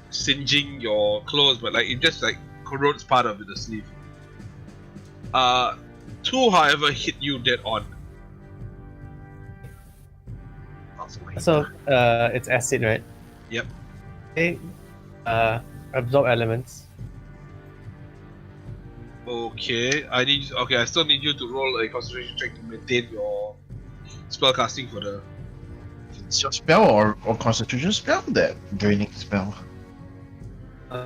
singeing your clothes, but like it just like corrodes part of the sleeve. 2, however, hit you dead on. So it's acid, right? Yep. Okay. Absorb elements. Okay, I still need you to roll a concentration check to maintain your spellcasting for the. It's your spell or concentration spell? That draining spell.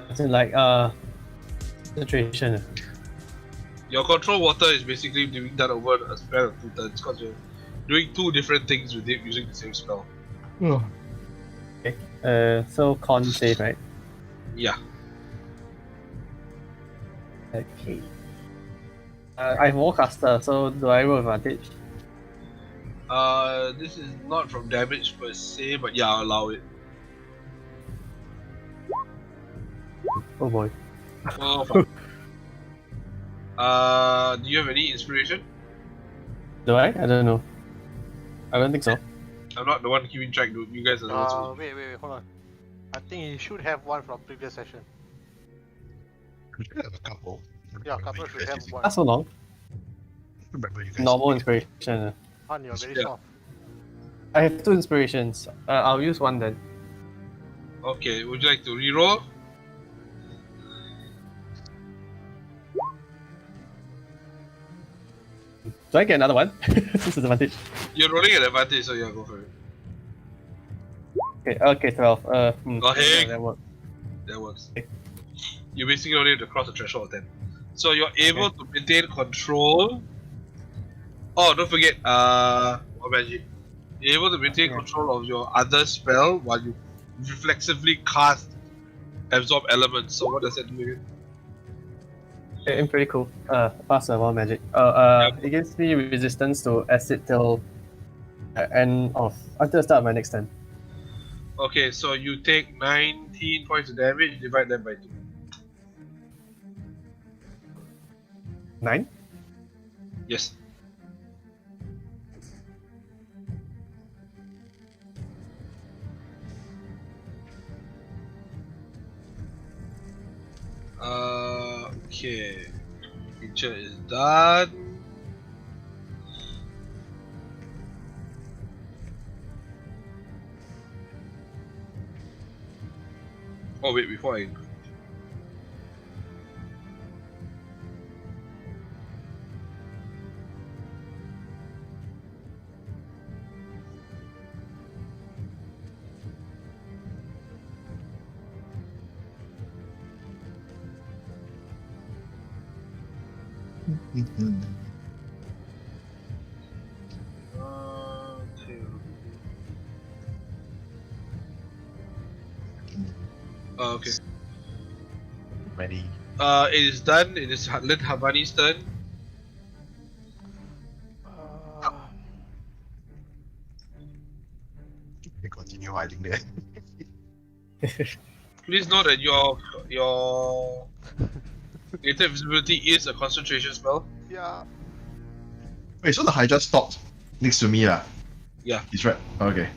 It's like concentration. Your control water is basically doing that over a span of 2 turns because you're doing 2 different things with it using the same spell. Okay. So con save, right? Yeah. Okay. I have Warcaster, so do I roll advantage? This is not from damage per se, but yeah, I'll allow it. Oh boy. Oh, fuck. Do you have any inspiration? Do I? I don't know. I don't think so. I'm not the one keeping track, dude. You guys are the ones. Wait, hold on. I think you should have one from previous session. We should have a couple. Yeah, couple should have one. Not so long. Remember you guys. Normal inspiration. Han, you're very Yeah. soft. I have 2 inspirations. I'll use one then. Okay, would you like to reroll? Do I get another one? This is advantage. You're rolling at advantage, so yeah, go for it. Okay, 12. Oh, hey. Yeah, that works. That works. Okay. You basically only have to cross the threshold of 10. So you're able to maintain control. Oh, don't forget, what magic? You're able to maintain Okay. control of your other spell while you reflexively cast Absorb Elements. So what does that do again? I'm pretty cool. Pass a wild magic. It gives me resistance to acid till until the start of my next turn. Okay, so you take 19 points of damage, divide that by 2. 9? Yes. Okay. Creature is done. Oh wait, before I okay. Many. It is done. It is Lin Havani's turn. We continue hiding there. Please note that your greater visibility is a concentration spell. Yeah. Wait, so the Hydra stopped next to me, lah? Yeah. He's right. Okay.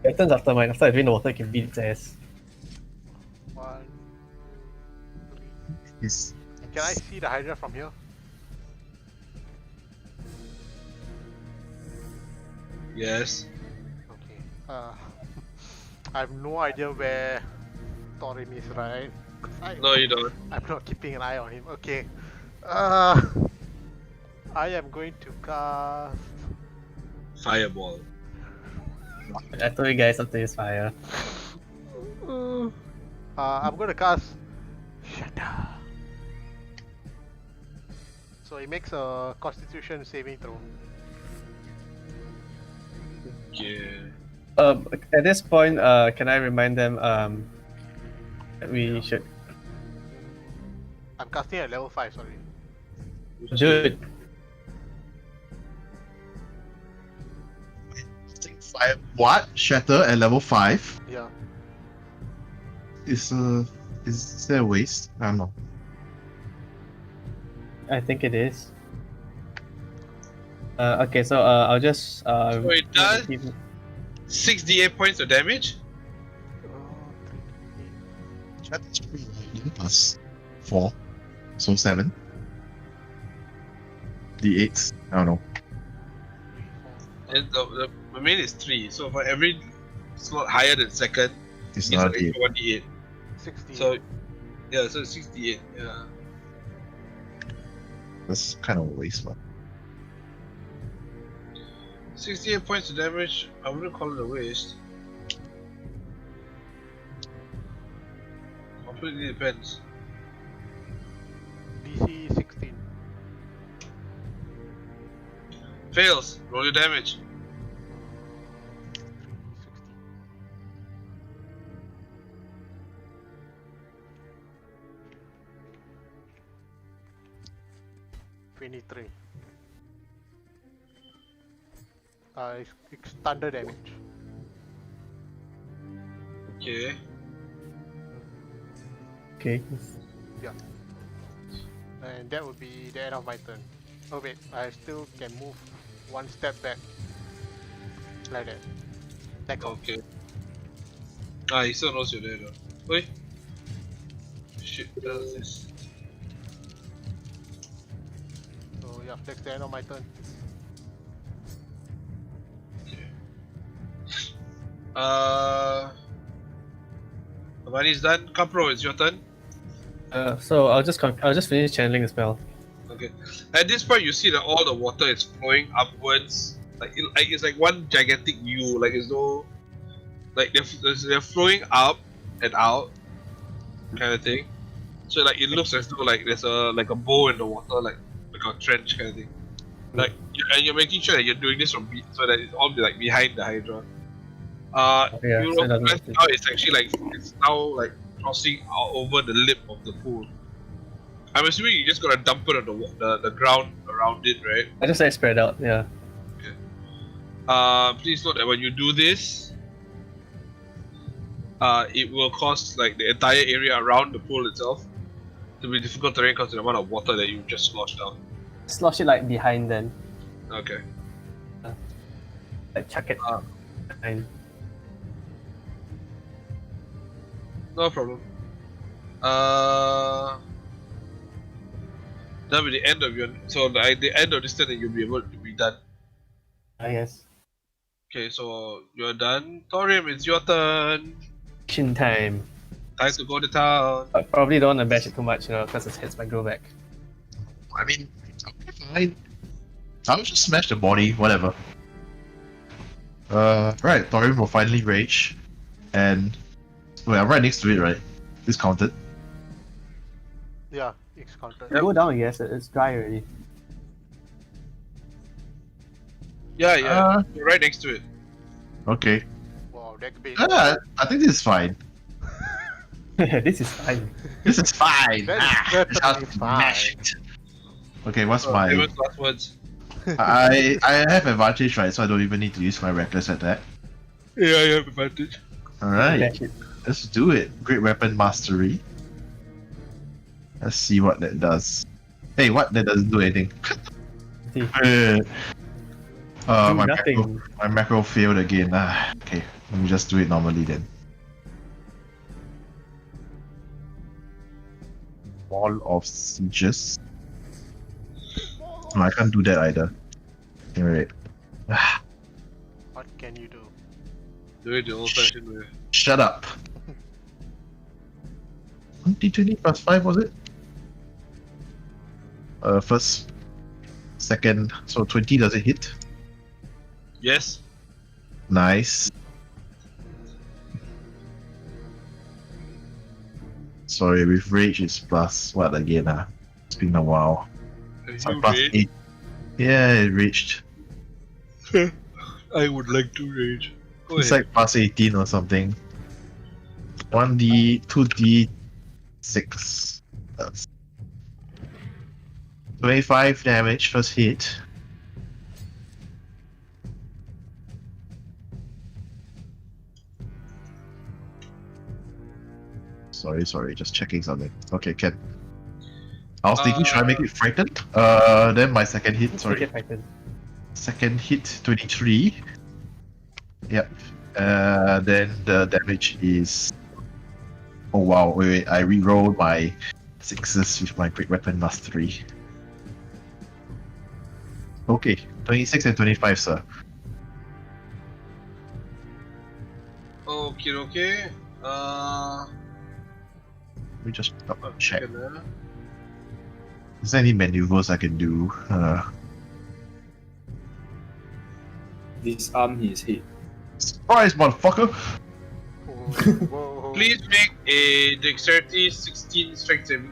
It turns after mine. After I drain the water, I can beat its ass. 1, 3. He's. Can I see the Hydra from here? Yes. Okay. I have no idea where Thorin is, right? 'Cause No, you don't. I'm not keeping an eye on him. Okay. I am going to cast. Fireball. I told you guys not to use fire. I'm gonna cast Shatter. So he makes a Constitution saving throw. Okay. At this point, can I remind them that we should. I'm casting at level 5. Sorry. Dude, Fire. What? Shatter at level 5? Yeah. Is there a waste? I don't know. I think it is. Okay, so I'll just. So it does 6d8 points of damage. Shatter's pretty lightning plus 4. So 7. D8s. I don't know. And the main is 3. So for every slot higher than second, It's it's not an a extra 1d8. 60. So yeah, so 68. Yeah. That's kind of a waste, but 68 points of damage. I wouldn't call it a waste. Completely depends. DC 16. Fails. Roll your damage. 60. 23. It's thunder damage. Okay. Okay. And that would be the end of my turn. Oh wait, I still can move one step back. Like that. Like Okay. Ah, he still knows you're there though. Wait. Shit, what is this? So yeah, that's the end of my turn. Avani's done. Kapro, it's your turn. So I'll just finish channeling the spell. Okay. At this point, you see that all the water is flowing upwards. It's like one gigantic U. Like it's no, like they're flowing up and out, kind of thing. So like it looks as though like there's a bow in the water, like a trench kind of thing. Like and you're making sure that you're doing this so that it's all like behind the Hydra. Yeah, you so it doesn't realize make now it's actually like it's now like crossing over the lip of the pool. I'm assuming you just gotta dump it on the ground around it, right? I just like spread out. Yeah. Please note that when you do this, it will cause like the entire area around the pool itself to be difficult terrain because of the amount of water that you just sloshed out. Slosh it like behind then. Okay. Like chuck it behind. No problem. That'll be the end of your. So the end of this turn, you'll be able to be done. Yes. Okay, so you're done. Thorium, it's your turn. Action time. Time to go to town. I probably don't want to bash it too much, because it hits my grow back. I mean, it's okay, fine. I'll just smash the body, whatever. Right, Thorium will finally rage. And. Wait, I'm right next to it, right? This counted. Yeah, it's counted. Go down, yes, it's dry already. Yeah, you're right next to it. Okay. Wow, that could be. I think this is fine. This is fine. This is fine. That is Just perfectly smash it. Okay, what's my? Famous last words. I have advantage, right? So I don't even need to use my reckless attack. Yeah, you have advantage. All right, Bash it. let's do it. Great weapon mastery. Let's see what that does. Hey, what? That doesn't do anything. See. Uh, Do my nothing. macro failed again. Okay, let me just do it normally then. Wall of sieges. No, I can't do that either. Alright. What can you do? Do it the old-fashioned way. Shut up. 2020 plus 5 was it? First, second, so 20 does it hit? Yes. Nice. Sorry, with rage it's plus what again? It's been a while. It's like You plus rage? 8. Yeah, it reached. I would like to rage. Go It's ahead. like plus 18 or something. 1d, 2d, 6. That's 25 damage first hit. Sorry, just checking something. Okay, Ken. I was thinking, should I make it frightened? Then my second hit, Let's sorry. make it frightened. Second hit, 23. Yep. Then the damage is... Oh wow, wait, I re-rolled my 6s with my Great Weapon Mastery. Okay, 26 and 25, sir. Okay. Let me just double check. Second, Is there any maneuvers I can do? Disarm his head. Surprise, motherfucker! Whoa. Please make a dexterity 16 strength saving.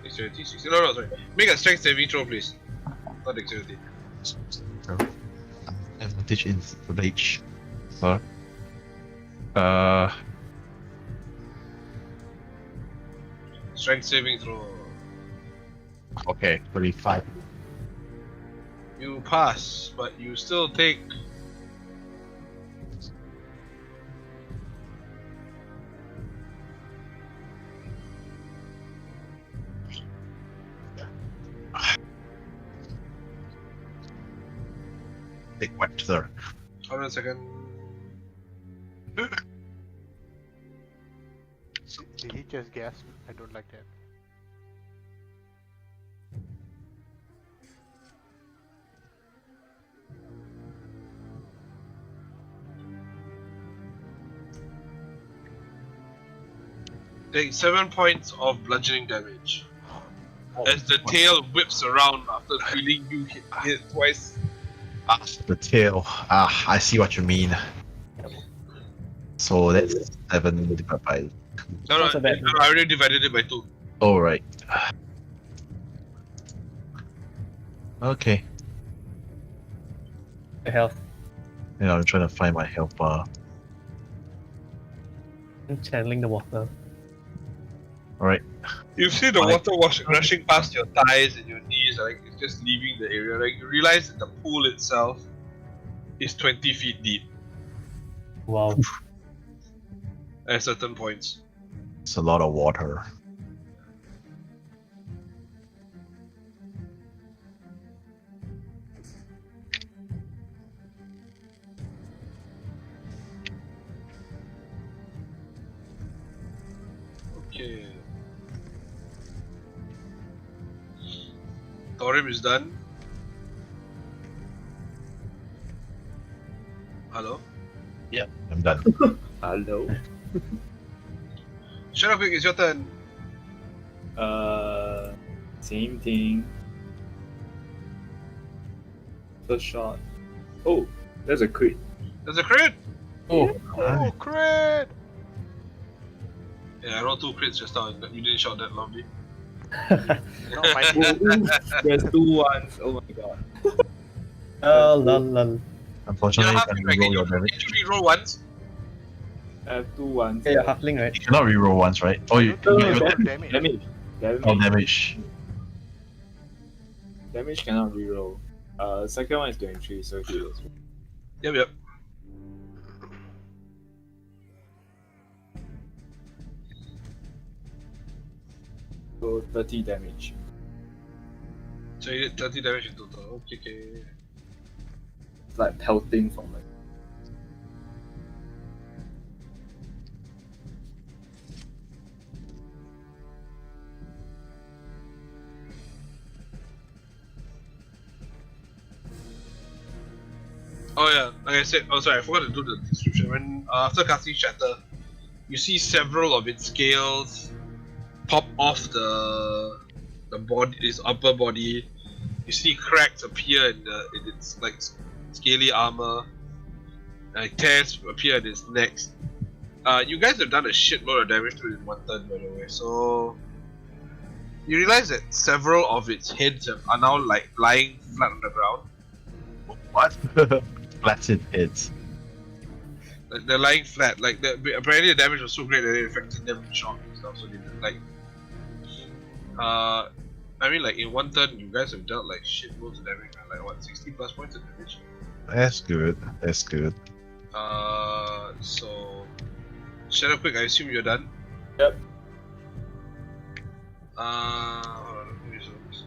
Dexterity 16. No, sorry. Make a strength saving throw, please. Not dexterity. Advantage in rage. Sir. Strength saving throw. Okay, 25. You pass, but you still take. Take what, sir? Hold on a second. Did he just gasp? I don't like that. Take 7 points of bludgeoning damage. As the tail whips around after feeling you hit twice. Ah, the tail. Ah, I see what you mean. So that's 7 divided by. No, Not so bad. I already divided it by 2. Oh, right. Okay. The health. Yeah, I'm trying to find my health bar. I'm channeling the water. Alright. You see the water rushing past your thighs and your knees, like it's just leaving the area. Like you realize that the pool itself is 20 feet deep Wow. at certain points. It's a lot of water. Okay. Thorim is done. Hello? I'm done. Hello. Shut up, quick, it's your turn. Same thing. First shot. Oh, there's a crit. There's a crit! Oh, Oh, crit! Yeah, I rolled 2 crits just now, but you didn't shout that loudly. Not my There's 2 ones. Oh my god. lol, lol. Unfortunately, you You're can halfling, right? reroll your damage. Can you reroll once? I have 2 ones. Okay, you're halfling, right? You cannot reroll once, right? Oh, you No, you- no, you- damage. Damage. oh, damage. Damage cannot reroll. Second one is 23, so he is. Yep. So 30 damage. So you did 30 damage in total. Okay. It's like pelting from like. Oh yeah, like I said, oh sorry, I forgot to do the description. When after casting Shatter, you see several of its scales pop off the body, its upper body. You see cracks appear in its like scaly armor, like tears appear in its neck. You guys have done a shitload of damage to it in 1 turn, by the way. So you realize that several of its heads are now like lying flat on the ground. What? Flaccid heads. Like, they're lying flat. Like apparently the damage was so great that it affected them in shock and stuff. So they did, like, I mean, like in 1 turn, you guys have dealt like shitloads of damage. Like what, 60 plus points of damage. That's good. That's good. So shut up, quick. I assume you're done. Yep. Hold on, let me zoom this.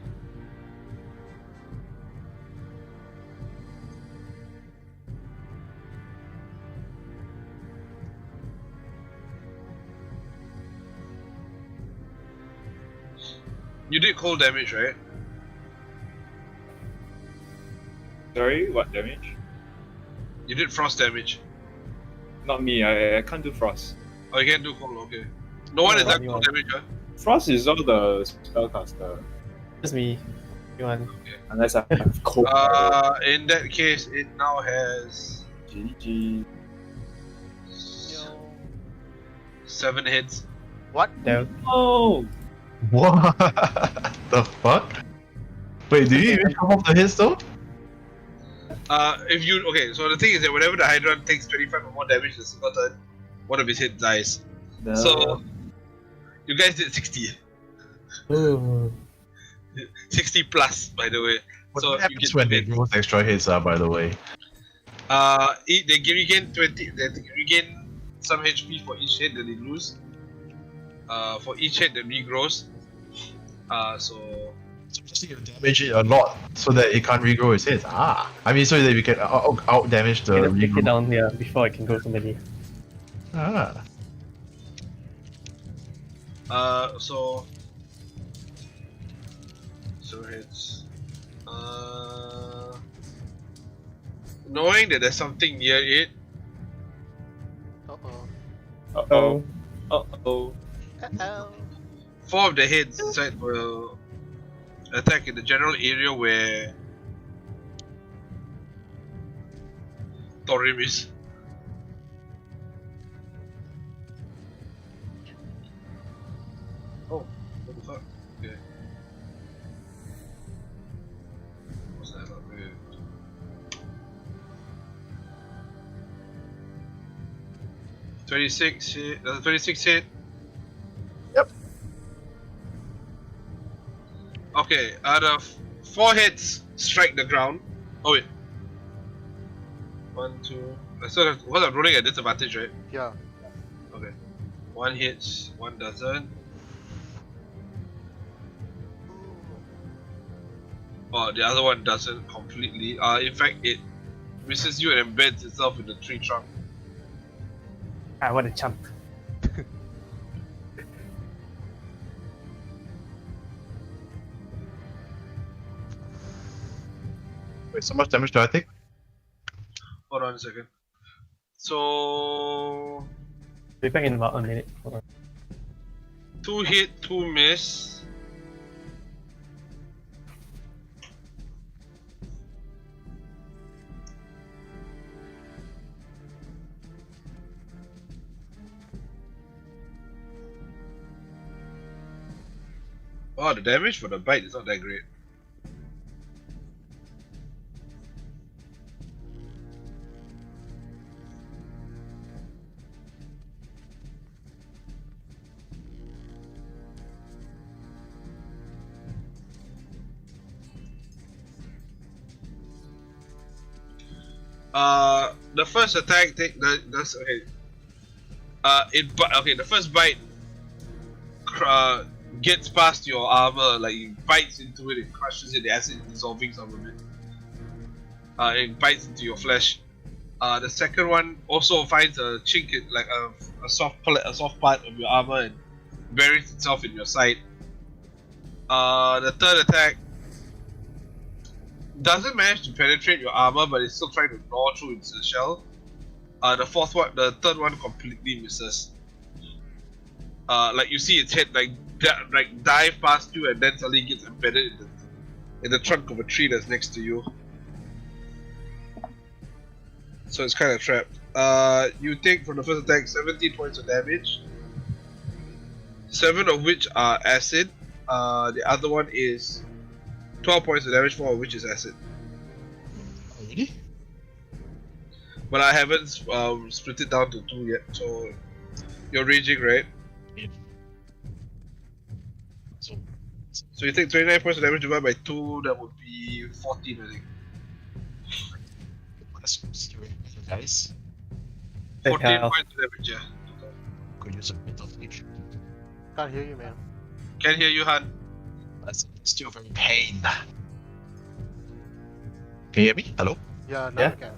You did cold damage, right? Sorry, what damage? You did frost damage. Not me, I can't do frost. Oh, you can do cold, okay. No one has done anyone. cold damage, huh? Frost is all the spellcaster. Just me. You want? Unless I have cold. In that case, it now has GG. 7 hits. What? No. Oh! What the fuck? Wait, did you even come off the hits though? If you okay, so the thing is that whenever the Hydra takes 25 or more damage in a single turn, one of his hits dies. No. So you guys did 60. Oh. 60 plus, by the way. What So you happens get when they hit. roll extra hits, by the way? They regain 20. They regain some HP for each hit that they lose. For each hit that regrows. So So just need to damage it a lot so that it can't regrow its head. I mean, so that we can out damage the Gonna take it regrow. down, yeah, before I can go to melee. So hits. Knowing that there's something near it, Uh-oh. Uh-oh. Uh-oh. Uh-oh. 4 of the heads inside will attack in the general area where Thorim is. Oh, what the fuck? Okay. What's that? Okay. $26 hit. 26 hit. Yep. Okay, out of 4 hits, strike the ground. Oh wait. 1, 2. I still have. What I'm rolling at disadvantage, right? Yeah. Okay. 1 hits, 1 doesn't. Oh, the other one doesn't completely. In fact, it misses you and embeds itself in the tree trunk. I want to jump. Wait, so much damage do I take? Hold on a second. So Be back in about a minute. Hold on. 2 hit, 2 miss. Oh, the damage for the bite is not that great. The first attack that's okay. The first bite gets past your armor, like it bites into it, it crushes it, the acid dissolving some of it. It bites into your flesh. The second one also finds a chink, like a soft part of your armor, and buries itself in your side. The third attack doesn't manage to penetrate your armor, but it's still trying to gnaw through its shell. The third one completely misses. Like you see its head like dive past you and then suddenly gets embedded in the trunk of a tree that's next to you. So it's kind of trapped. You take from the first attack 17 points of damage, 7 of which are acid. The other one is 12 points of damage, 4 of which is acid. Already? But I haven't split it down to 2 yet, so you're raging, right? Yeah. So you take 29 points of damage divided by 2, that would be 14, I think. Let's do it, guys. 14 health. points of damage, yeah. Could use a bit of HP. Can't hear you, man. Can hear you, Han. That's still very pain. Can you hear me? Hello? Yeah, now Yeah. you can.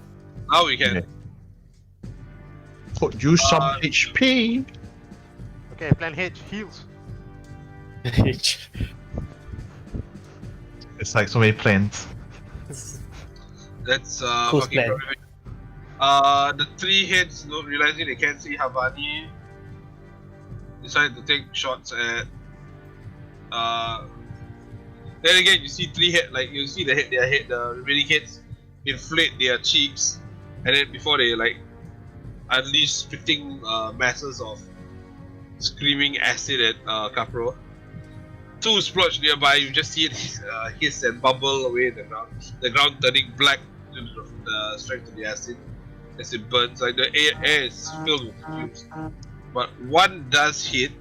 Now we can. Okay. Could use some HP. Okay, plan H, heals. It's like so many plans. That's Close fucking plan. prolific. The 3 hits, not realizing they can't see Havani, decided to take shots at. Then again, you see 3 hit, like you see the remaining hits inflate their cheeks, and then before they like unleash spitting masses of screaming acid at Capro. 2 splotch nearby, you just see it hiss and bubble away in the ground turning black due to the strength of the acid as it burns. Like the air is filled with fumes. But 1 does hit.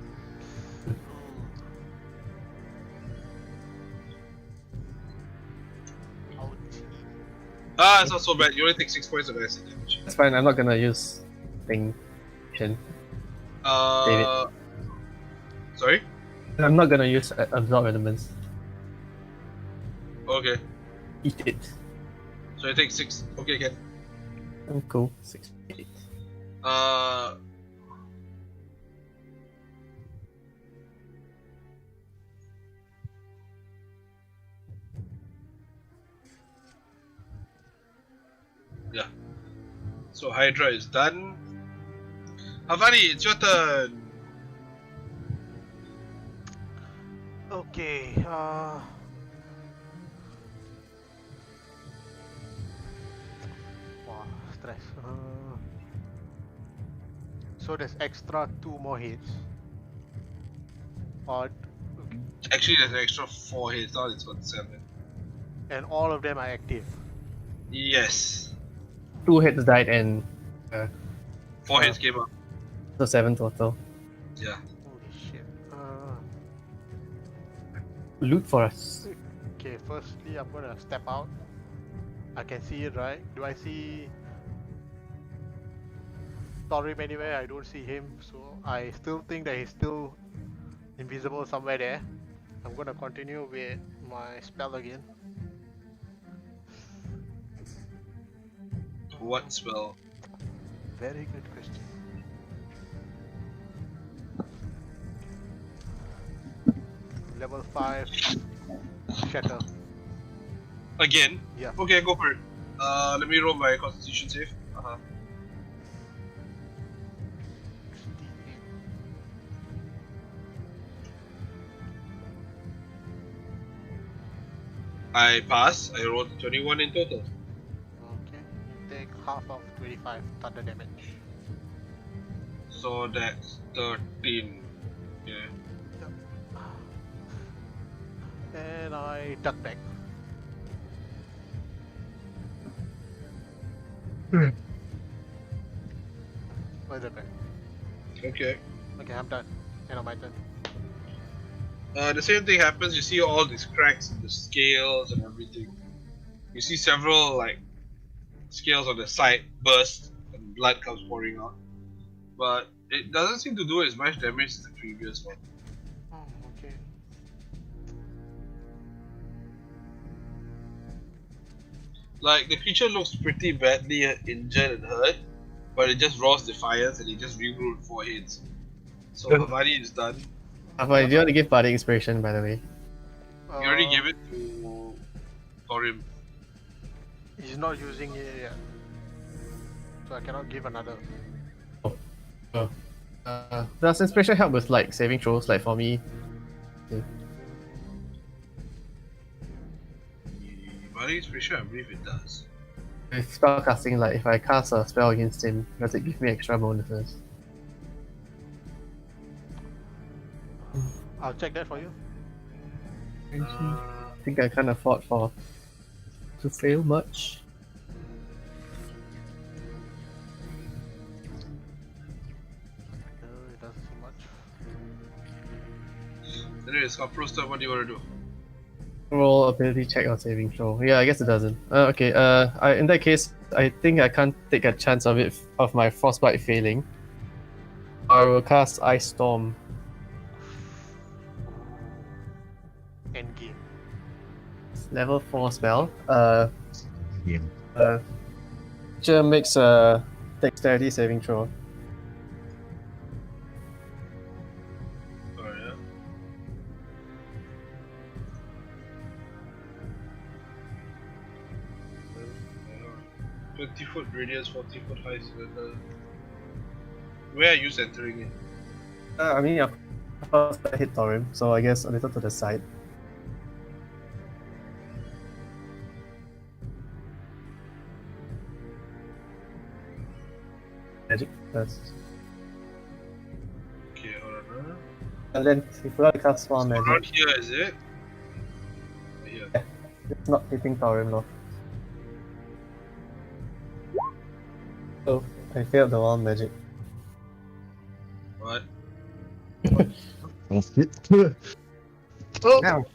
It's not so bad. You only take 6 points of acid damage. That's fine, I'm not gonna use thing. Sorry? I'm not gonna use absorb elements. Okay, Eat it. so I take 6. Okay, can. Oh, cool. 6, 8. Uh, yeah. So Hydra is done. Havani, it's your turn. Okay. Wow, stress. So there's extra 2 more hits. Or Actually, there's an extra 4 hits. Now it's got 7. and all of them are active. Yes, 2 hits died and 4 hits came up. so 7 total. Yeah. Holy shit. Loot for us. Okay, firstly I'm gonna step out. I can see it, right? Do I see Thorim anywhere? I don't see him, so I still think that he's still invisible somewhere there. I'm gonna continue with my spell again. What spell? Very good question. Level 5 Shatter. Again? Yeah. Okay, go for it. Let me roll my Constitution save. I pass. I rolled 21 in total. Okay. You take half of 25 thunder damage. So that's 13. Yeah. And I duck back. Where's that back? Okay. Okay, I'm done. End of my turn. The same thing happens. You see all these cracks in the scales and everything. You see several like scales on the side burst and blood comes pouring out. But it doesn't seem to do as much damage as the previous one. Oh, okay. Like the creature looks pretty badly injured and hurt, but it just roars defiance and it just regrew 4 hits. So Havani is done. Do you want to give Bardic Inspiration, by the way? You already gave it to Thorim. He's not using it yet. So I cannot give another. Does Inspiration help with like saving throws, like for me? Bardic Inspiration, I believe it does. With spell casting, like if I cast a spell against him, does it give me extra bonuses? I'll check that for you. I think I can't afford to fail much. No, it doesn't seem much. Anyways, Proster, what do you want to do? Roll ability check or saving throw. Yeah, I guess it doesn't. Okay. In that case, I think I can't take a chance of my frostbite failing. I will cast Ice Storm. End game. Level 4 spell. Game. Creature makes a dexterity saving throw. Oh yeah. Uh, 20-foot radius, 40-foot high cylinder. Where are you centering it? I mean, of course, I hit Thorim, so I guess a little to the side. Magic first. Okay, hold on. Huh? And then if you want to cast Small Around Magic, here, is it? Here. it's not hitting Thorim though. So, I failed the Wild Magic. What? Oh, shit. Ow.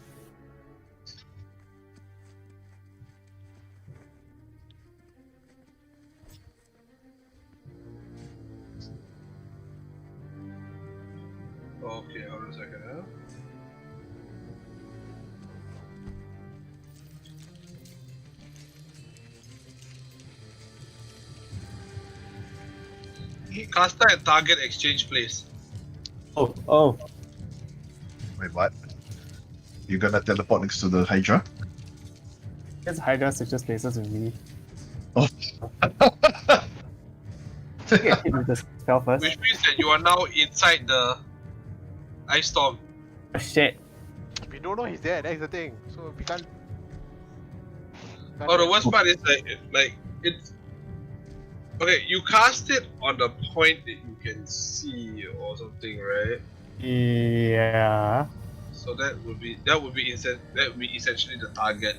Okay, hold on a second. Huh? Caster and target exchange place. Oh. Wait, what? You're gonna teleport next to the Hydra? Guess Hydra switches places with me. Oh. Get hit with the spell first. Which means that you are now inside the ice storm. Oh, shit. We don't know he's there, that's the thing. So we can't. Oh, the worst part is like it's okay. You cast it on the point that you can see or something, right? Yeah. So that would be essentially the target.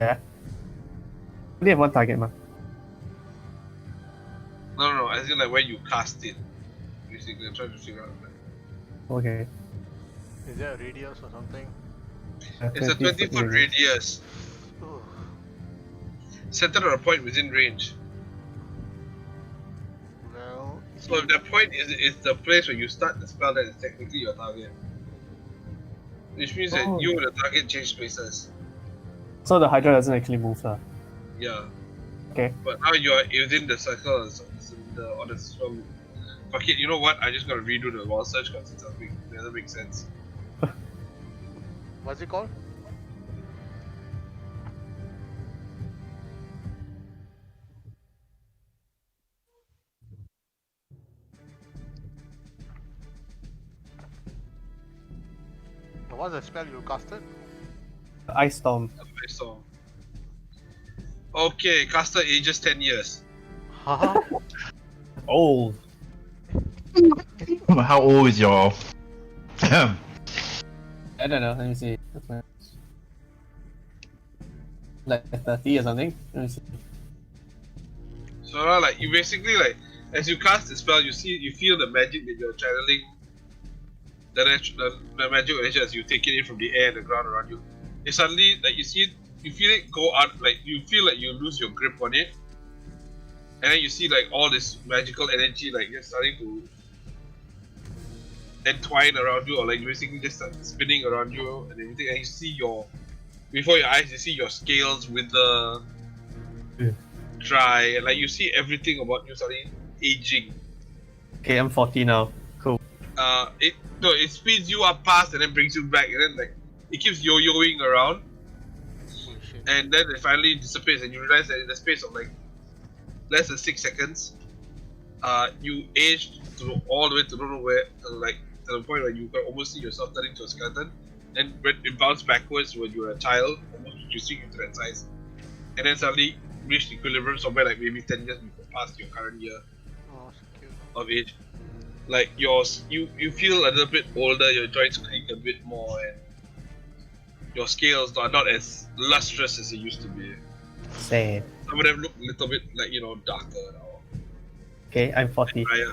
Only have one target, man. No. I think like when you cast it, basically, I'm trying to figure out. Okay. Is there a radius or something? It's a 20-foot radius, Oh, centered on a point within range. well. So if that point is the place where you start the spell, that is technically your target. Which means that Oh. you and the target change places. So the Hydra doesn't actually move, sir. Yeah. Okay. But now you are within the circle on the storm. Fuck it, you know what? I just gotta redo the wall search because it doesn't make sense. What's it called? What's the spell you casted? Ice Storm. I saw. Okay, caster ages 10 years. Haha. Old. How old is your... I don't know, let me see. Like 30 or something? Let me see. So now, like you basically like as you cast the spell, you feel the magic that you're channeling. The magic energy as you take it in from the air and the ground around you. It suddenly like you feel it go out, like you feel like you lose your grip on it, and then you see like all this magical energy like just starting to entwine around you, or like basically just start spinning around you and everything, and you see before your eyes, you see your scales with the dry, and like you see everything about you starting aging. Okay, I'm 40 now. Cool. It speeds you up past and then brings you back, and then like it keeps yo-yoing around, Holy shit. and then it finally dissipates, and you realize that in the space of like less than 6 seconds, you aged all the way to don't know where, like to the point where you can almost see yourself turning to a skeleton, and when it bounced backwards when you were a child, almost reducing you to that size, and then suddenly reached equilibrium somewhere like maybe 10 years before past your current year Oh, so cute. of age. Like you feel a little bit older, your joints creak a bit more, and your scales are not as lustrous as they used to be. Sad. Some of them look a little bit like darker now. Okay, I'm 40. Drier.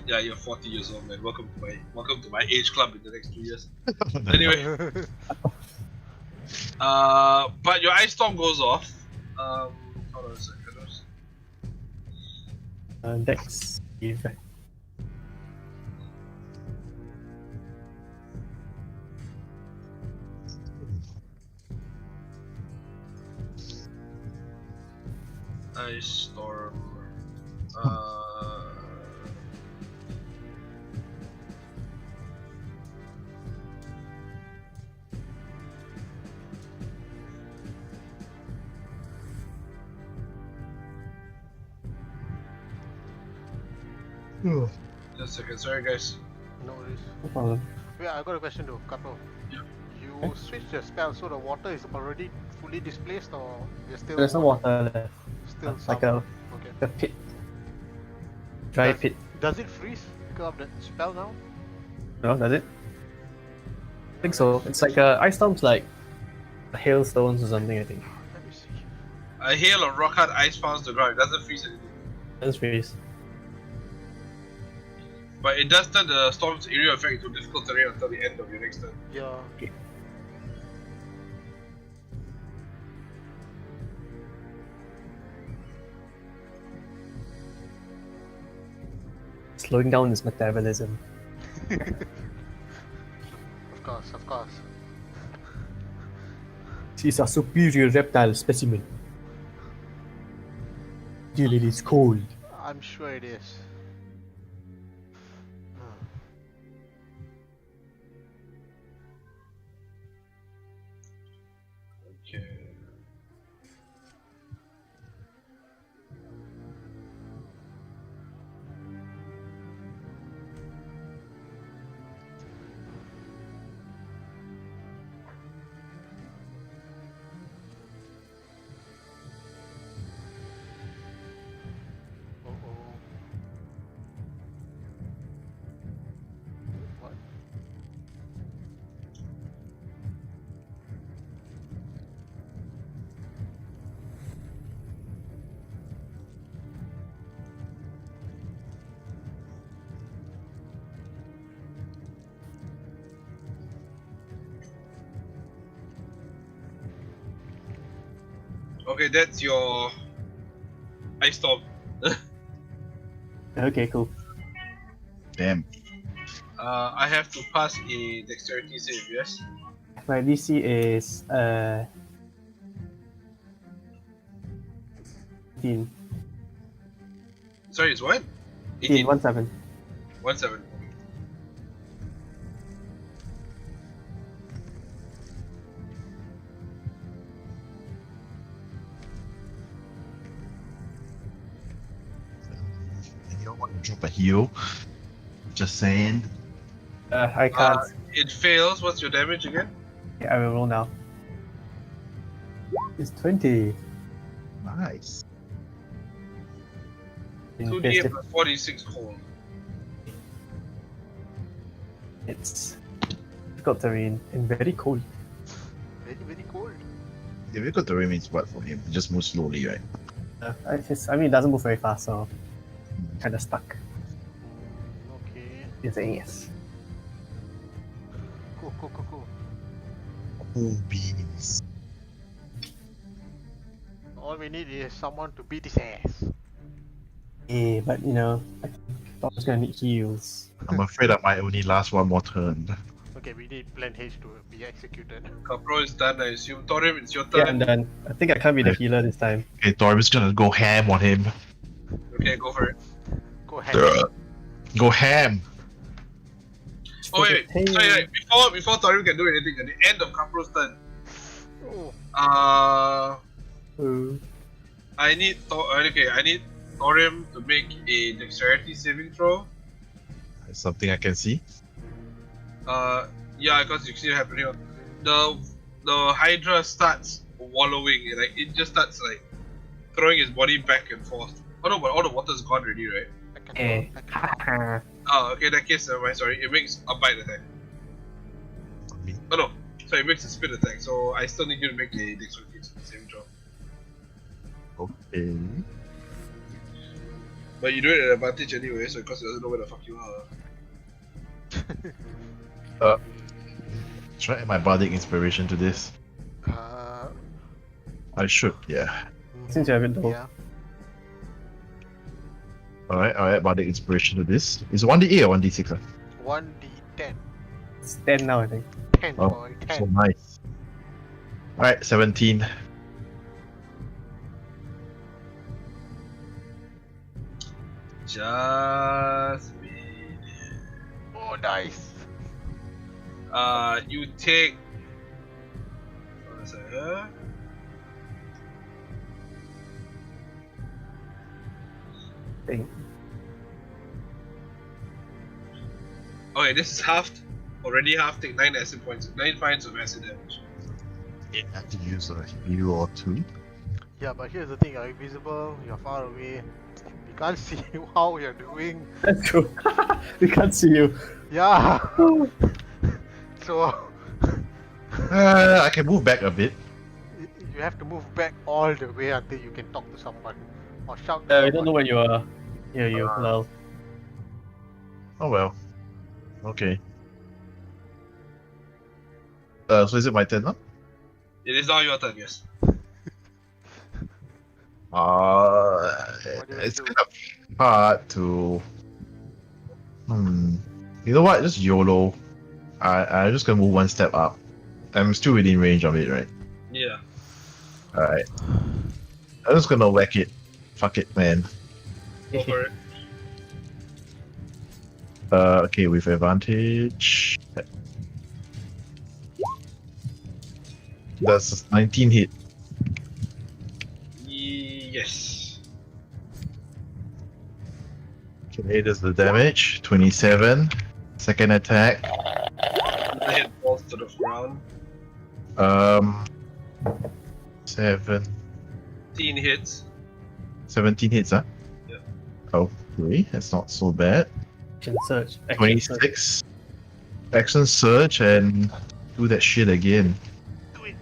Yeah, you're 40 years old, man. Welcome to my age club in the next 2 years. Anyway, but your ice storm goes off. Hold on a second. Dex. Ice storm. Just a second, sorry guys. No worries. No problem. Wait, I got a question though, Kato. Yeah. You switched your spell, so the water is already fully displaced, or you're still There's no water left. Still Like some? a, Okay. a pit. Dry Does- pit. Does it freeze because of the spell now? No, does it? I think so. It's like ice storm's like hailstones or something, I think. Let me see. A hail of rock hard ice pounds the ground. It doesn't freeze anything. That's freeze. But it does turn the storm's area effect into difficult terrain until the end of your next turn. Yeah. Slowing down his metabolism. Of course, of course. She's a superior reptile specimen. Deal, it is cold. I'm sure it is. Okay. Uh-oh. What? Okay, that's your ice storm. Okay, cool. Damn. I have to pass a dexterity save, yes? My DC is 18. Sorry, it's what? 18, 17. 17. You don't want to drop a heal. Just saying. I can't. It fails. What's your damage again? Okay, I will roll now. It's 20. Nice. 2d8 plus 46 cold. It's difficult terrain and very cold. Very, very cold. Difficult terrain means what for him? He just moves slowly, right? I mean, it doesn't move very fast, so kind of stuck. Okay. You're saying yes. Cool, cool, cool, cool. Oh, beans. All we need is someone to beat his ass. Yeah, but you know, I think Tom's gonna need heals. I'm afraid I might only last one more turn. Okay, we need Plan H to be executed. Kapro is done, I assume. Torim, it's your Yeah, turn. I'm done. I think I can't be the healer this time. Okay, Torib's gonna go ham on him. Okay, go for it. Go ahead. Go ham. Oh, wait. Sorry, before Torim can do anything, at the end of Kapro's turn, Oh, I need Torim to make a dexterity saving throw. That's something I can see. Yeah, because you see it happening. The Hydra starts wallowing, like it just starts like throwing his body back and forth. Oh no, but all the water's gone already, right? Eh. Oh, okay, in that case, never mind, sorry. It makes a bite attack. Me. Oh no, sorry, it makes a spin attack, so I still need you to make a dexterity saving throw. Okay. But you do it at advantage anyway, so because it doesn't know where the fuck you are. Should I add my bardic inspiration to this? I should, yeah. Since you have it though. Yeah. Alright, I'll add bardic inspiration to this. Is it 1d8 or 1d6? 1d10. It's 10 now, I think. 10 Oh, boy, 10. So nice. Alright, 17. Just wait. Oh, nice. You take. What is that? Thing. Okay, this is halved. Already halved. Take 9 acid points. 9 points of acid damage. Yeah, I have to use a heal or two. Yeah, but here's the thing, you're invisible, you're far away. We can't see how you're doing. That's true. We can't see you. Yeah. So I can move back a bit. you have to move back all the way until you can talk to someone or shout. We don't know where you are. Here you, lol. Oh well. Okay. So is it my turn now? It is now your turn, yes. It's kind of hard to. You know what? Just YOLO. I'm just gonna move one step up. I'm still within range of it, right? Yeah. Alright. I'm just gonna whack it. Fuck it, man. Go for it. Okay, with advantage. Does 19 hit? Yes. Okay, there's the damage. 27. Second attack. The head falls to the ground. 7. 15 hits. 17 hits, huh? Yeah. Okay, that's not so bad. Action search. Action search. 26. Action surge and do that shit again. Do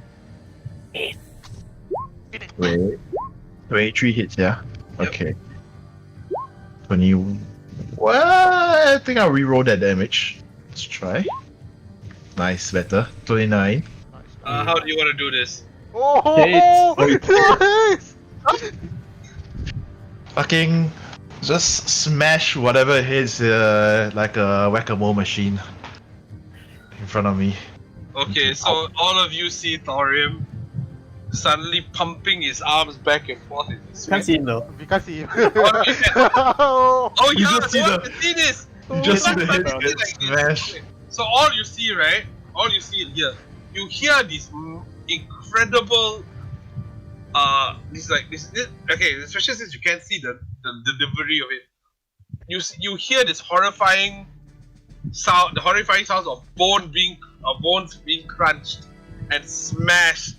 it. Wait. 23 hits, yeah? Yep. Okay. 20. Well, I think I'll reroll that damage. Let's try. Nice, better. 29. How do you want to do this? Oh, nice! Fucking just smash whatever hits like a whack-a-mole machine in front of me. Okay, so all of you see Thorium suddenly pumping his arms back and forth in his Can't see him though. We can't see him. Oh You yeah, just see I want the- to see this. You just see the Like heads this. get smashed. Okay, so all you see, right? All you see here, you hear this incredible, this. Okay, especially since you can't see the delivery of it. You hear this horrifying sound, the horrifying sounds of bones being crunched and smashed,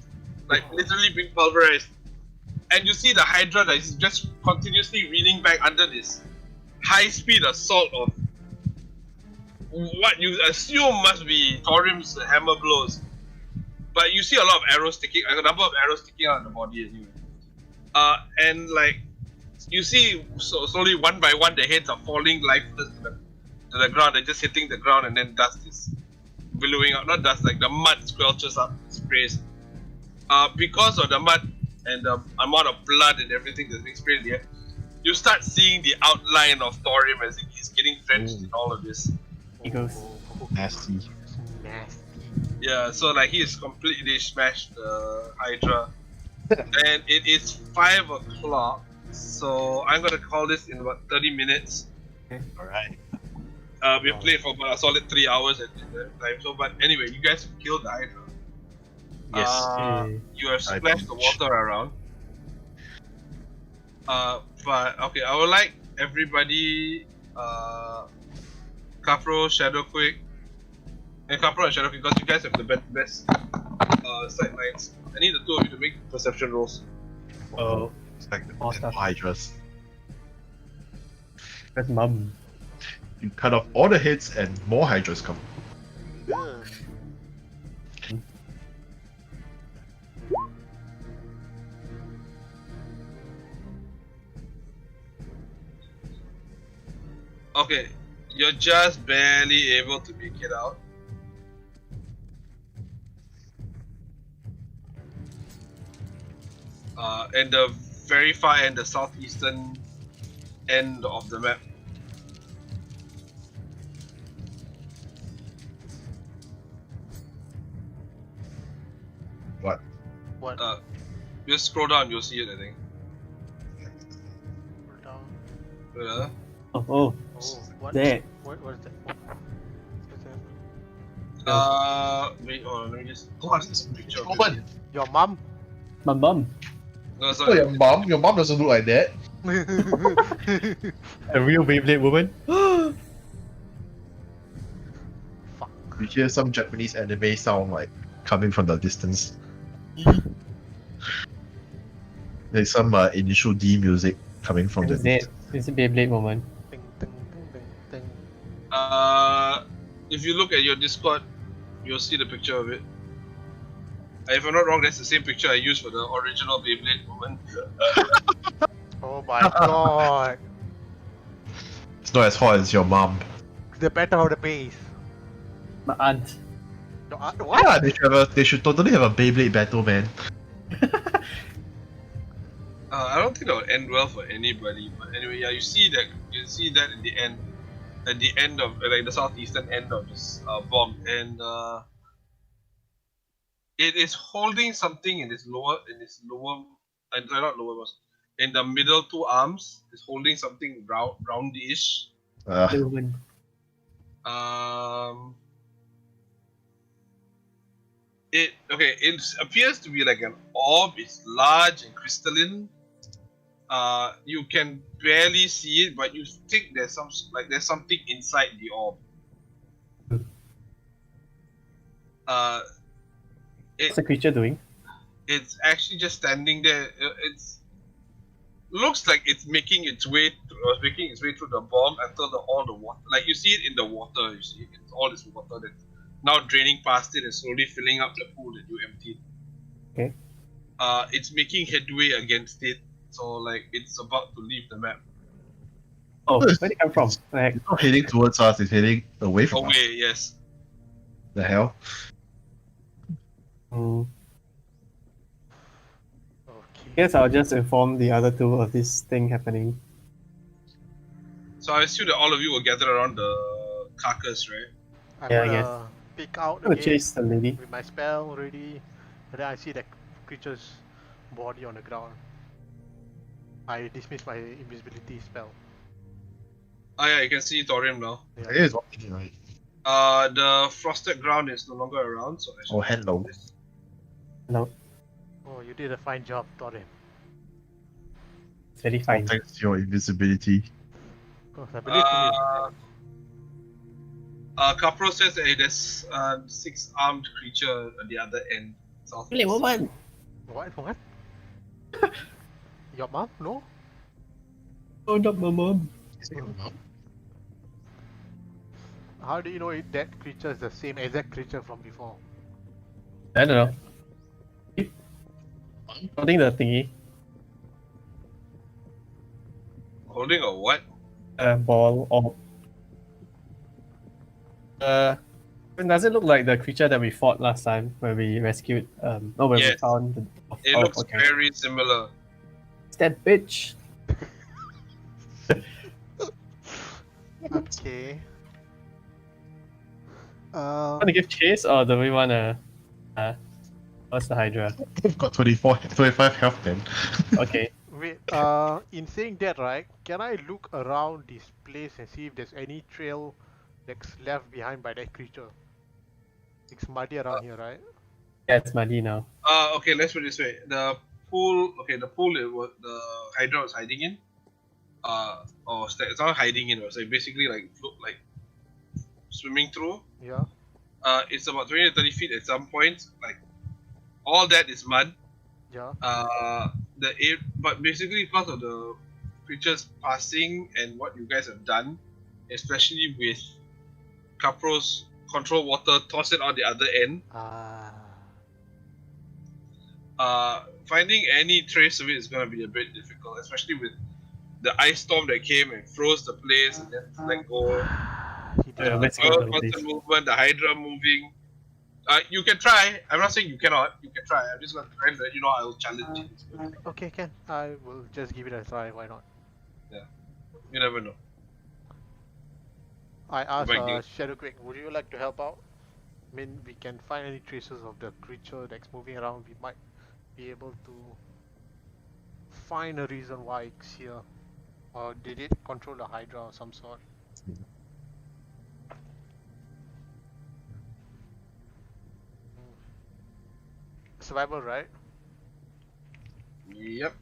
like literally being pulverized. And you see the Hydra that is just continuously reeling back under this high-speed assault of what you assume must be Thorium's hammer blows. But you see a lot of arrows sticking, a number of arrows sticking out of the body anyway. And like, you see slowly one by one the heads are falling lifeless to the ground. They're just hitting the ground and then dust is billowing out. Not dust, like the mud squelches up, sprays. Because of the mud and the amount of blood and everything that's being sprayed here, you start seeing the outline of Thorium as he's getting drenched in all of this. He goes. Nasty. Nasty. Yeah, so like he is completely smashed the Hydra. And it is 5 o'clock, so I'm gonna call this in about 30 minutes. Alright. We played for about a solid 3 hours at that time. So, but anyway, you guys have killed the Hydra. Yes. You have splashed the water around. But okay, I would like everybody, Capro, Shadowquake, and Capro and Shadowquake, because you guys have the best sight lines. I need the two of you to make perception rolls. Oh, It's like the Awesome. Hydras. that's mum. You cut off all the heads and more Hydras come. Okay, you're just barely able to make it out. And the very far end, the southeastern end of the map. What? What? Just scroll down, you'll see it, I think. Pull down. Yeah. Oh, Oh, what? there. What is that? What's that? Wait, hold on, let me just. What's this picture? Of it? Open! Your mum? My mum. No, Oh, sorry. your mom doesn't look like that. A real Beyblade woman. You hear some Japanese anime sound like coming from the distance. There's some initial D music coming from the Is it? It's a Beyblade woman. Ding, ding, ding, ding, ding. If you look at your Discord, you'll see the picture of it. If I'm not wrong, that's the same picture I used for the original Beyblade woman. Oh my god. It's not as hot as your mom. The better of the base. My aunt. Your aunt, what? Yeah, they should totally have a Beyblade battle, man. I don't think that would end well for anybody. But anyway, yeah, you see that in the end, at the end of like the southeastern end of this bomb, and it is holding something in its lower, not lowermost, in the middle two arms. It's holding something roundish. The woman. It appears to be like an orb. It's large and crystalline. You can barely see it, but you think there's something inside the orb. Uh, What's the creature doing? it's actually just standing there. It's looks like it's making its way through the bomb until all the water, like you see it in the water. You see, it's all this water that's now draining past it and slowly filling up the pool that you emptied. Okay. It's making headway against it, so like it's about to leave the map. Oh, where did it come from? Like, It's not heading towards us, it's heading away from us. Away, yes. The hell? mm, Okay. guess I'll just inform the other two of this thing happening. So I assume that all of you will gather around the carcass, right? I'm Yeah, I gonna pick out I'm gonna again chase the lady. with my spell ready, and then I see the creature's body on the ground. I dismiss my invisibility spell. Ah, yeah, you can see Thorium now. It is walking, right? The frosted ground is no longer around, so I should Oh, hello. No, Oh, you did a fine job, Torin. it's very Oh, fine. thanks to your invisibility. Oh, I believe in you. Capro says that there's a 6-armed creature at the other end. Really, woman. What? What? Your mom? No? Oh, not my mom. How do you know that creature is the same exact creature from before? I don't know. Holding the thingy, Holding a what? ball or. Does it look like the creature that we fought last time when we rescued? When we Yes. found the. It oh, looks okay. very similar. It's that bitch. Okay. Want to give chase or do we wanna? What's the Hydra? I've got 25 health then. Okay. Wait, in saying that, right, can I look around this place and see if there's any trail that's left behind by that creature? It's muddy around here, right? Yeah, it's muddy now. Okay, let's put it this way. The pool the Hydra was hiding in. It's not hiding in, it's like basically like swimming through. Yeah. It's about 20 to 30 feet at some point. Like all that is mud. Yeah. But basically because of the creatures passing and what you guys have done, especially with Capro's control water, toss it on the other end. Finding any trace of it is gonna be a bit difficult, especially with the ice storm that came and froze the place and then let go. He did let's go to the Constant place. movement, the Hydra moving. You can try. I'm not saying you cannot. You can try. I'm just gonna try and let you know I will challenge it. Okay, Ken. I will just give it a try. Why not? You never know. I asked Right, deal. Shadowquake, would you like to help out? I mean, we can find any traces of the creature that's moving around. We might be able to find a reason why it's here. Or did it control the Hydra of some sort? Survival, right? Yep.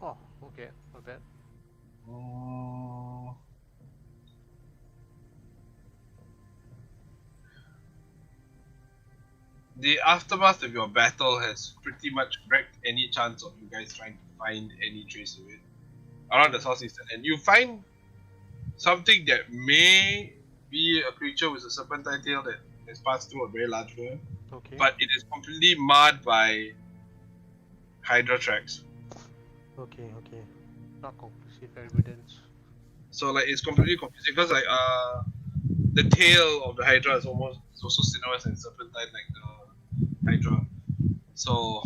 Oh, okay, not bad. The aftermath of your battle has pretty much wrecked any chance of you guys trying to find any trace of it around the southeastern end. You find something that may be a creature with a serpentine tail that has passed through a very large world, Okay. but it is completely marred by Hydra tracks. Okay, okay. Not conclusive evidence. So like it's completely confusing because like the tail of the Hydra is also sinuous and serpentine like the Hydra. So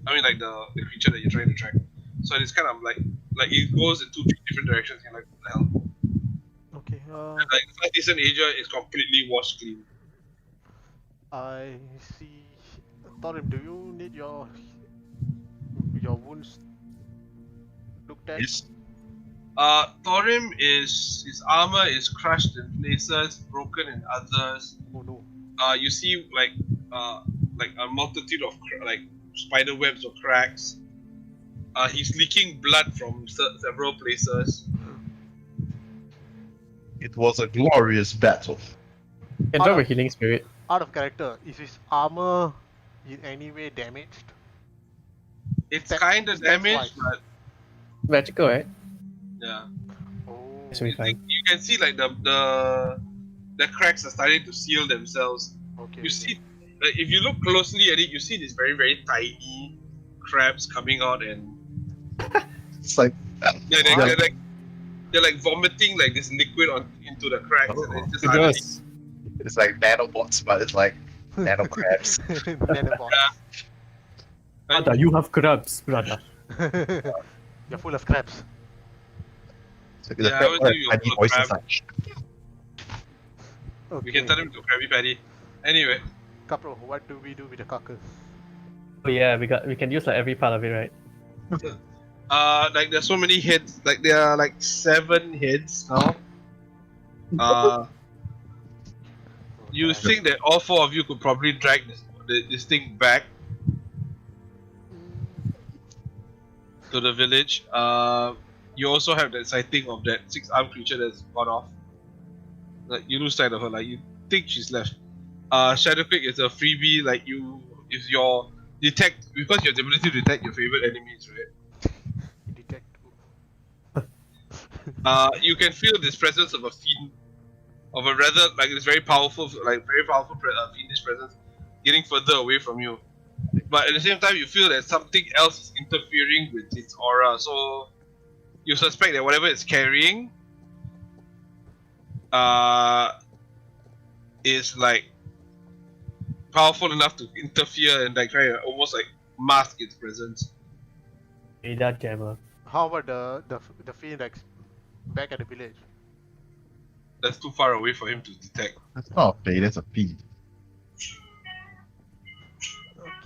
I mean like the creature that you're trying to track. So it's kind of like it goes in 2-3 different directions. You're like, what the hell? Okay, And, like Southeastern Asia is completely washed clean. I see. Thorim, do you need your wounds looked at? Yes. Thorim his armor is crushed in places, broken in others. Oh no. You see like a multitude of spider webs or cracks. He's leaking blood from several places. It was a glorious battle. Can drop a healing spirit. Out of character, is his armor in any way damaged? It's Stat- kind of damaged, stats-wise. but Magical, right? yeah. Oh. This will be fine. You can see like the cracks are starting to seal themselves. Okay. You see, like, if you look closely at it, you see these very very tiny crabs coming out, and It's like they're like vomiting like this liquid into the cracks, and it's just hardly- Gross. it's like nanobots, but it's like nano crabs. Nanobot. Brother, you have crabs, brother. You're full of crabs. So Yeah, I would say you're tiny full of voices crab. like, Okay. We can turn him to Krabby Patty. Anyway, Kapro, what do we do with the carcass? Oh yeah, we can use like every part of it, right? like there's so many heads, like there are like 7 heads now. You Okay. think that all 4 of you could probably drag this thing back to the village. You also have that sighting of that 6-armed creature that's gone off. Like you lose sight of her, like you think she's left. Shadowquake is a freebie, like is your detect, because you have the ability to detect your favorite enemies, right? Detect. You can feel this presence of a fiend, of a rather like this very powerful fiendish presence, getting further away from you. But at the same time, you feel that something else is interfering with its aura. So you suspect that whatever it's carrying, is like powerful enough to interfere and like try to almost like mask its presence. Radar jammer. How about the phoenix back at the village? That's too far away for him to detect. that's not a play, that's a feed.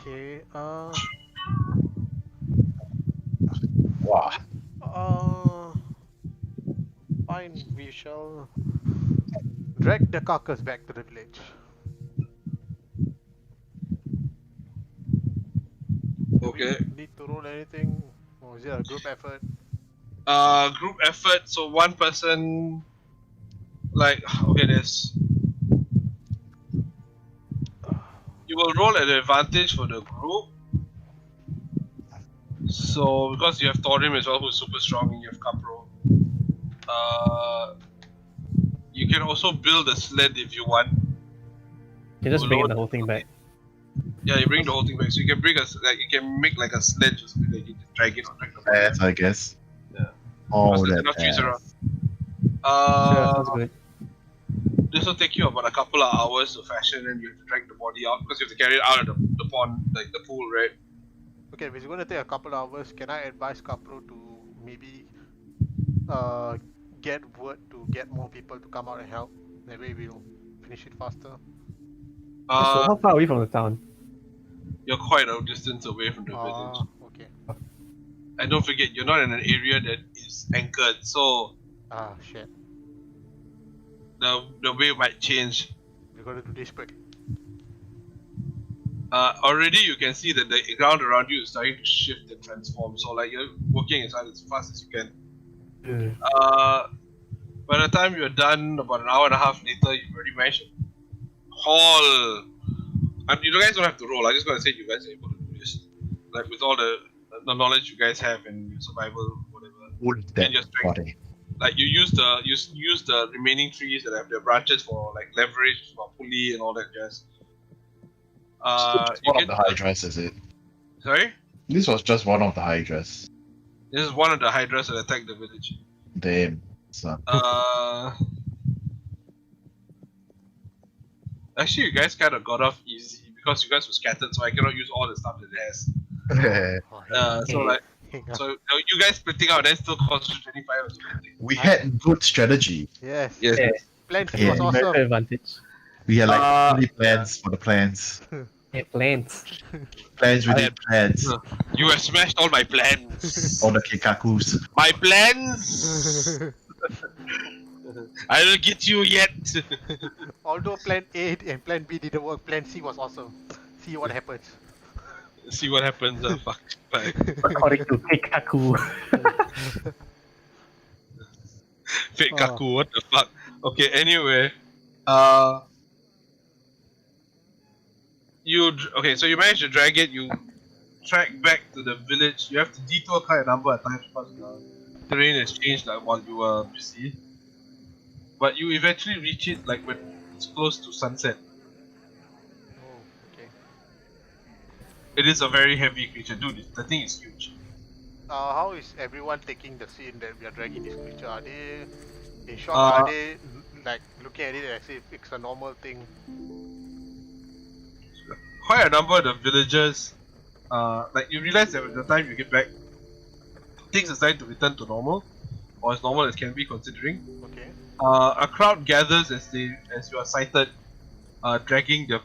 Okay. Wow. Fine. We shall drag the carcass back to the village. Okay. Do we need to roll anything, or is it a group effort? Group effort. So one person, like there's. You will roll at advantage for the group. So because you have Thorim as well, who's super strong, and you have Capro. You can also build a sled if you want. You just bring the whole thing back. Yeah, you bring the whole thing back. So you can bring you can make like a sledge or something that you can just drag it or drag the body. Yes, I guess. Yeah. Oh, Because there's that enough trees around. Sure, sounds good. This will take you about a couple of hours to fashion, and you have to drag the body out because you have to carry it out of the pond, like the pool, right? Okay, if it's going to take a couple of hours, can I advise Kapro to maybe get word to get more people to come out and help? That way we'll finish it faster. So how far away from the town? You're quite a distance away from the village. Ah, okay. And don't forget, you're not in an area that is anchored, so Ah, shit. the way might change. We're going to do this quick. Already you can see that the ground around you is starting to shift and transform. So like you're working as fast as you can. By the time you're done, about an hour and a half later, you've already managed to haul. And you guys don't have to roll. I just gotta say you guys are able to do this, like with all the knowledge you guys have in your survival, whatever. would And that your strength. body. Like you use the remaining trees that have their branches for like leverage, for pulley and all that jazz. Just You one of get the hydras, is it? sorry. This was just one of the hydras. This is one of the hydras that attacked the village. Damn, son. Actually, you guys kind of got off easy because you guys were scattered, so I cannot use all the stuff that it has. So you guys splitting out, then still cost 25 or something. We had good strategy. Yes. Yes. Yeah. Plan C Yeah. was American awesome. advantage. We had like 3 plans for the plans. Hey, plants. Plans within plans. You have smashed all my plans. All the Kikakus. My plans. I will get you yet. Although plan A and plan B didn't work, plan C was awesome. See what happens. See what happens. Fuck. Bye. According to Keikaku. Fake Oh. Kaku. What the fuck? Okay. Anyway, okay? So you managed to drag it. You track back to the village. You have to detour quite a number of times because the terrain has changed like while you were busy. But you eventually reach it like when it's close to sunset. Oh, okay. It is a very heavy creature, dude. The thing is huge. How is everyone taking the scene that we are dragging this creature? Are they in shock? Are they like looking at it as if it's a normal thing? Quite a number of the villagers, like you realize that by the time you get back, things are starting to return to normal, or as normal as can be considering. Okay. A crowd gathers as you are sighted, dragging the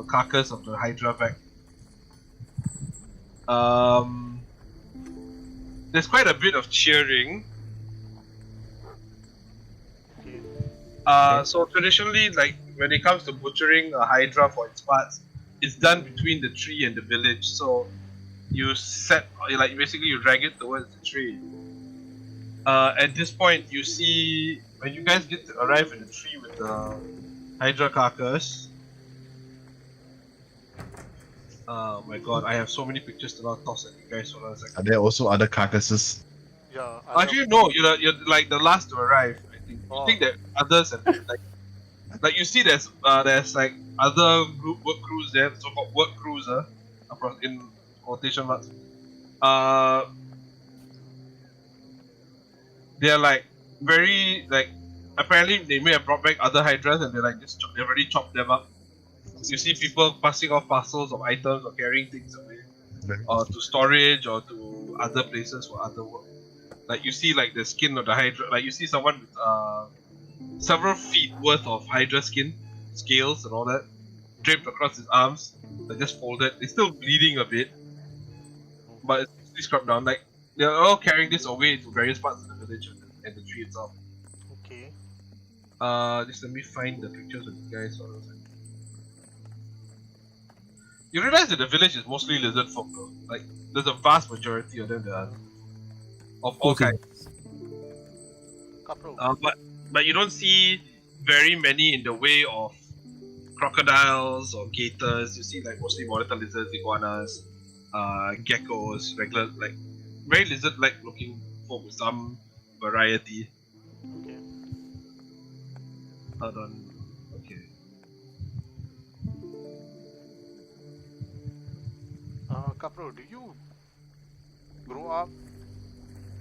carcass of the Hydra back. There's quite a bit of cheering. Okay. So traditionally, like when it comes to butchering a Hydra for its parts, it's done between the tree and the village. So you basically you drag it towards the tree. At this point, you see when you guys get to arrive at the tree with the Hydra carcass. Oh my god, I have so many pictures to not toss at you guys. Hold on a second. Are there also other carcasses? Yeah. Actually, no. You're like the last to arrive. I think. Oh. You think that others have like you see there's like other group work crews there, so-called work crews, in quotation marks. They're like very like apparently they may have brought back other Hydras and they've already chopped them up. You see people passing off parcels of items or carrying things away, or to storage or to other places for other work. Like you see like the skin of the Hydra, like you see someone with several feet worth of Hydra skin, scales and all that, draped across his arms. They're just folded. They're still bleeding a bit, but it's mostly scrubbed down. Like they're all carrying this away to various parts of the village and the tree itself. Okay. Just let me find the pictures of the guys. Hold on a second. You realize that the village is mostly lizard folk though. Like there's a vast majority of them that are of all kinds. Couple. But you don't see very many in the way of crocodiles or gators. You see like mostly monitor lizards, iguanas, geckos, regular like very lizard-like looking folk with some variety. Okay. Hold on. Okay. Kapro, do you grow up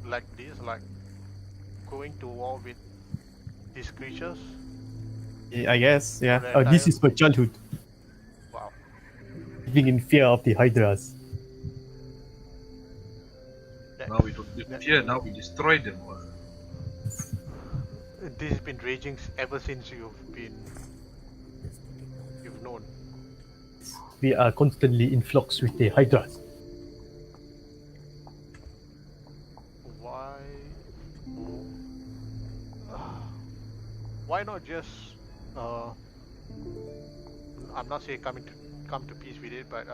like this, like going to war with these creatures? I guess, yeah. The This entire- is my childhood. Wow. Living in fear of the Hydras. Now we don't live here. Now we destroy them. This has been raging ever since you've known. We are constantly in flux with the Hydras. Why not just I'm not saying come to peace with it, but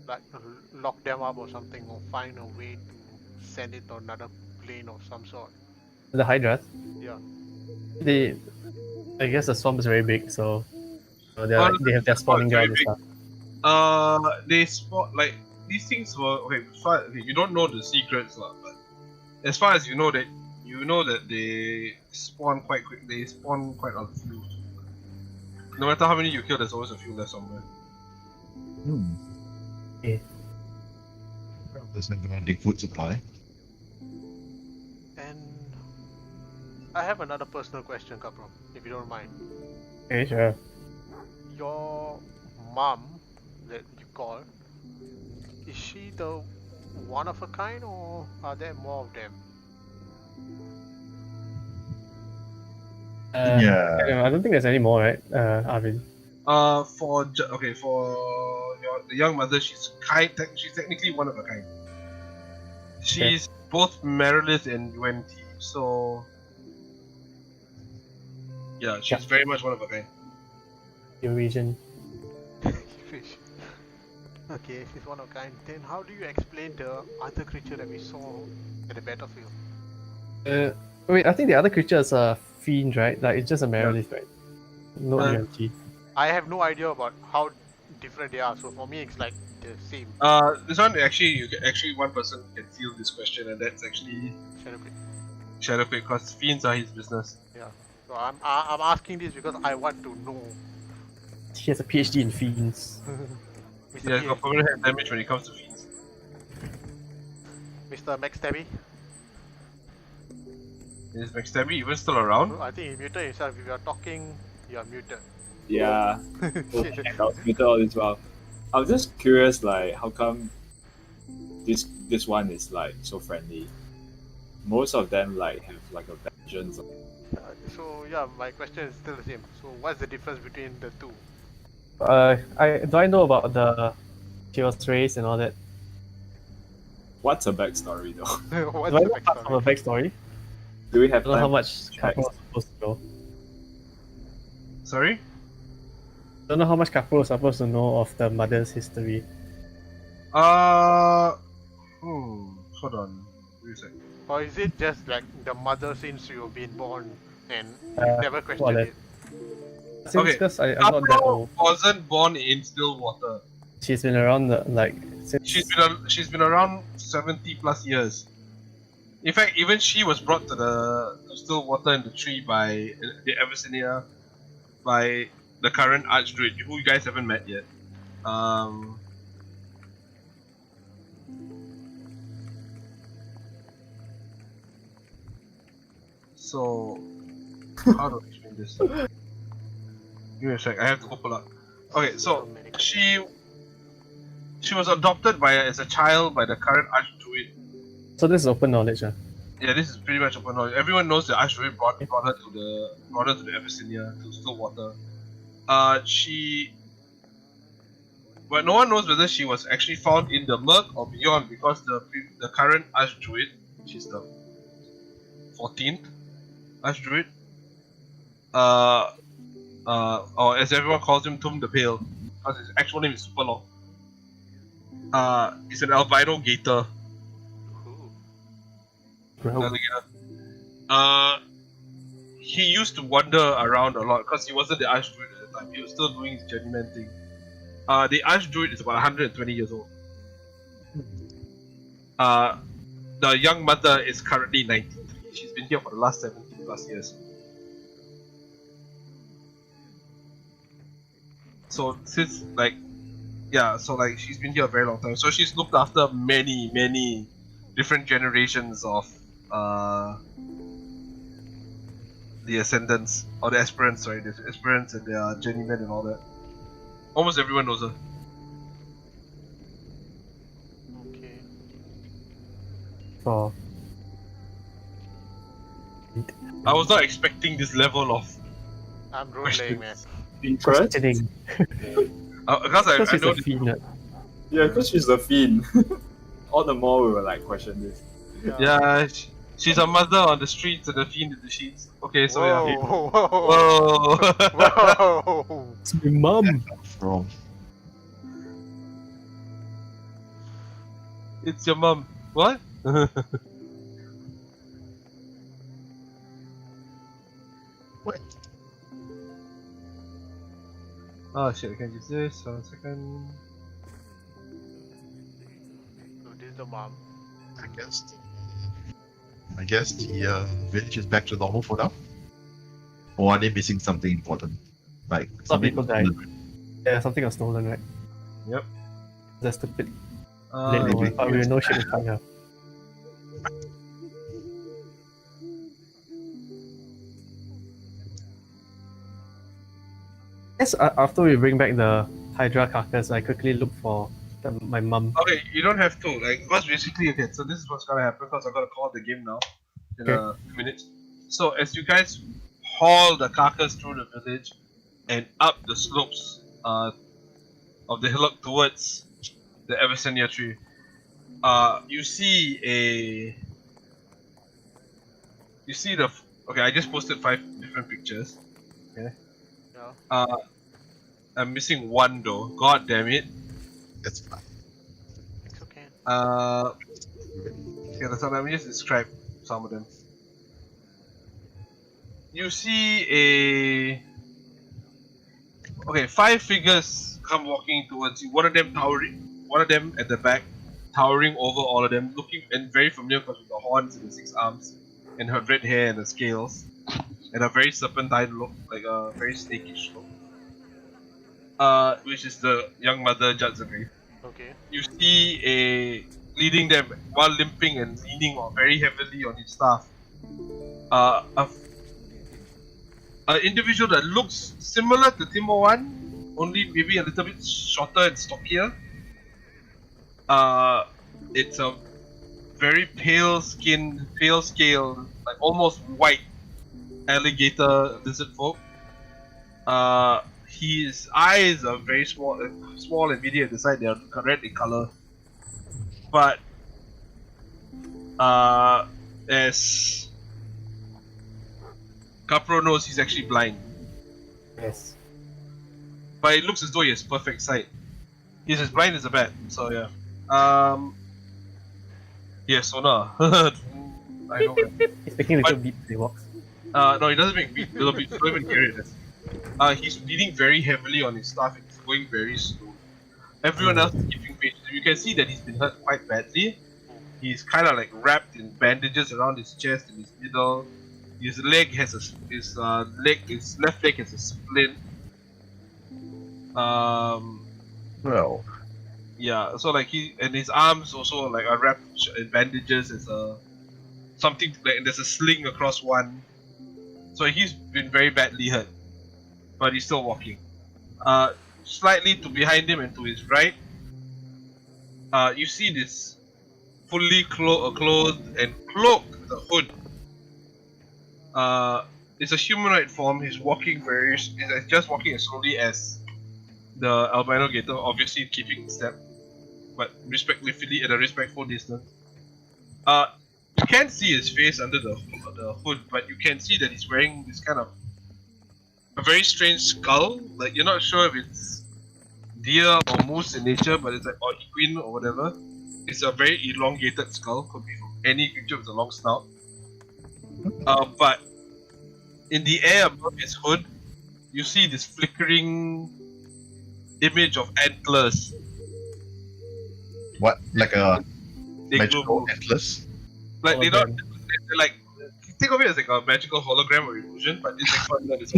like lock them up or something, or find a way to send it to another plane of some sort. The Hydras, Yeah. I guess the swamp is very big, so they have their spawning very ground and big. stuff. They spawn like these things were okay. You don't know the secrets, but as far as you know that they spawn quite quick. They spawn quite a few. No matter how many you kill, there's always a few left somewhere. There's never ending food supply. And I have another personal question, Kapro, if you don't mind. Okay, sure. Your mom that you call, is she the one of a kind, or are there more of them? Yeah. I don't think there's any more, right, Arvin? For the young mother, she's technically one of a kind. She's both Merilith and UNT, so yeah, she's very much one of a kind. Eurasian. Fish. Okay, she's one of a kind. Then how do you explain the other creature that we saw at the battlefield? Wait, I think the other creature is a fiend, right? Like it's just a Merilith, right? No UMT. I have no idea about how different they are. So for me, it's like the same. This one actually, one person can field this question, and that's actually Shadowplay. Shadowplay, because fiends are his business. Yeah. So I'm asking this because I want to know. He has a PhD in fiends. He has got forbidden hand damage when it comes to fiends. Mr. Max Tabby. Is McStabby even still around? I think he muted himself. If you are talking, you are muted. Yeah. Shit. I was muted all this while. I was just curious, like, how come this one is like so friendly? Most of them like have like a vengeance. So yeah, my question is still the same. So what's the difference between the two? I know about the Chaos race and all that. What's a backstory though? What's Do I the know part of a backstory? backstory? Do we have I don't know how time? much Kappa was supposed to know. Sorry? I don't know how much Kappa was supposed to know of the mother's history. Hold on. Wait a sec. Or is it just like the mother since you've been born and never more questioned or less. it? Since Okay. because I'm not that Kappa old, wasn't born in Stillwater. she's been around since She's been around 70 plus years. In fact, even she was brought to Stillwater in the tree by the Abyssinia, by the current Archdruid, who you guys haven't met yet. So, how do I explain this? Give me a sec. I have to go pull up. Okay, so she was adopted as a child by the current Archdruid. so this is open knowledge. Yeah, this is pretty much open knowledge. Everyone knows that Archdruid brought her to the Abyssinia, to Stillwater. But no one knows whether she was actually found in the Murk or beyond, because the current Archdruid, she's the 14th Archdruid, or as everyone calls him, Tum the Pale, because his actual name is super long. He's an albino gator. Alligator. He used to wander around a lot because he wasn't the Archdruid at the time. He was still doing his journeyman thing. The Archdruid is about 120 years old. The young mother is currently 93. She's been here for the last 70 plus years. So since she's been here a very long time. So she's looked after many different generations of the Ascendants, or the Aspirants, sorry, the Aspirants and their journeymen and all that. Almost everyone knows her. Okay. For I was not expecting this level of I'm role playing, man. Interest? questioning. because I Because she's know a fiend. Yeah, because she's a fiend. All the more we will like question this. yeah, she's a mother on the streets and a fiend in the sheets. Okay, so Whoa, yeah. whoa, Whoa. whoa. It's my mum. From It's your mum. What? what? Oh shit, I can't use this. 1 second. So this is the mom. I guess the village is back to normal for now. Or are they missing something important? Like Some people died. stolen? Yeah, something was stolen, right? Yep. That's stupid. Uh, But we know shit is fine now. Yes, after we bring back the Hydra carcass, I quickly look for my mum. okay, you don't have to. Because basically, okay, so this is what's gonna happen because I'm gonna call the game now in a few minutes. So, as you guys haul the carcass through the village, and up the slopes of the hillock towards the Abyssinia tree. You see okay, I just posted 5 different pictures. Yeah. I'm missing one though. God damn it. That's fine. It's okay. Okay, so let me just describe some of them. You see okay, 5 figures come walking towards you. One of them at the back, towering over all of them, looking and very familiar because with the horns and the 6 arms, and her red hair and the scales, and a very serpentine look, like a very snakish look. Which is the young mother Jadzagri. Okay. You see leading them while limping and leaning very heavily on his staff. An individual that looks similar to Timo One, only maybe a little bit shorter and stockier. It's a very pale scale, like almost white alligator lizard folk. His eyes are very small and medium at the side. They are red in color, but as Capro knows, he's actually blind. Yes. But it looks as though he has perfect sight. He's as blind as a bat. So yeah. Yes, so no. I know. He's making little beep as he walks. No, he doesn't make little beats. Don't even hear it. He's leaning very heavily on his staff and he's going very slow. Everyone else is keeping pace. You can see that he's been hurt quite badly. He's kind of like wrapped in bandages around his chest and his middle. His leg has his left leg has a splint. Well, Yeah, so like his arms also like are wrapped in bandages. There's something like there's a sling across one. So he's been very badly hurt, but he's still walking. Slightly to behind him and to his right, you see this fully clothed and cloaked with a hood. It's a humanoid form. He's just walking as slowly as the albino gator, obviously keeping step, but respectfully at a respectful distance. You can't see his face under the hood, but you can see that he's wearing this kind of a very strange skull. Like you're not sure if it's deer or moose in nature, but it's like or equine or whatever. It's a very elongated skull, could be from any creature with a long snout. But in the air above his hood, you see this flickering image of antlers. what? Like a They magical glow. atlas? Like they're Hologram. like think of it as like a magical hologram or illusion, but it's like fun that it's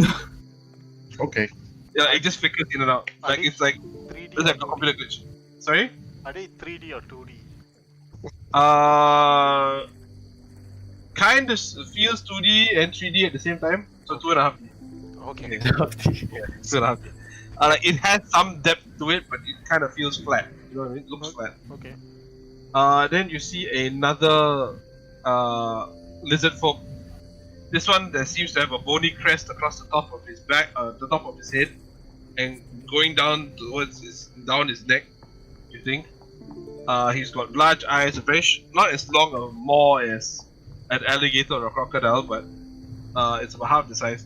Okay. yeah, it just flickers in and out. Like it's like 3D it's like a or 2D? computer glitch. Sorry? Are they 3D or 2D? Kind of feels 2D and 3D at the same time. So 2.5D. Okay. 2.5D. Like it has some depth to it, but it kind of feels flat. You know what I mean? It looks flat. Okay. Then you see another lizard folk. This one that seems to have a bony crest across the top of his back, the top of his head, and going down towards down his neck. You think? He's got large eyes, not as long or more as an alligator or a crocodile, but it's about half the size.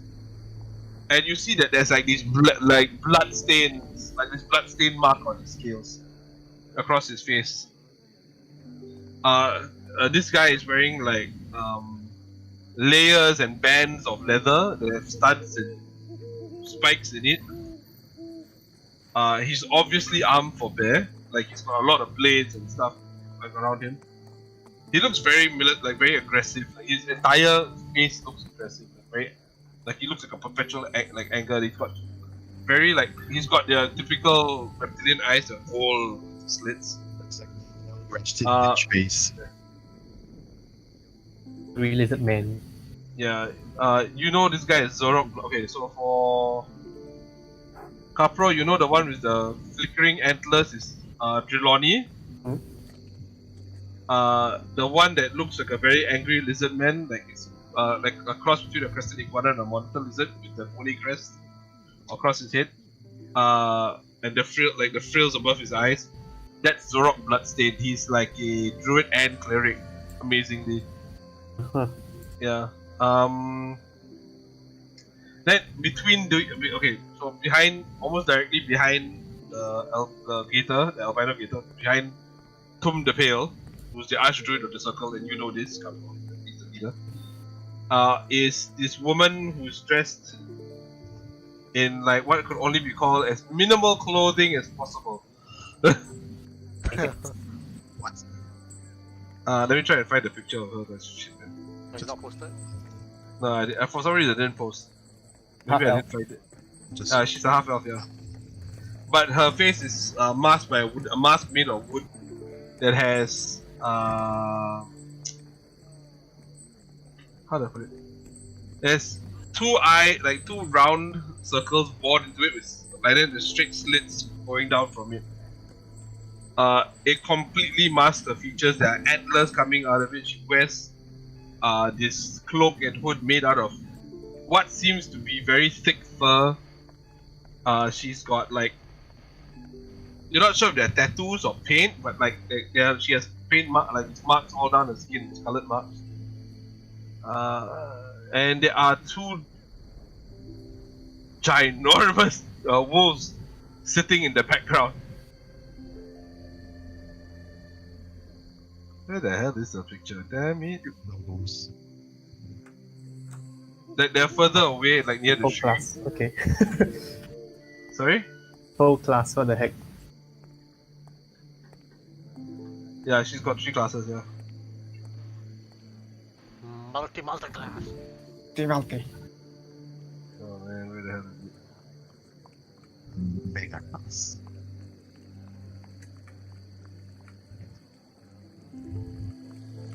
And you see that there's like these blood stains, like this blood stain mark on his scales across his face. This guy is wearing like layers and bands of leather that have studs and spikes in it. He's obviously armed for bear, like he's got a lot of blades and stuff like around him. He looks very very aggressive. Like, his entire face looks aggressive, like he looks like a perpetual anger. He's got he's got the typical reptilian eyes, the whole slits. It's like wretched face. Three lizard man. Yeah, you know this guy is Zorok. Okay, so for Capro, you know the one with the flickering antlers is Driloni. Hmm? The one that looks like a very angry lizard man, like it's like a cross between a crested iguana and a monitor lizard with the pony crest. across his head, and the frills above his eyes. That's Zorok Bloodstain. He's like a druid and cleric, amazingly. Huh. Yeah. Then so behind, almost directly behind the gator, the albino gator, behind Tum the Pale, who's the archdruid of the circle, and you know this, come on, he's the leader. Is this woman who's dressed in like what could only be called as minimal clothing as possible. What? Let me try and find the picture of her. That's shit, man. It's not posted. No, for some reason I didn't post. Maybe I Half-elf. didn't find it. Just She's a half elf, yeah. But her face is masked by wood, a mask made of wood that has how do I put it? There's two round circles bored into it with like then the straight slits going down from it. It completely masks the features. There are antlers coming out of it. She wears this cloak and hood made out of what seems to be very thick fur. She's got like, you're not sure if they're tattoos or paint, but like she has paint marks all down her skin, scarlet marks. And there are two ginormous wolves sitting in the background. Where the hell is the picture? Damn it! those. They're further away, like near the Full tree. class. Okay. Sorry? Full class. What the heck? Yeah, she's got 3 classes. Yeah. Multi-class. Multi. Oh man, where the hell is it? Mega class.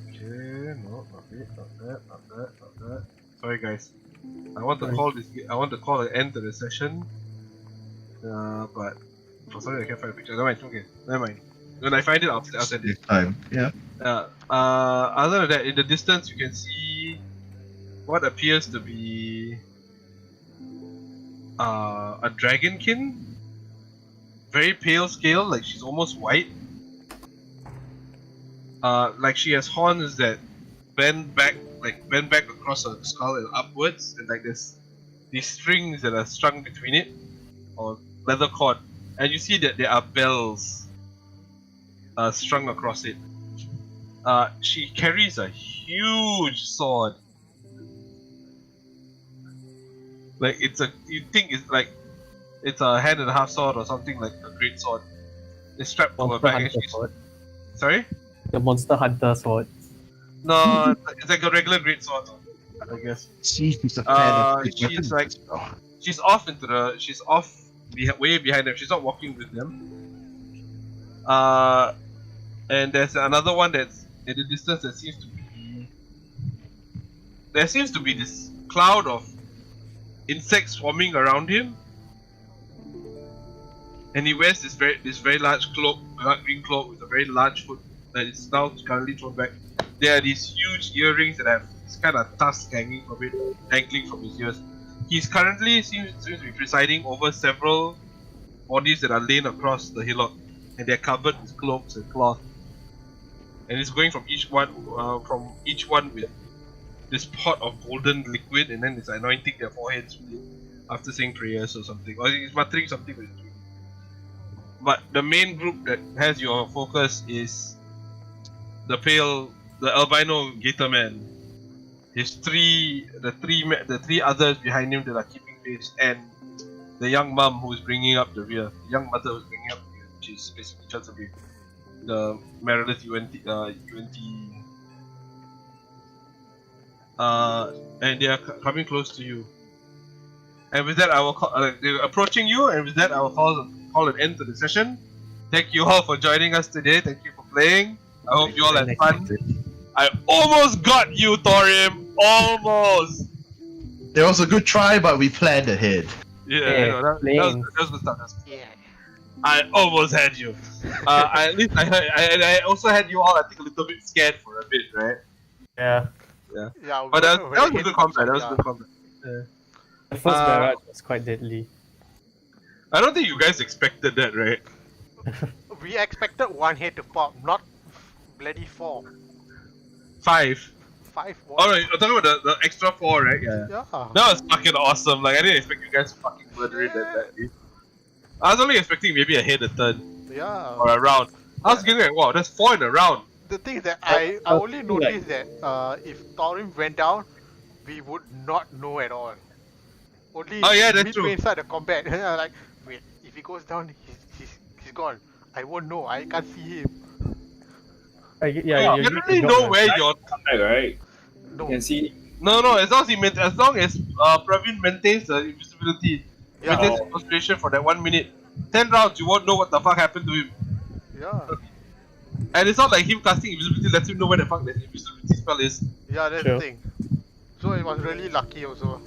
Okay, no, not it, not that, not that, not that. Sorry guys. I want to call an end to the session. But for some reason I can't find a picture. Never mind, okay. Never mind. When I find it, I'll send it. This time, yeah. Other than that, in the distance you can see what appears to be a dragonkin. Very pale scale, like she's almost white. Like she has horns that bend back across her skull and upwards, and like there's these strings that are strung between it, or leather cord, and you see that there are bells strung across it. She carries a huge sword. Like you think it's a hand and a half sword or something, like a great sword. It's strapped to her Monster back. And Hunter she's, sword. sorry? The Monster Hunter sword. No, it's like a regular great sword, I guess. She's a fan of big she's weapons. like- She's off way behind them. She's not walking with them. And there's another one that's in the distance that seems to be. There seems to be this cloud of insects swarming around him, and he wears this very large cloak, dark green cloak with a very large hood that is now currently thrown back. There are these huge earrings that have this kind of tusk hanging from it, dangling from his ears. He's currently seems to be presiding over several bodies that are laid across the hillock, and they're covered with cloaks and cloth. And it's going from each one with this pot of golden liquid, and then it's anointing their foreheads with it after saying prayers or something, or he's muttering something with it. But the main group that has your focus is the albino gator man. The three others behind him that are keeping pace, and the young mum who is bringing up the rear. The young mother who is bringing up the rear, which is basically Chansabir, the Meredith UNT. And they are coming close to you. And with that, I will call. They're approaching you, and with that, I will call an end to the session. Thank you all for joining us today. Thank you for playing. I hope you all had fun. I almost got you, Thorim. Almost. It was a good try, but we planned ahead. Yeah, Yeah, I know, that was good stuff. Yeah. I almost had you. At least I also had you all, I think, a little bit scared for a bit, right? Yeah. Yeah. But that was when good it combat. That hit was yeah. good combat. The first barrage was quite deadly. I don't think you guys expected that, right? We expected one head to pop, not bloody 4. 5. 5 Oh, right, you're talking about the extra 4, right? Yeah. Yeah. That was fucking awesome. Like, I didn't expect you guys to fucking murder it that day. I was only expecting maybe a head a turn Yeah. or a round. I was getting like, wow, that's 4 in a round. The thing is that I only like- noticed that if Thorin went down, we would not know at all. Only Oh, yeah, that's midway true. inside the combat. Like, wait, if he goes down, he's gone. I won't know. I can't see him. You really know where you're. Right, right? No. You can see. No, as long as Praveen maintains the invisibility, Yeah. maintains concentration for that 1 minute, 10 rounds, you won't know what the fuck happened to him. Yeah. And it's not like him casting invisibility lets him know where the fuck that invisibility spell is. Yeah, that's Sure. the thing. So it was really lucky also.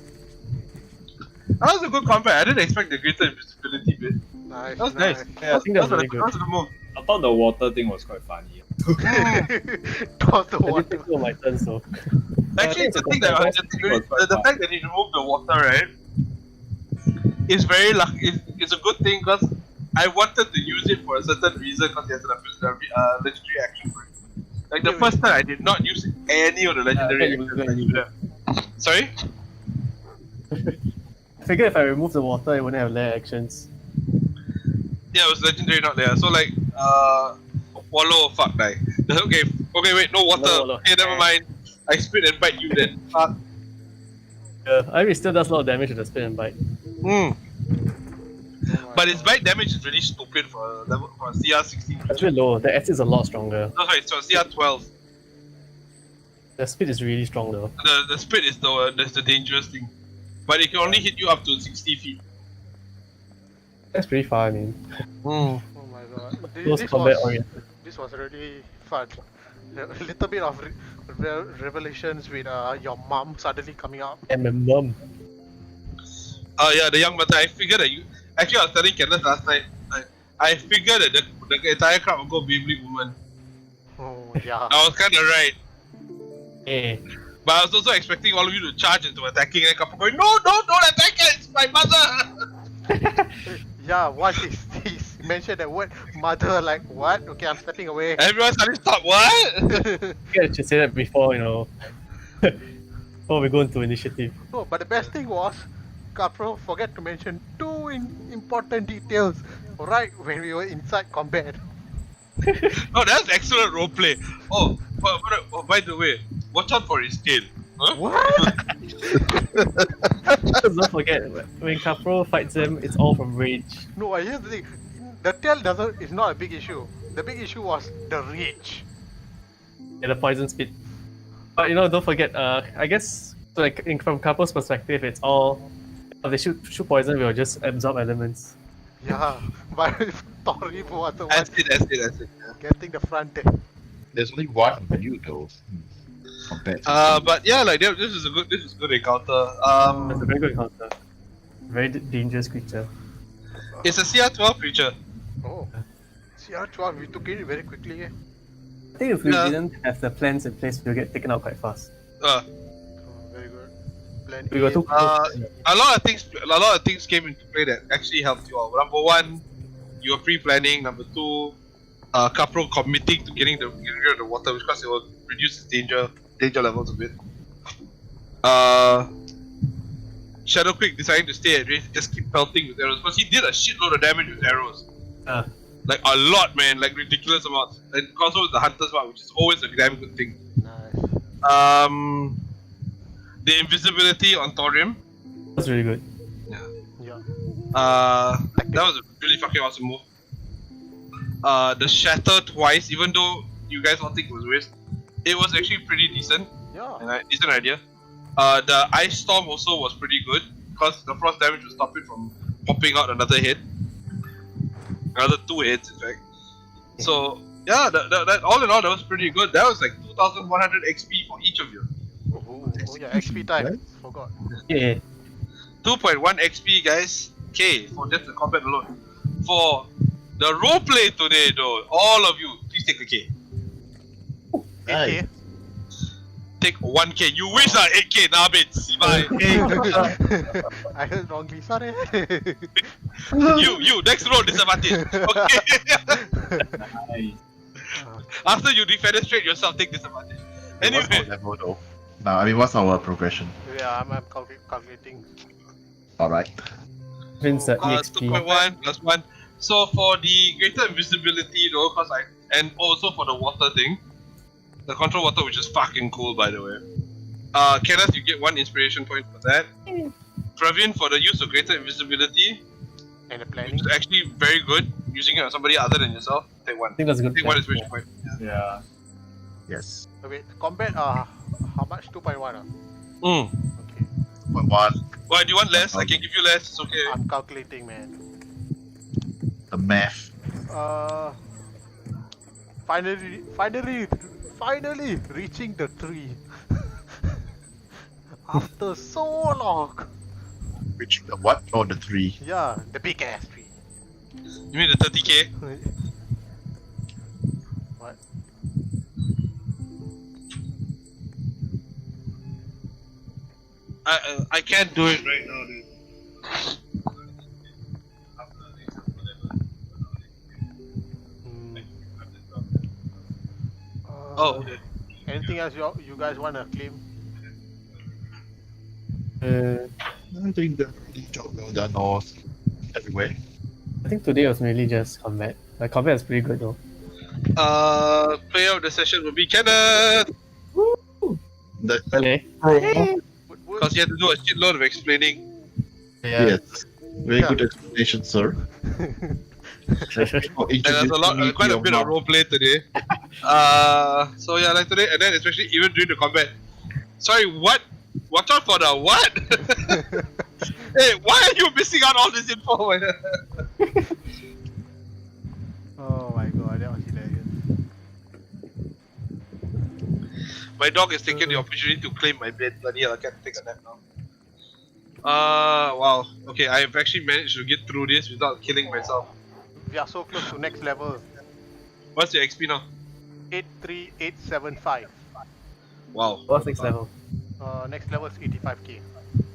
That was a good combat. I didn't expect the greater invisibility bit. Nice. That was nice. Yeah, I think that was really that good. was the move. I thought the water thing was quite funny. Toss the I did water. take some of my turns though. Actually, think the fact that he removed the water, right, is very lucky. It's a good thing because I wanted to use it for a certain reason because he has a legendary action for it. Like the first time, I did not use any of the legendary you were actions. gonna use it. Sorry? I figured if I remove the water, it wouldn't have layer actions. Yeah, it was legendary, not there. So like, wallow, fuck, die. Okay, wait, no water. No wallow. Okay, never mind. I spit and bite you then. Fuck. I mean, it still does a lot of damage with the spin and bite. Hmm. But his bite damage is really stupid for a level for a CR 16. It's really low. The S is a lot stronger. No, sorry, so CR 12. The speed is really strong though. The spit is that's the dangerous thing. But it can only hit you up to 60 feet. That's pretty far, I mean. Oh my god. Close combat oriented. This was really fun. A little bit of revelations with your mom suddenly coming out. And my mum. Oh yeah, the young mother. I figured that you. Actually, I was telling Kenneth last night. I figured that the entire crowd would go Beyblade Woman. Oh yeah. I was kind of right. Hey. But I was also expecting all of you to charge into attacking and couple going, no, don't attack her, it's my mother! Yeah, once he mentioned that word mother, like what? Okay, I'm stepping away. Everyone suddenly stop, what? You should say that before, before we go into initiative. No, but the best thing was, Capro forget to mention two important details right when we were inside combat. Oh, that's excellent roleplay. Oh, by the way, watch out for his tail. Huh? What? Don't forget, when Capro fights him, it's all from rage. No, here's the thing. The tail is not a big issue. The big issue was the reach. And the poison spit. But don't forget, I guess, from Capro's perspective, it's all, if they shoot poison, we'll just absorb elements. Yeah, but Thorin was the one That's it. getting the front tail. There's only one view though. Compared to But yeah, like this is a good encounter. That's a very good encounter. Very dangerous creature. It's a CR12 creature. Oh. CR12, we took it very quickly. Eh? I think if we Yeah. didn't have the plans in place, we'll get taken out quite fast. Uh, Oh, very good. Plan We were A. too close. a lot of things came into play that actually helped you all. Number one, you were pre-planning. Number two, Capro committing to getting rid of the water, because it will reduce its danger levels a bit. Shadow Quick deciding to stay at range, just keep pelting with arrows, because he did a shitload of damage with arrows. Ah. Like a lot, man, like ridiculous amounts. And also with the Hunter's Mark, which is always a damn good thing. Nice. The invisibility on Thorium. That's really good. Yeah. That was a really fucking awesome move. The Shatter twice, even though you guys all think it was waste, it was actually pretty decent. Yeah. Decent idea. The Ice Storm also was pretty good, because the frost damage will stop it from popping out another head. Another 2 heads, in fact. So, yeah, that all in all, that was pretty good. That was like 2100 XP for each of you. Oh yeah, XP time. Forgot. Yeah. 2.1 XP, guys. K for just the combat alone. For the roleplay today, though, all of you, please take a K. Okay. take 1k. You wish 8k, nah, bitch. Bye. I heard wrongly, sorry. you, next roll disadvantage. Okay. Nice. After you defenestrate yourself, take disadvantage. What's our Anyway, level though? No, I mean, what's our progression? Yeah, I'm calculating. Alright. Vince, EXP. 2.1 plus 1. So for the greater invisibility though, and also for the water thing, the control water, which is fucking cool by the way. Kenneth, you get 1 inspiration point for that. Praveen, for the use of greater invisibility, And the which planning. is actually very good, using it on somebody other than yourself, take 1. I think that's a good. Take 1 inspiration point. Yeah. Yes. Okay, combat, how much? 2.1? Mm. Okay. 1. Well, do you want less? I can give you less, it's okay. I'm calculating, man. The math. Finally reaching the tree. After so long. Reaching the what? Oh, the 3. Yeah, the big ass tree. You mean the 30k? What? I can't do it right now, dude. Hmm. Oh, okay. Anything else you guys wanna claim? I think the job well done all everywhere. I think today was mainly just combat. Like combat is pretty good though. Player of the session will be Kenneth! The Okay. Because he had to do a shitload of explaining. Yeah. Yes. Very Yeah. good explanation, sir. And there's quite a bit of roleplay today. So yeah, like today, and then especially even during the combat. Sorry, what? Watch out for the what? Hey, why are you missing out all this info? Oh my god, that was hilarious. My dog is taking the opportunity to claim my bed. Bloody hell, I can't take a nap now. Wow. Okay, I have actually managed to get through this without killing myself. We are so close to next level. What's your XP now? 83875. Wow. What's next level? Next level is 85k.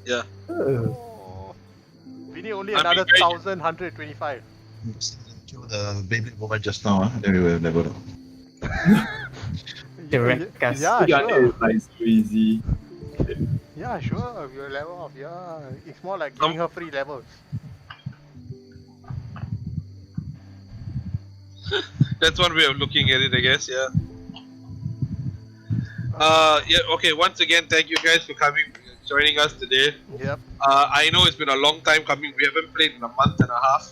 Yeah. Oh. We need only I'm another very- 1125. Kill the baby woman just now, then we will level up. Direct cast. Yeah, Yeah, sure. it's like so easy. Yeah, sure. We'll level up. Yeah, it's more like giving her free levels. That's one way of looking at it, I guess, yeah. Yeah, okay, once again, thank you guys for coming, joining us today. Yep. I know it's been a long time coming, we haven't played in a month and a half,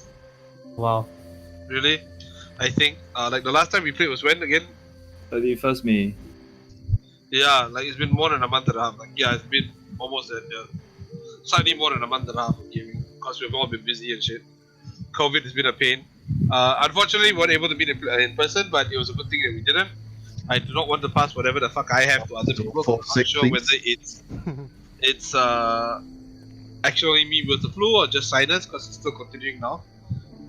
Wow. really, I think. Like the last time we played was when again? 31st May. Yeah, like it's been more than a month and a half, like yeah, it's been almost that, yeah. Slightly more than a month and a half of gaming, because we've all been busy and shit. COVID has been a pain. Unfortunately, we weren't able to meet in person, but it was a good thing that we didn't. I do not want to pass whatever the fuck I have to other people. For I'm not sake, sure please. whether it's actually me with the flu or just sinus, because it's still continuing now.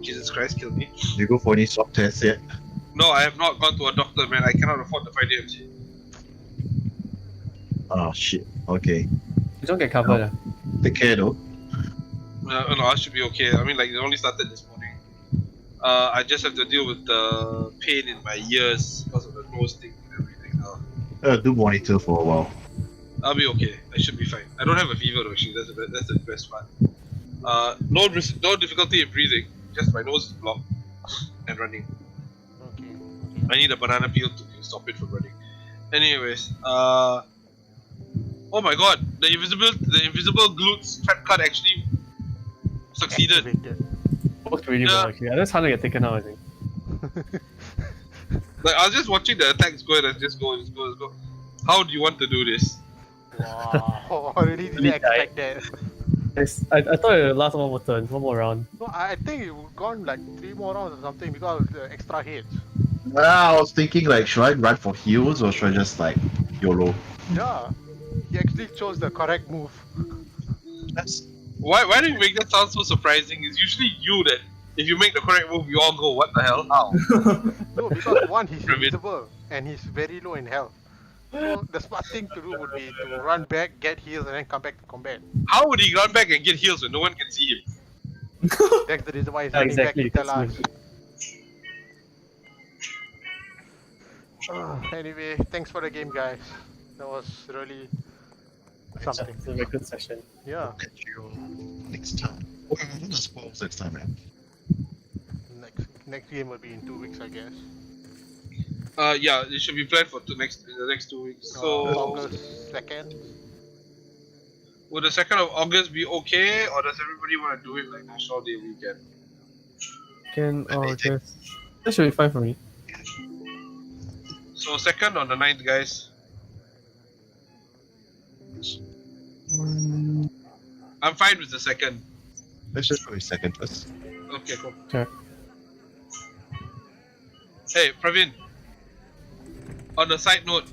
Jesus Christ, kill me. You go for any swab tests yet? No, I have not gone to a doctor, man. I cannot afford to find DMC. Oh shit. Okay. You don't get covered. Take care though. No, I should be okay. I mean, like, it only started this morning. I just have to deal with the pain in my ears because of the nose thing and everything now. Do monitor for a while. I'll be okay. I should be fine. I don't have a fever though, actually. That's the best part. No difficulty in breathing. Just my nose is blocked and running. Okay. I need a banana peel to stop it from running. Anyways, oh my god, the invisible glutes trap card actually succeeded. Activated. Worked really well actually. I just had to get taken out, I think. Like I was just watching the attacks go and just go. How do you want to do this? Wow. I really didn't Really expect that. I thought it would last one more turn, one more round. No, I think it would gone like 3 more rounds or something because of the extra hits. I was thinking like, should I run for heals or should I just like YOLO? Yeah. He actually chose the correct move. That's Why do you make that sound so surprising? It's usually you that if you make the correct move, you all go, what the hell? How? No, because one, he's Brilliant. invisible and he's very low in health. So the smart thing to do would be to run back, get heals, and then come back to combat. How would he run back and get heals when no one can see him? That's the reason why he's Yeah, running exactly, back to tell that's us. Anyway, thanks for the game, guys. That was really something. It's a very good session. Yeah. Catch you next time. What are the spoils next time, man? Next game will be in 2 weeks, I guess. Yeah, it should be planned for in the next 2 weeks. So, August 2nd. would the 2nd of August be okay, or does everybody want to do it like National Day weekend? Can August. That should be fine for me. So 2nd or the 9th, guys? I'm fine with the 2nd. Let's just go with second first. Okay, cool. Okay. Hey, Praveen. On a side note,